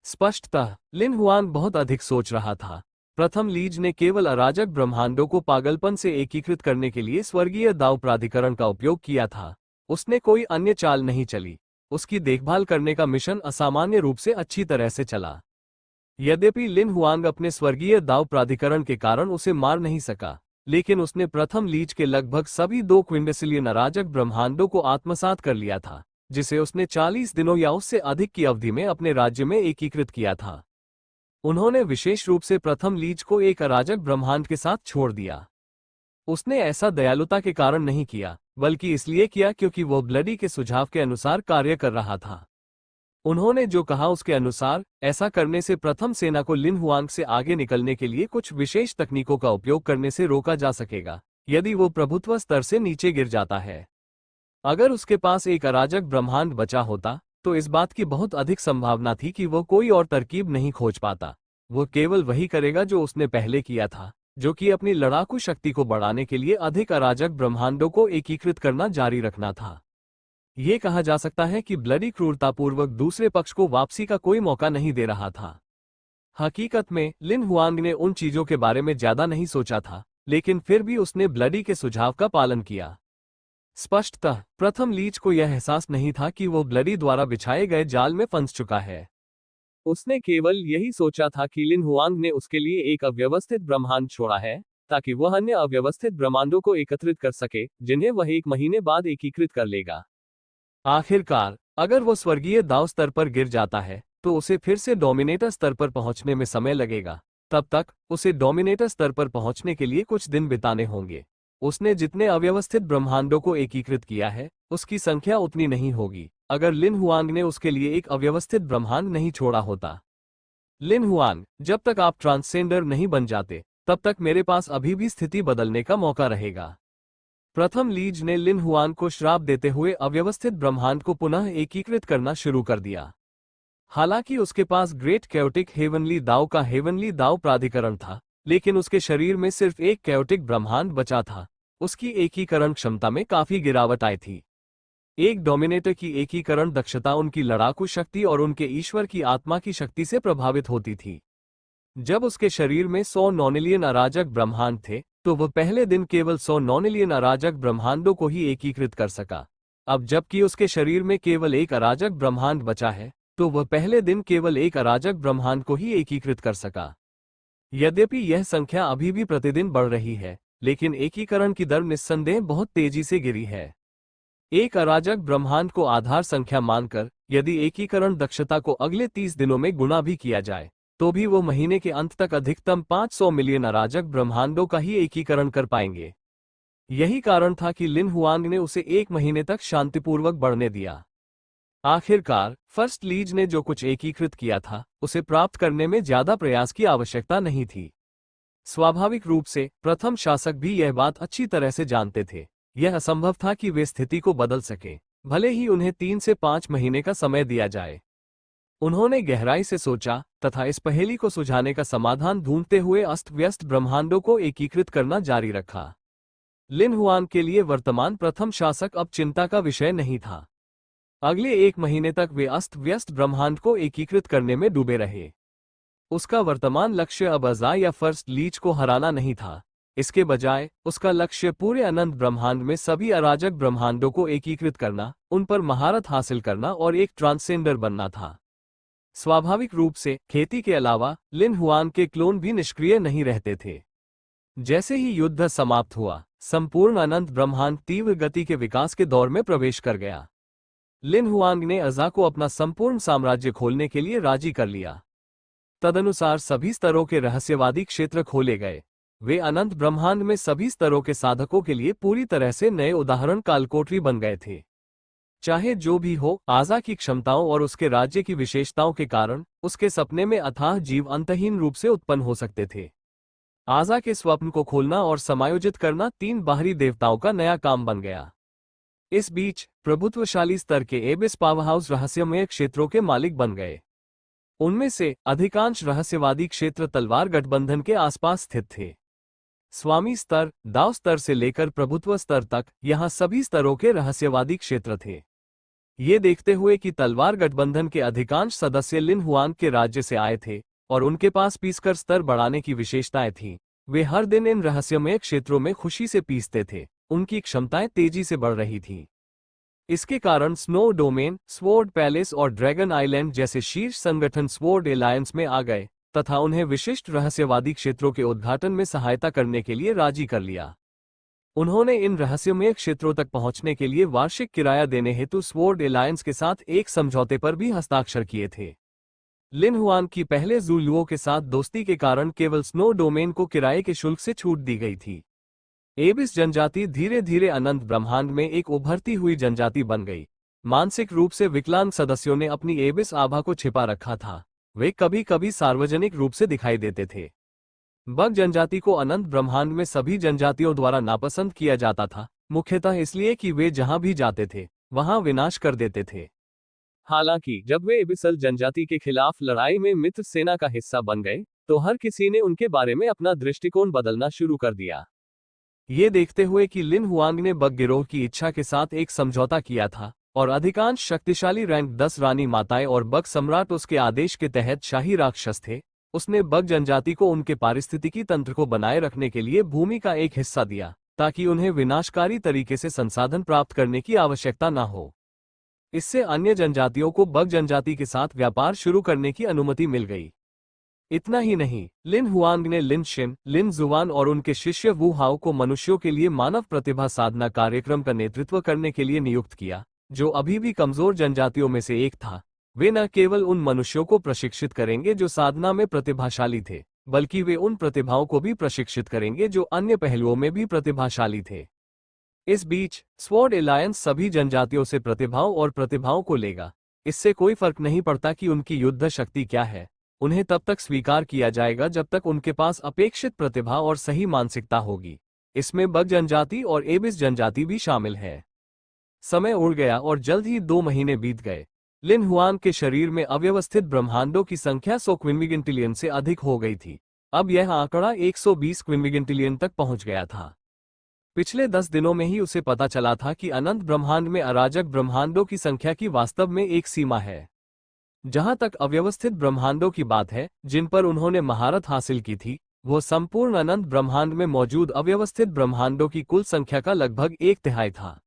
स्पष्टतः लिन हुआंग बहुत अधिक सोच रहा था। प्रथम लीज ने केवल अराजक ब्रह्मांडों को पागलपन से एकीकृत करने के लिए स्वर्गीय दाव प्राधिकरण का उपयोग किया था। उसने कोई अन्य चाल नहीं चली। उसकी देखभाल करने का मिशन असामान्य रूप से अच्छी तरह से चला। यद्यपि लिन हुआंग अपने स्वर्गीय दाव प्राधिकरण के कारण उसे मार नहीं सका, लेकिन उसने प्रथम लीज के लगभग सभी 2 क्विंडसिलियन अराजक ब्रह्मांडों को आत्मसात कर लिया था, जिसे उसने 40 दिनों या उससे अधिक की अवधि में अपने राज्य में एकीकृत किया था। उन्होंने विशेष रूप से प्रथम लीज को एक अराजक ब्रह्मांड के साथ छोड़ दिया। उसने ऐसा दयालुता के कारण नहीं किया, बल्कि इसलिए किया क्योंकि वो ब्लडी के सुझाव के अनुसार कार्य कर रहा था। उन्होंने जो कहा उसके अनुसार ऐसा करने से प्रथम सेना को लिन हुआंग से आगे निकलने के लिए कुछ विशेष तकनीकों का उपयोग करने से रोका जा सकेगा, यदि वो प्रभुत्व स्तर से नीचे गिर जाता है। अगर उसके पास एक अराजक ब्रह्मांड बचा होता, तो इस बात की बहुत अधिक संभावना थी कि वो कोई और तरकीब नहीं खोज पाता। वो केवल वही करेगा जो उसने पहले किया था, जो कि अपनी लड़ाकू शक्ति को बढ़ाने के लिए अधिक अराजक ब्रह्मांडों को एकीकृत करना जारी रखना था। ये कहा जा सकता है कि ब्लडी क्रूरतापूर्वक दूसरे पक्ष को वापसी का कोई मौका नहीं दे रहा था। हकीकत में लिन हुआंग ने उन चीजों के बारे में ज्यादा नहीं सोचा था, लेकिन फिर भी उसने ब्लडी के सुझाव का पालन किया। स्पष्टतः प्रथम लीच को यह एहसास नहीं था कि वो ब्लडी द्वारा बिछाए गए जाल में फंस चुका है। उसने केवल यही सोचा था कि लिन हुआंग ने उसके लिए एक अव्यवस्थित ब्रह्मांड छोड़ा है, ताकि वह अन्य अव्यवस्थित ब्रह्मांडों को एकत्रित कर सके, जिन्हें वह 1 महीने बाद एकीकृत कर लेगा। आखिरकार, अगर वो स्वर्गीय दाव स्तर पर गिर जाता है, तो उसे फिर से डोमिनेटर स्तर पर पहुंचने में समय लगेगा। तब तक उसे डोमिनेटर स्तर पर पहुंचने के लिए कुछ दिन बिताने होंगे। उसने जितने अव्यवस्थित ब्रह्मांडों को एकीकृत किया है, उसकी संख्या उतनी नहीं होगी, अगर लिन हुआंग ने उसके लिए एक अव्यवस्थित ब्रह्मांड नहीं छोड़ा होता। लिन हुआंग, जब तक आप ट्रांससेंडर नहीं बन जाते, तब तक मेरे पास अभी भी स्थिति बदलने का मौका रहेगा। प्रथम लीज ने लिन हुआंग को श्राप देते हुए अव्यवस्थित ब्रह्मांड को पुनः एकीकृत करना शुरू कर दिया। हालांकि उसके पास ग्रेट कैओटिक हेवनली दाव का हेवनली दाव प्राधिकरण था, लेकिन उसके शरीर में सिर्फ एक कैओटिक ब्रह्मांड बचा था। उसकी एकीकरण क्षमता में काफी गिरावट आई थी। एक डोमिनेटर की एकीकरण दक्षता उनकी लड़ाकू शक्ति और उनके ईश्वर की आत्मा की शक्ति से प्रभावित होती थी। जब उसके शरीर में 100 नॉनिलियन अराजक ब्रह्मांड थे, तो वह पहले दिन केवल 100 नॉनिलियन अराजक ब्रह्मांडों को ही एकीकृत कर सका। अब जबकि उसके शरीर में केवल एक अराजक ब्रह्मांड बचा है, तो वह पहले दिन केवल एक अराजक ब्रह्मांड को ही एकीकृत कर सका। यद्यपि यह संख्या अभी भी प्रतिदिन बढ़ रही है, लेकिन एकीकरण की दर निस्संदेह बहुत तेजी से गिरी है। एक अराजक ब्रह्मांड को आधार संख्या मानकर यदि एकीकरण दक्षता को अगले 30 दिनों में गुणा भी किया जाए, तो भी वो महीने के अंत तक अधिकतम 500 मिलियन अराजक ब्रह्मांडों का ही एकीकरण कर पाएंगे। यही कारण था कि लिन हुआंग ने उसे 1 महीने तक शांतिपूर्वक बढ़ने दिया। आखिरकार, फर्स्ट लीज ने जो कुछ एकीकृत किया था, उसे प्राप्त करने में ज्यादा प्रयास की आवश्यकता नहीं थी। स्वाभाविक रूप से प्रथम शासक भी यह बात अच्छी तरह से जानते थे। यह असंभव था कि वे स्थिति को बदल सके, भले ही उन्हें 3 से 5 महीने का समय दिया जाए। उन्होंने गहराई से सोचा तथा इस पहेली को सुलझाने का समाधान ढूंढते हुए अस्त व्यस्त ब्रह्मांडों को एकीकृत करना जारी रखा। लिन हुआंग के लिए वर्तमान प्रथम शासक अब चिंता का विषय नहीं था। अगले 1 महीने तक वे अस्त व्यस्त ब्रह्मांड को एकीकृत करने में डूबे रहे। उसका वर्तमान लक्ष्य अब अज़ा या फर्स्ट लीच को हराना नहीं था। इसके बजाय उसका लक्ष्य पूरे अनंत ब्रह्मांड में सभी अराजक ब्रह्मांडों को एकीकृत करना, उन पर महारत हासिल करना और एक ट्रांससेंडर बनना था। स्वाभाविक रूप से खेती के अलावा लिन हुआंग के क्लोन भी निष्क्रिय नहीं रहते थे। जैसे ही युद्ध समाप्त हुआ, संपूर्ण अनंत ब्रह्मांड तीव्र गति के विकास के दौर में प्रवेश कर गया। लिन हुआंग ने अज़ा को अपना संपूर्ण साम्राज्य खोलने के लिए राजी कर लिया। तदनुसार सभी स्तरों के रहस्यवादी क्षेत्र खोले गए। वे अनंत ब्रह्मांड में सभी स्तरों के साधकों के लिए पूरी तरह से नए उदाहरण कालकोठरी बन गए थे। चाहे जो भी हो, आज़ा की क्षमताओं और उसके राज्य की विशेषताओं के कारण उसके सपने में अथाह जीव अंतहीन रूप से उत्पन्न हो सकते थे। आज़ा के स्वप्न को खोलना और समायोजित करना 3 बाहरी देवताओं का नया काम बन गया। इस बीच प्रभुत्वशाली स्तर के एबिस पावरहाउस रहस्यमय क्षेत्रों के मालिक बन गए। उनमें से अधिकांश रहस्यवादी क्षेत्र तलवार गठबंधन के आसपास स्थित थे। स्वामी स्तर, दाव स्तर से लेकर प्रभुत्व स्तर तक यहां सभी स्तरों के रहस्यवादी क्षेत्र थे। ये देखते हुए कि तलवार गठबंधन के अधिकांश सदस्य लिन हुआंग के राज्य से आए थे और उनके पास पीसकर स्तर बढ़ाने की विशेषताएं थीं, वे हर दिन इन रहस्यमय क्षेत्रों में खुशी से पीसते थे। उनकी क्षमताएं तेजी से बढ़ रही थीं। इसके कारण स्नो डोमेन, स्वॉर्ड पैलेस और ड्रैगन आइलैंड जैसे शीर्ष संगठन स्वॉर्ड एलायंस में आ गए तथा उन्हें विशिष्ट रहस्यवादी क्षेत्रों के उद्घाटन में सहायता करने के लिए राजी कर लिया। उन्होंने इन रहस्यमय क्षेत्रों तक पहुंचने के लिए वार्षिक किराया देने हेतु स्वॉर्ड एलायंस के साथ एक समझौते पर भी हस्ताक्षर किए थे। लिन हुआंग की पहले ज़ुलुओं के साथ दोस्ती के कारण केवल स्नो डोमेन को किराए के शुल्क से छूट दी गई थी। एबिस जनजाति धीरे धीरे अनंत ब्रह्मांड में एक उभरती हुई जनजाति बन गई। मानसिक रूप से विकलांग सदस्यों ने अपनी एबिस आभा को छिपा रखा था। वे कभी कभी सार्वजनिक रूप से दिखाई देते थे। बग जनजाति को अनंत ब्रह्मांड में सभी जनजातियों द्वारा नापसंद किया जाता था, मुख्यतः इसलिए कि वे जहां भी जाते थे वहां विनाश कर देते थे। हालांकि जब वे एबिसल जनजाति के खिलाफ लड़ाई में मित्र सेना का हिस्सा बन गए, तो हर किसी ने उनके बारे में अपना दृष्टिकोण बदलना शुरू कर दिया। ये देखते हुए कि लिन हुआंग ने बग गिरोह की इच्छा के साथ एक समझौता किया था और अधिकांश शक्तिशाली रैंक 10 रानी माताएं और बग सम्राट उसके आदेश के तहत शाही राक्षस थे, उसने बग जनजाति को उनके पारिस्थितिकी तंत्र को बनाए रखने के लिए भूमि का एक हिस्सा दिया, ताकि उन्हें विनाशकारी तरीके से संसाधन प्राप्त करने की आवश्यकता न हो। इससे अन्य जनजातियों को बग जनजाति के साथ व्यापार शुरू करने की अनुमति मिल गई। इतना ही नहीं, लिन हुआंग ने लिन शिन, लिन जुआन और उनके शिष्य वू हाओ को मनुष्यों के लिए मानव प्रतिभा साधना कार्यक्रम का नेतृत्व करने के लिए नियुक्त किया, जो अभी भी कमजोर जनजातियों में से एक था। वे न केवल उन मनुष्यों को प्रशिक्षित करेंगे जो साधना में प्रतिभाशाली थे, बल्कि वे उन प्रतिभाओं को भी प्रशिक्षित करेंगे जो अन्य पहलुओं में भी प्रतिभाशाली थे। इस बीच स्वॉर्ड एलायंस सभी जनजातियों से प्रतिभाओं और प्रतिभाओं को लेगा। इससे कोई फर्क नहीं पड़ता कि उनकी युद्ध शक्ति क्या है, उन्हें तब तक स्वीकार किया जाएगा जब तक उनके पास अपेक्षित प्रतिभा और सही मानसिकता होगी। इसमें बग जनजाति और एबिस जनजाति भी शामिल है। समय उड़ गया और जल्द ही 2 महीने बीत गए। लिन हुआंग के शरीर में अव्यवस्थित ब्रह्मांडों की संख्या 100 क्विंविगिंटिलियन से अधिक हो गई थी। अब यह आंकड़ा 120 क्विंविगिंटिलियन तक पहुंच गया था। पिछले 10 दिनों में ही उसे पता चला था कि अनंत ब्रह्मांड में अराजक ब्रह्मांडों की संख्या की वास्तव में एक सीमा है। जहां तक अव्यवस्थित ब्रह्मांडों की बात है, जिन पर उन्होंने महारत हासिल की थी, वो संपूर्ण अनंत ब्रह्मांड में मौजूद अव्यवस्थित ब्रह्मांडों की कुल संख्या का लगभग 1/3 था।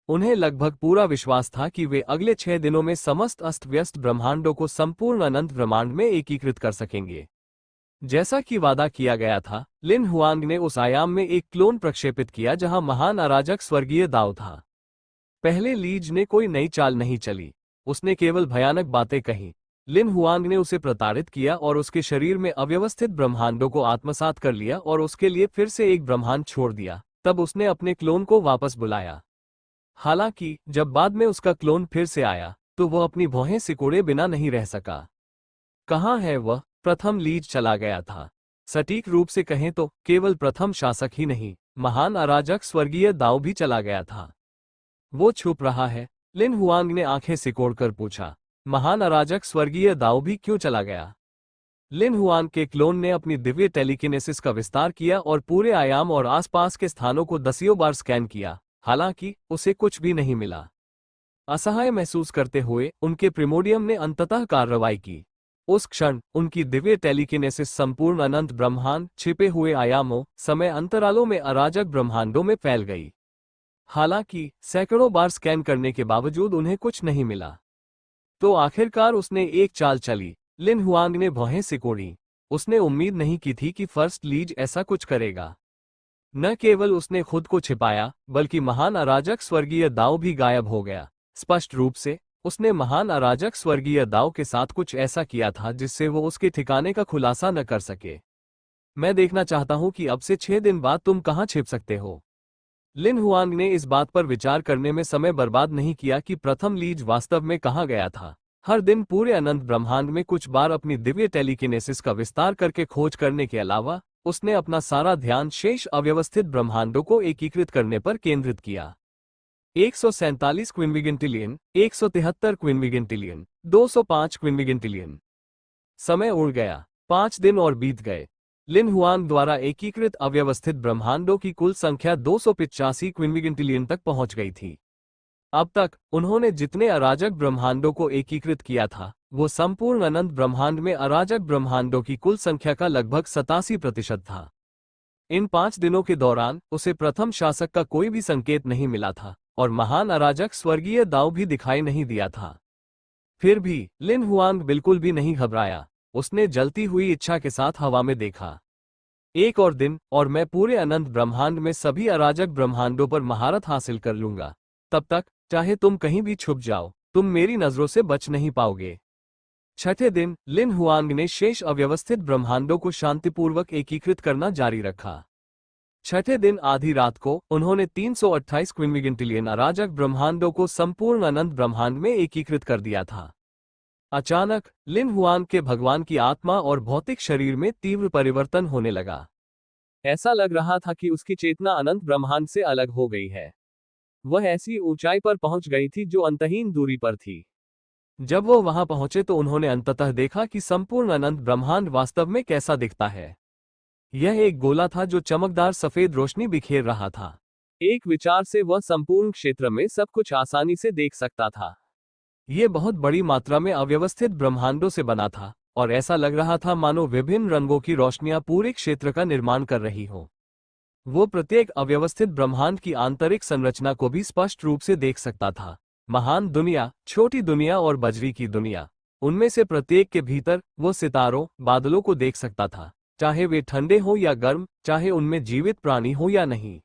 उन्हें लगभग पूरा विश्वास था कि वे अगले 6 दिनों में समस्त अस्त व्यस्त ब्रह्मांडों को संपूर्ण अनंत ब्रह्मांड में एकीकृत कर सकेंगे। जैसा कि वादा किया गया था, लिन हुआंग ने उस आयाम में एक क्लोन प्रक्षेपित किया जहां महान अराजक स्वर्गीय दाओ था। पहले लीज ने कोई नई चाल नहीं चली, उसने केवल भयानक बातें कहीं। लिन हुआंग ने उसे प्रताड़ित किया और उसके शरीर में अव्यवस्थित ब्रह्मांडों को आत्मसात कर लिया और उसके लिए फिर से एक ब्रह्मांड छोड़ दिया। तब उसने अपने क्लोन को वापस बुलाया। हालांकि जब बाद में उसका क्लोन फिर से आया, तो वह अपनी भौहें सिकोड़े बिना नहीं रह सका। कहाँ है वह? प्रथम लीज चला गया था। सटीक रूप से कहें तो केवल प्रथम शासक ही नहीं, महान अराजक स्वर्गीय दाओ भी चला गया था। वो छुप रहा है? लिन हुआंग ने आंखें सिकोड़कर पूछा। महान अराजक स्वर्गीय दाओ भी क्यों चला गया? लिन हुआंग के क्लोन ने अपनी दिव्य टेलीकिनेसिस का विस्तार किया और पूरे आयाम और आसपास के स्थानों को दसियों बार स्कैन किया, हालांकि उसे कुछ भी नहीं मिला। असहाय महसूस करते हुए उनके प्रिमोडियम ने अंततः कार्रवाई की। उस क्षण उनकी दिव्य टेलीकिनेसिस संपूर्ण अनंत ब्रह्मांड, छिपे हुए आयामों, समय अंतरालों में अराजक ब्रह्मांडों में फैल गई। हालांकि सैकड़ों बार स्कैन करने के बावजूद उन्हें कुछ नहीं मिला। तो आखिरकार उसने एक चाल चली। लिन हुआंग ने भौहें सिकोड़ी। उसने उम्मीद नहीं की थी कि फर्स्ट लीज ऐसा कुछ करेगा। न केवल उसने खुद को छिपाया, बल्कि महान अराजक स्वर्गीय दाओ भी गायब हो गया। स्पष्ट रूप से उसने महान अराजक स्वर्गीय दाओ के साथ कुछ ऐसा किया था जिससे वो उसके ठिकाने का खुलासा न कर सके। मैं देखना चाहता हूं कि अब से 6 दिन बाद तुम कहां छिप सकते हो। लिन हुआंग ने इस बात पर विचार करने में समय बर्बाद नहीं किया कि प्रथम लीज वास्तव में कहां गया था। हर दिन पूरे अनंत ब्रह्मांड में कुछ बार अपनी दिव्य टेलीकिनेसिस का विस्तार करके खोज करने के अलावा उसने अपना सारा ध्यान शेष अव्यवस्थित ब्रह्मांडों को एकीकृत करने पर केंद्रित किया। 147 क्विंविगिंटिलियन, 173 क्विंविगिंटिलियन, 205 क्विंविगिंटिलियन। समय उड़ गया। 5 दिन और बीत गए। लिन हुआंग द्वारा एकीकृत अव्यवस्थित ब्रह्मांडों की कुल संख्या 285 क्विंविगिंटिलियन तक पहुंच गई थी। अब तक उन्होंने जितने अराजक ब्रह्मांडों को एकीकृत किया था, वो संपूर्ण अनंत ब्रह्मांड में अराजक ब्रह्मांडों की कुल संख्या का लगभग 87% था। इन 5 दिनों के दौरान उसे प्रथम शासक का कोई भी संकेत नहीं मिला था और महान अराजक स्वर्गीय दाओ भी दिखाई नहीं दिया था। फिर भी लिन हुआंग बिल्कुल भी नहीं घबराया। उसने जलती हुई इच्छा के साथ हवा में देखा। एक और दिन और मैं पूरे अनंत ब्रह्मांड में सभी अराजक ब्रह्मांडों पर महारत हासिल कर लूंगा। तब तक चाहे तुम कहीं भी छुप जाओ, तुम मेरी नजरों से बच नहीं पाओगे। छठे दिन लिन हुआंग ने शेष अव्यवस्थित ब्रह्मांडों को शांतिपूर्वक एकीकृत करना जारी रखा। छठे दिन आधी रात को उन्होंने 328 क्विंविगिंटिलियन अराजक ब्रह्मांडों को संपूर्ण अनंत ब्रह्मांड में एकीकृत कर दिया था। अचानक लिन हुआंग के भगवान की आत्मा और भौतिक शरीर में तीव्र परिवर्तन होने लगा। ऐसा लग रहा था कि उसकी चेतना अनंत ब्रह्मांड से अलग हो गई है। वह ऐसी ऊंचाई पर पहुंच गई थी जो अंतहीन दूरी पर थी। जब वो वहां पहुंचे तो उन्होंने अंततः देखा कि संपूर्ण अनंत ब्रह्मांड वास्तव में कैसा दिखता है। यह एक गोला था जो चमकदार सफेद रोशनी बिखेर रहा था। एक विचार से वह संपूर्ण क्षेत्र में सब कुछ आसानी से देख सकता था। ये बहुत बड़ी मात्रा में अव्यवस्थित ब्रह्मांडों से बना था और ऐसा लग रहा था मानो विभिन्न रंगों की रोशनियां पूरे क्षेत्र का निर्माण कर रही हो। वो प्रत्येक अव्यवस्थित ब्रह्मांड की आंतरिक संरचना को भी स्पष्ट रूप से देख सकता था। महान दुनिया, छोटी दुनिया और बजरी की दुनिया, उनमें से प्रत्येक के भीतर वो सितारों, बादलों को देख सकता था, चाहे वे ठंडे हो या गर्म, चाहे उनमें जीवित प्राणी हो या नहीं।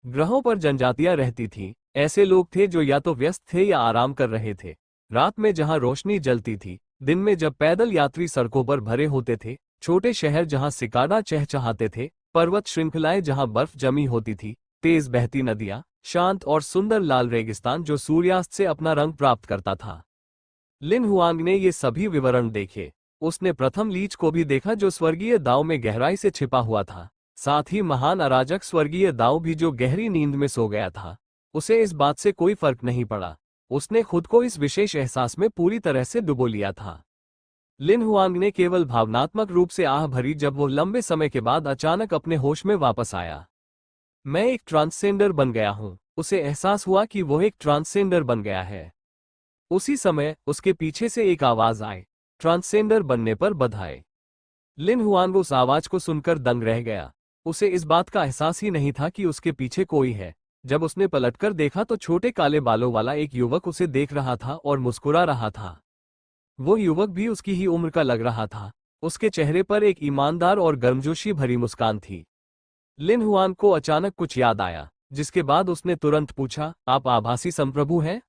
ग्रहों पर जनजातियां रहती थीं, ऐसे लोग थे जो या तो व्यस्त थे या आराम कर रहे थे। रात में जहां रोशनी जलती थी, दिन में जब पैदल यात्री सड़कों पर भरे होते थे, छोटे शहर जहां सिकाडा चहचहाते थे, पर्वत श्रृंखलाएं जहां बर्फ जमी होती थी, तेज बहती नदियां, शांत और सुंदर लाल रेगिस्तान जो सूर्यास्त से अपना रंग प्राप्त करता था। लिन हुआंग ने ये सभी विवरण देखे। उसने प्रथम लीच को भी देखा जो स्वर्गीय दाव में गहराई से छिपा हुआ था। साथ ही महान अराजक स्वर्गीय दाव भी जो गहरी नींद में सो गया था। उसे इस बात से कोई फर्क नहीं पड़ा। उसने खुद को इस विशेष एहसास में पूरी तरह से डुबो लिया था। लिन हुआंग ने केवल भावनात्मक रूप से आह भरी जब वो लंबे समय के बाद अचानक अपने होश में वापस आया। मैं एक ट्रांसजेंडर बन गया हूं। उसे एहसास हुआ कि वो एक ट्रांसजेंडर बन गया है। उसी समय उसके पीछे से एक आवाज आई, ट्रांसजेंडर बनने पर बधाई। लिन हुआंग उस आवाज को सुनकर दंग रह गया। उसे इस बात का एहसास ही नहीं था कि उसके पीछे कोई है। जब उसने पलटकर देखा तो छोटे काले बालों वाला एक युवक उसे देख रहा था और मुस्कुरा रहा था। वो युवक भी उसकी ही उम्र का लग रहा था। उसके चेहरे पर एक ईमानदार और गर्मजोशी भरी मुस्कान थी। लिन हुआन को अचानक कुछ याद आया, जिसके बाद उसने तुरंत पूछा, आप आभासी संप्रभु हैं?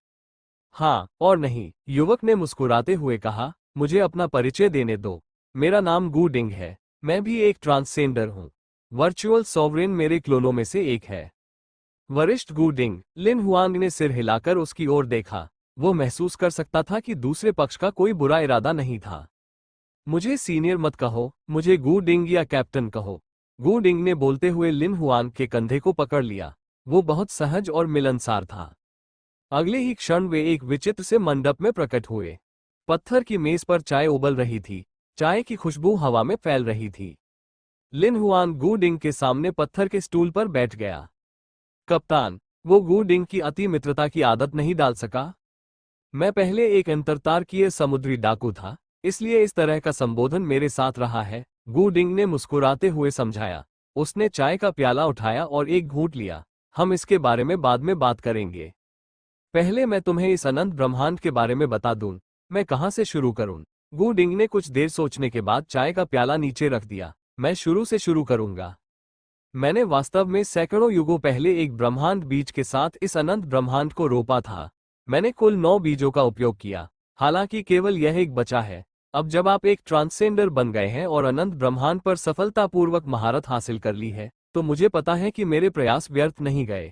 हाँ और नहीं, युवक ने मुस्कुराते हुए कहा, मुझे अपना परिचय देने दो। मेरा नाम गू डिंग है। मैं भी एक ट्रांसजेंडर हूँ। वर्चुअल सॉवरेन मेरे क्लोनों में से एक है। वरिष्ठ गू डिंग। लिन हुआंग ने सिर हिलाकर उसकी ओर देखा। वो महसूस कर सकता था कि दूसरे पक्ष का कोई बुरा इरादा नहीं था। मुझे सीनियर मत कहो, मुझे गू डिंग या कैप्टन कहो। गू डिंग ने बोलते हुए लिन हुआन के कंधे को पकड़ लिया। वो बहुत सहज और मिलनसार था। अगले ही क्षण वे एक विचित्र से मंडप में प्रकट हुए। पत्थर की मेज पर चाय उबल रही थी। चाय की खुशबू हवा में फैल रही थी। लिन हुआन गू डिंग के सामने पत्थर के स्टूल पर बैठ गया। कप्तान, वो गू डिंग की अति मित्रता की आदत नहीं डाल सका। मैं पहले एक अंतरतारकीय समुद्री डाकू था, इसलिए इस तरह का संबोधन मेरे साथ रहा है, गू डिंग ने मुस्कुराते हुए समझाया। उसने चाय का प्याला उठाया और एक घूंट लिया। हम इसके बारे में बाद में बात करेंगे। पहले मैं तुम्हें इस अनंत ब्रह्मांड के बारे में बता दूं। मैं कहां से शुरू करूं? गू डिंग ने कुछ देर सोचने के बाद चाय का प्याला नीचे रख दिया। मैं शुरू से शुरू करूंगा। मैंने वास्तव में सैकड़ों युगों पहले एक ब्रह्मांड बीज के साथ इस अनंत ब्रह्मांड को रोपा था। मैंने कुल 9 बीजों का उपयोग किया, हालांकि केवल यह एक बचा है। अब जब आप एक ट्रांसजेंडर बन गए हैं और अनंत ब्रह्मांड पर सफलतापूर्वक महारत हासिल कर ली है, तो मुझे पता है कि मेरे प्रयास व्यर्थ नहीं गए।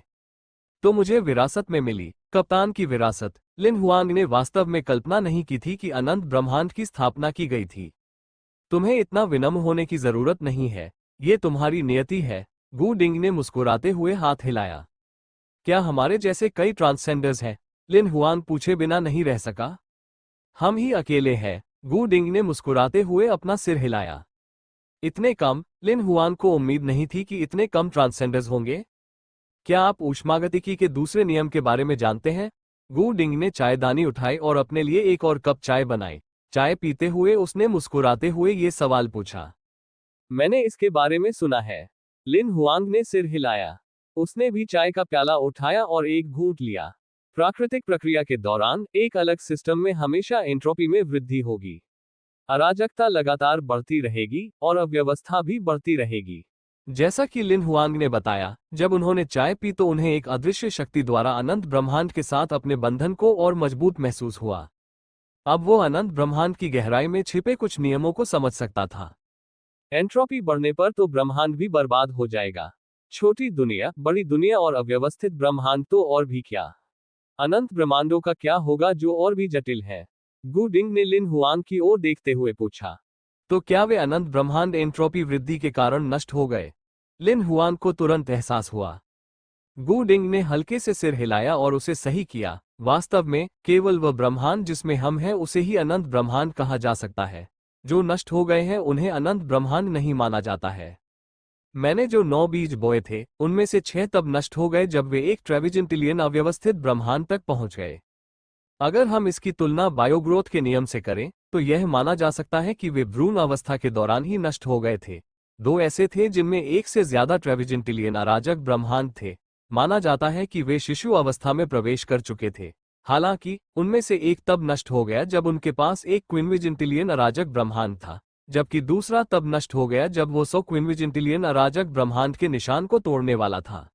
तो मुझे विरासत में मिली, कप्तान की विरासत। लिन हुआंग ने वास्तव में कल्पना नहीं की थी कि अनंत ब्रह्मांड की स्थापना की गई थी। तुम्हें इतना विनम्र होने की जरूरत नहीं है, ये तुम्हारी नियति है। गू डिंग ने मुस्कुराते हुए हाथ हिलाया। क्या हमारे जैसे कई ट्रांसजेंडर्स हैं? लिन हुआंग पूछे बिना नहीं रह सका। हम ही अकेले हैं, गू डिंग ने मुस्कुराते हुए अपना सिर हिलाया। इतने कम? लिन हुआंग को उम्मीद नहीं थी कि इतने कम ट्रांसजेंडर्स होंगे। क्या आप ऊष्मागतिकी के दूसरे नियम के बारे में जानते हैं? गू डिंग ने चायदानी उठाई और अपने लिए एक और कप चाय बनाई। चाय पीते हुए उसने मुस्कुराते हुए ये सवाल पूछा। मैंने इसके बारे में सुना है। लिन हुआंग ने सिर हिलाया। उसने भी चाय का प्याला उठाया और एक घूंट लिया। प्राकृतिक प्रक्रिया के दौरान एक अलग सिस्टम में हमेशा एंट्रोपी में वृद्धि होगी। अराजकता लगातार बढ़ती रहेगी और अव्यवस्था भी बढ़ती रहेगी। जैसा कि लिन हुआंग ने बताया, जब उन्होंने चाय पी तो उन्हें एक अदृश्य शक्ति द्वारा अनंत ब्रह्मांड के साथ अपने बंधन को और मजबूत महसूस हुआ। अब वो अनंत ब्रह्मांड की गहराई में छिपे कुछ नियमों को समझ सकता था। एंट्रोपी बढ़ने पर तो ब्रह्मांड भी बर्बाद हो जाएगा। छोटी दुनिया, बड़ी दुनिया और अव्यवस्थित ब्रह्मांड तो और भी क्या। अनंत ब्रह्मांडों का क्या होगा जो और भी जटिल है? गू डिंग ने लिन हुआंग की ओर देखते हुए पूछा। तो क्या वे अनंत ब्रह्मांड एंट्रोपी वृद्धि के कारण नष्ट हो गए? लिन हुआंग को तुरंत एहसास हुआ। गु डिंग ने हल्के से सिर हिलाया और उसे सही किया। वास्तव में केवल वह ब्रह्मांड जिसमें हम हैं उसे ही अनंत ब्रह्मांड कहा जा सकता है। जो नष्ट हो गए हैं उन्हें अनंत ब्रह्मांड नहीं माना जाता है। मैंने जो 9 बीज बोए थे उनमें से 6 तब नष्ट हो गए जब वे एक ट्रेविजेंटिलियन अव्यवस्थित ब्रह्मांड तक पहुंच गए। अगर हम इसकी तुलना बायोग्रोथ के नियम से करें तो यह माना जा सकता है कि वे भ्रूण अवस्था के दौरान ही नष्ट हो गए थे। 2 ऐसे थे जिनमें एक से ज्यादा ट्रेविजेंटिलियन अराजक ब्रह्मांड थे। माना जाता है कि वे शिशु अवस्था में प्रवेश कर चुके थे। हालांकि उनमें से एक तब नष्ट हो गया जब उनके पास एक क्विनविजिंटिलियन अराजक ब्रह्मांड था, जबकि दूसरा तब नष्ट हो गया जब वो 100 क्विनविजिंटिलियन अराजक ब्रह्मांड के निशान को तोड़ने वाला था।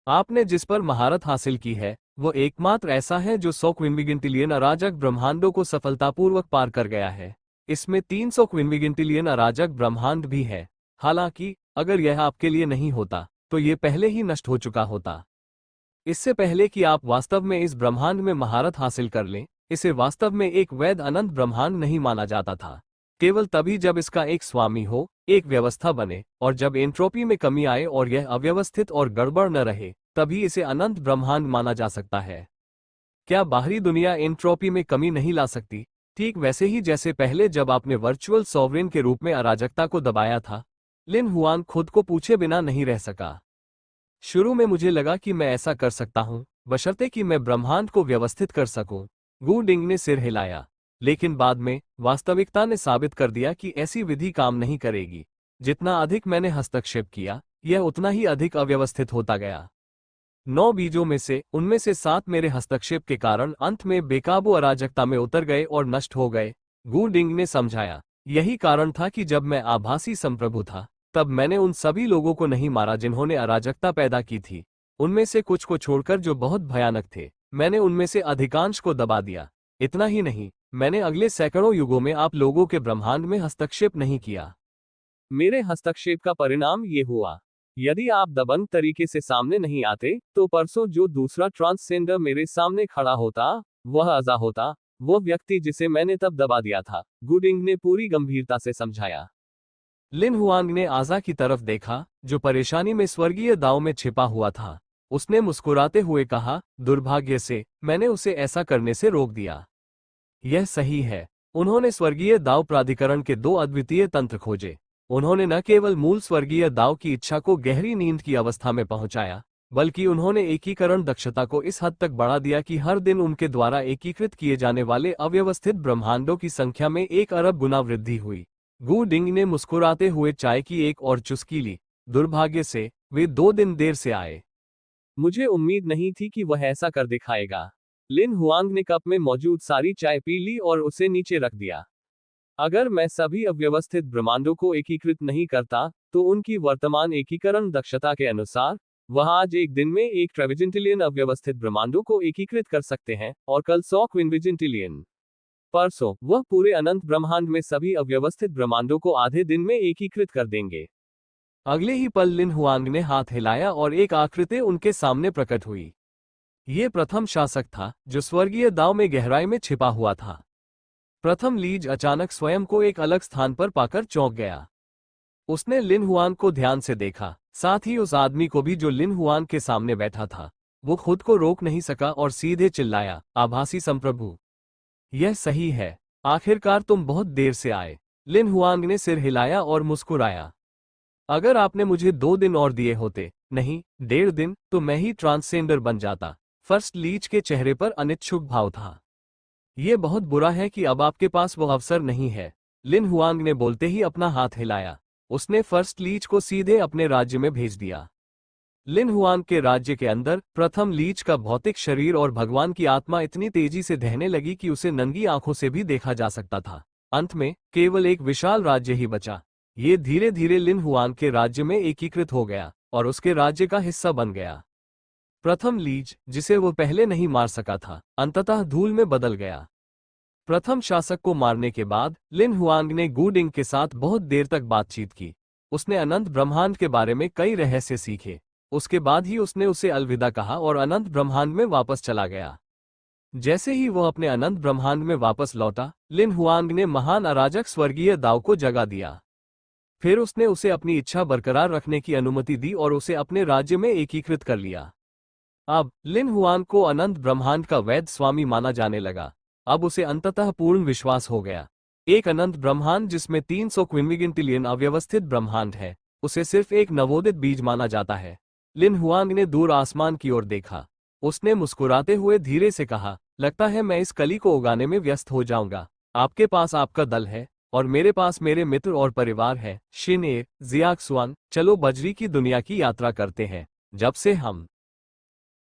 आपने जिस पर महारत हासिल की है वो एकमात्र ऐसा है जो 100 क्विनविजिंटिलियन अराजक ब्रह्मांडों को सफलतापूर्वक पार कर गया है। इसमें 300 क्विनविजिंटिलियन अराजक ब्रह्मांड भी है। हालांकि अगर यह आपके लिए नहीं होता तो ये पहले ही नष्ट हो चुका होता। इससे पहले कि आप वास्तव में इस ब्रह्मांड में महारत हासिल कर लें, इसे वास्तव में एक वैध अनंत ब्रह्मांड नहीं माना जाता था। केवल तभी जब इसका एक स्वामी हो, एक व्यवस्था बने, और जब एंट्रोपी में कमी आए और यह अव्यवस्थित और गड़बड़ न रहे, तभी इसे अनंत ब्रह्मांड माना जा सकता है। क्या बाहरी दुनिया एंट्रोपी में कमी नहीं ला सकती? ठीक वैसे ही जैसे पहले जब आपने वर्चुअल सॉवरेन के रूप में अराजकता को दबाया था। लिन हुआन खुद को पूछे बिना नहीं रह सका। शुरू में मुझे लगा कि मैं ऐसा कर सकता हूं, बशर्ते कि मैं ब्रह्मांड को व्यवस्थित कर सकूं। गु डिंग ने सिर हिलाया। लेकिन बाद में वास्तविकता ने साबित कर दिया कि ऐसी विधि काम नहीं करेगी। जितना अधिक मैंने हस्तक्षेप किया, यह उतना ही अधिक अव्यवस्थित होता गया। 9 बीजों में से उनमें से 7 मेरे हस्तक्षेप के कारण अंत में बेकाबू अराजकता में उतर गए और नष्ट हो गए। गु डिंग ने समझाया, यही कारण था कि जब मैं आभासी संप्रभु था तब मैंने उन सभी लोगों को नहीं मारा जिन्होंने अराजकता पैदा की थी। उनमें से कुछ को छोड़कर जो बहुत भयानक थे, मैंने उनमें से अधिकांश को दबा दिया। इतना ही नहीं, मैंने अगले सैकड़ों युगों में आप लोगों के ब्रह्मांड में हस्तक्षेप नहीं किया। मेरे हस्तक्षेप का परिणाम ये हुआ, यदि आप दबंग तरीके से सामने नहीं आते तो परसों जो दूसरा ट्रांसजेंडर मेरे सामने खड़ा होता वह अज़ा होता, वो व्यक्ति जिसे मैंने तब दबा दिया था। गु डिंग ने पूरी गंभीरता से समझाया। लिन हुआंग ने आज़ा की तरफ देखा, जो परेशानी में स्वर्गीय दाव में छिपा हुआ था। उसने मुस्कुराते हुए कहा, दुर्भाग्य से मैंने उसे ऐसा करने से रोक दिया। यह सही है। उन्होंने स्वर्गीय दाव प्राधिकरण के 2 अद्वितीय तंत्र खोजे। उन्होंने न केवल मूल स्वर्गीय दाव की इच्छा को गहरी नींद की अवस्था में पहुंचाया, बल्कि उन्होंने एकीकरण दक्षता को इस हद तक बढ़ा दिया कि हर दिन उनके द्वारा एकीकृत किए जाने वाले अव्यवस्थित ब्रह्मांडों की संख्या में 1 अरब गुना वृद्धि हुई। गु डिंग ने मुस्कुराते हुए चाय की एक और चुस्की ली। दुर्भाग्य से वे 2 दिन देर से आए। मुझे उम्मीद नहीं थी कि वह ऐसा कर दिखाएगा। लिन हुआंग ने कप में मौजूद सारी चाय पी ली और उसे नीचे रख दिया। अगर मैं सभी अव्यवस्थित ब्रह्मांडों को एकीकृत नहीं करता तो उनकी वर्तमान एकीकरण दक्षता के अनुसार वह आज एक दिन में एक ट्रेविजेंटिलियन अव्यवस्थित ब्रह्मांडों को एकीकृत कर सकते हैं और कल 100 क्विनविजिंटिलियन। परसों वह पूरे अनंत ब्रह्मांड में सभी अव्यवस्थित ब्रह्मांडों को आधे दिन में एकीकृत कर देंगे। अगले ही पल लिन हुआंग ने हाथ हिलाया और एक आकृति उनके सामने प्रकट हुई। ये प्रथम शासक था जो स्वर्गीय दाव में गहराई में छिपा हुआ था। प्रथम लीज अचानक स्वयं को एक अलग स्थान पर पाकर चौंक गया। उसने लिन हुआंग को ध्यान से देखा, साथ ही उस आदमी को भी जो लिन हुआंग के सामने बैठा था। वो खुद को रोक नहीं सका और सीधे चिल्लाया, आभासी संप्रभु। यह सही है, आखिरकार तुम बहुत देर से आए। लिन हुआंग ने सिर हिलाया और मुस्कुराया। अगर आपने मुझे 2 दिन और दिए होते, नहीं 1.5 दिन, तो मैं ही ट्रांसजेंडर बन जाता। फर्स्ट लीच के चेहरे पर अनिच्छुक भाव था। यह बहुत बुरा है कि अब आपके पास वो अवसर नहीं है। लिन हुआंग ने बोलते ही अपना हाथ हिलाया। उसने फर्स्ट लीच को सीधे अपने राज्य में भेज दिया। लिन हुआंग के राज्य के अंदर प्रथम लीच का भौतिक शरीर और भगवान की आत्मा इतनी तेजी से दहने लगी कि उसे नंगी आंखों से भी देखा जा सकता था। अंत में केवल एक विशाल राज्य ही बचा। ये धीरे धीरे लिन हुआंग के राज्य में एकीकृत हो गया और उसके राज्य का हिस्सा बन गया। प्रथम लीज, जिसे वो पहले नहीं मार सका था, अंततः धूल में बदल गया। प्रथम शासक को मारने के बाद लिन हुआंग ने गु डिंग के साथ बहुत देर तक बातचीत की। उसने अनंत ब्रह्मांड के बारे में कई रहस्य सीखे। उसके बाद ही उसने उसे अलविदा कहा और अनंत ब्रह्मांड में वापस चला गया। जैसे ही वह अपने अनंत ब्रह्मांड में वापस लौटा, लिन हुआंग ने महान अराजक स्वर्गीय दाव को जगा दिया। फिर उसने उसे अपनी इच्छा बरकरार रखने की अनुमति दी और उसे अपने राज्य में एकीकृत कर लिया। अब लिन हुआन को अनंत ब्रह्मांड का वैध स्वामी माना जाने लगा। अब उसे अंततः पूर्ण विश्वास हो गया। एक अनंत ब्रह्मांड जिसमें 300 क्विंटिलियन अव्यवस्थित ब्रह्मांड है, उसे सिर्फ एक नवोदित बीज माना जाता है। लिन हुआंग ने दूर आसमान की ओर देखा। उसने मुस्कुराते हुए धीरे से कहा, लगता है मैं इस कली को उगाने में व्यस्त हो जाऊंगा। आपके पास आपका दल है और मेरे पास मेरे मित्र और परिवार है। शिन ए, जियाक्सुआन, चलो बजरी की दुनिया की यात्रा करते हैं। जब से हम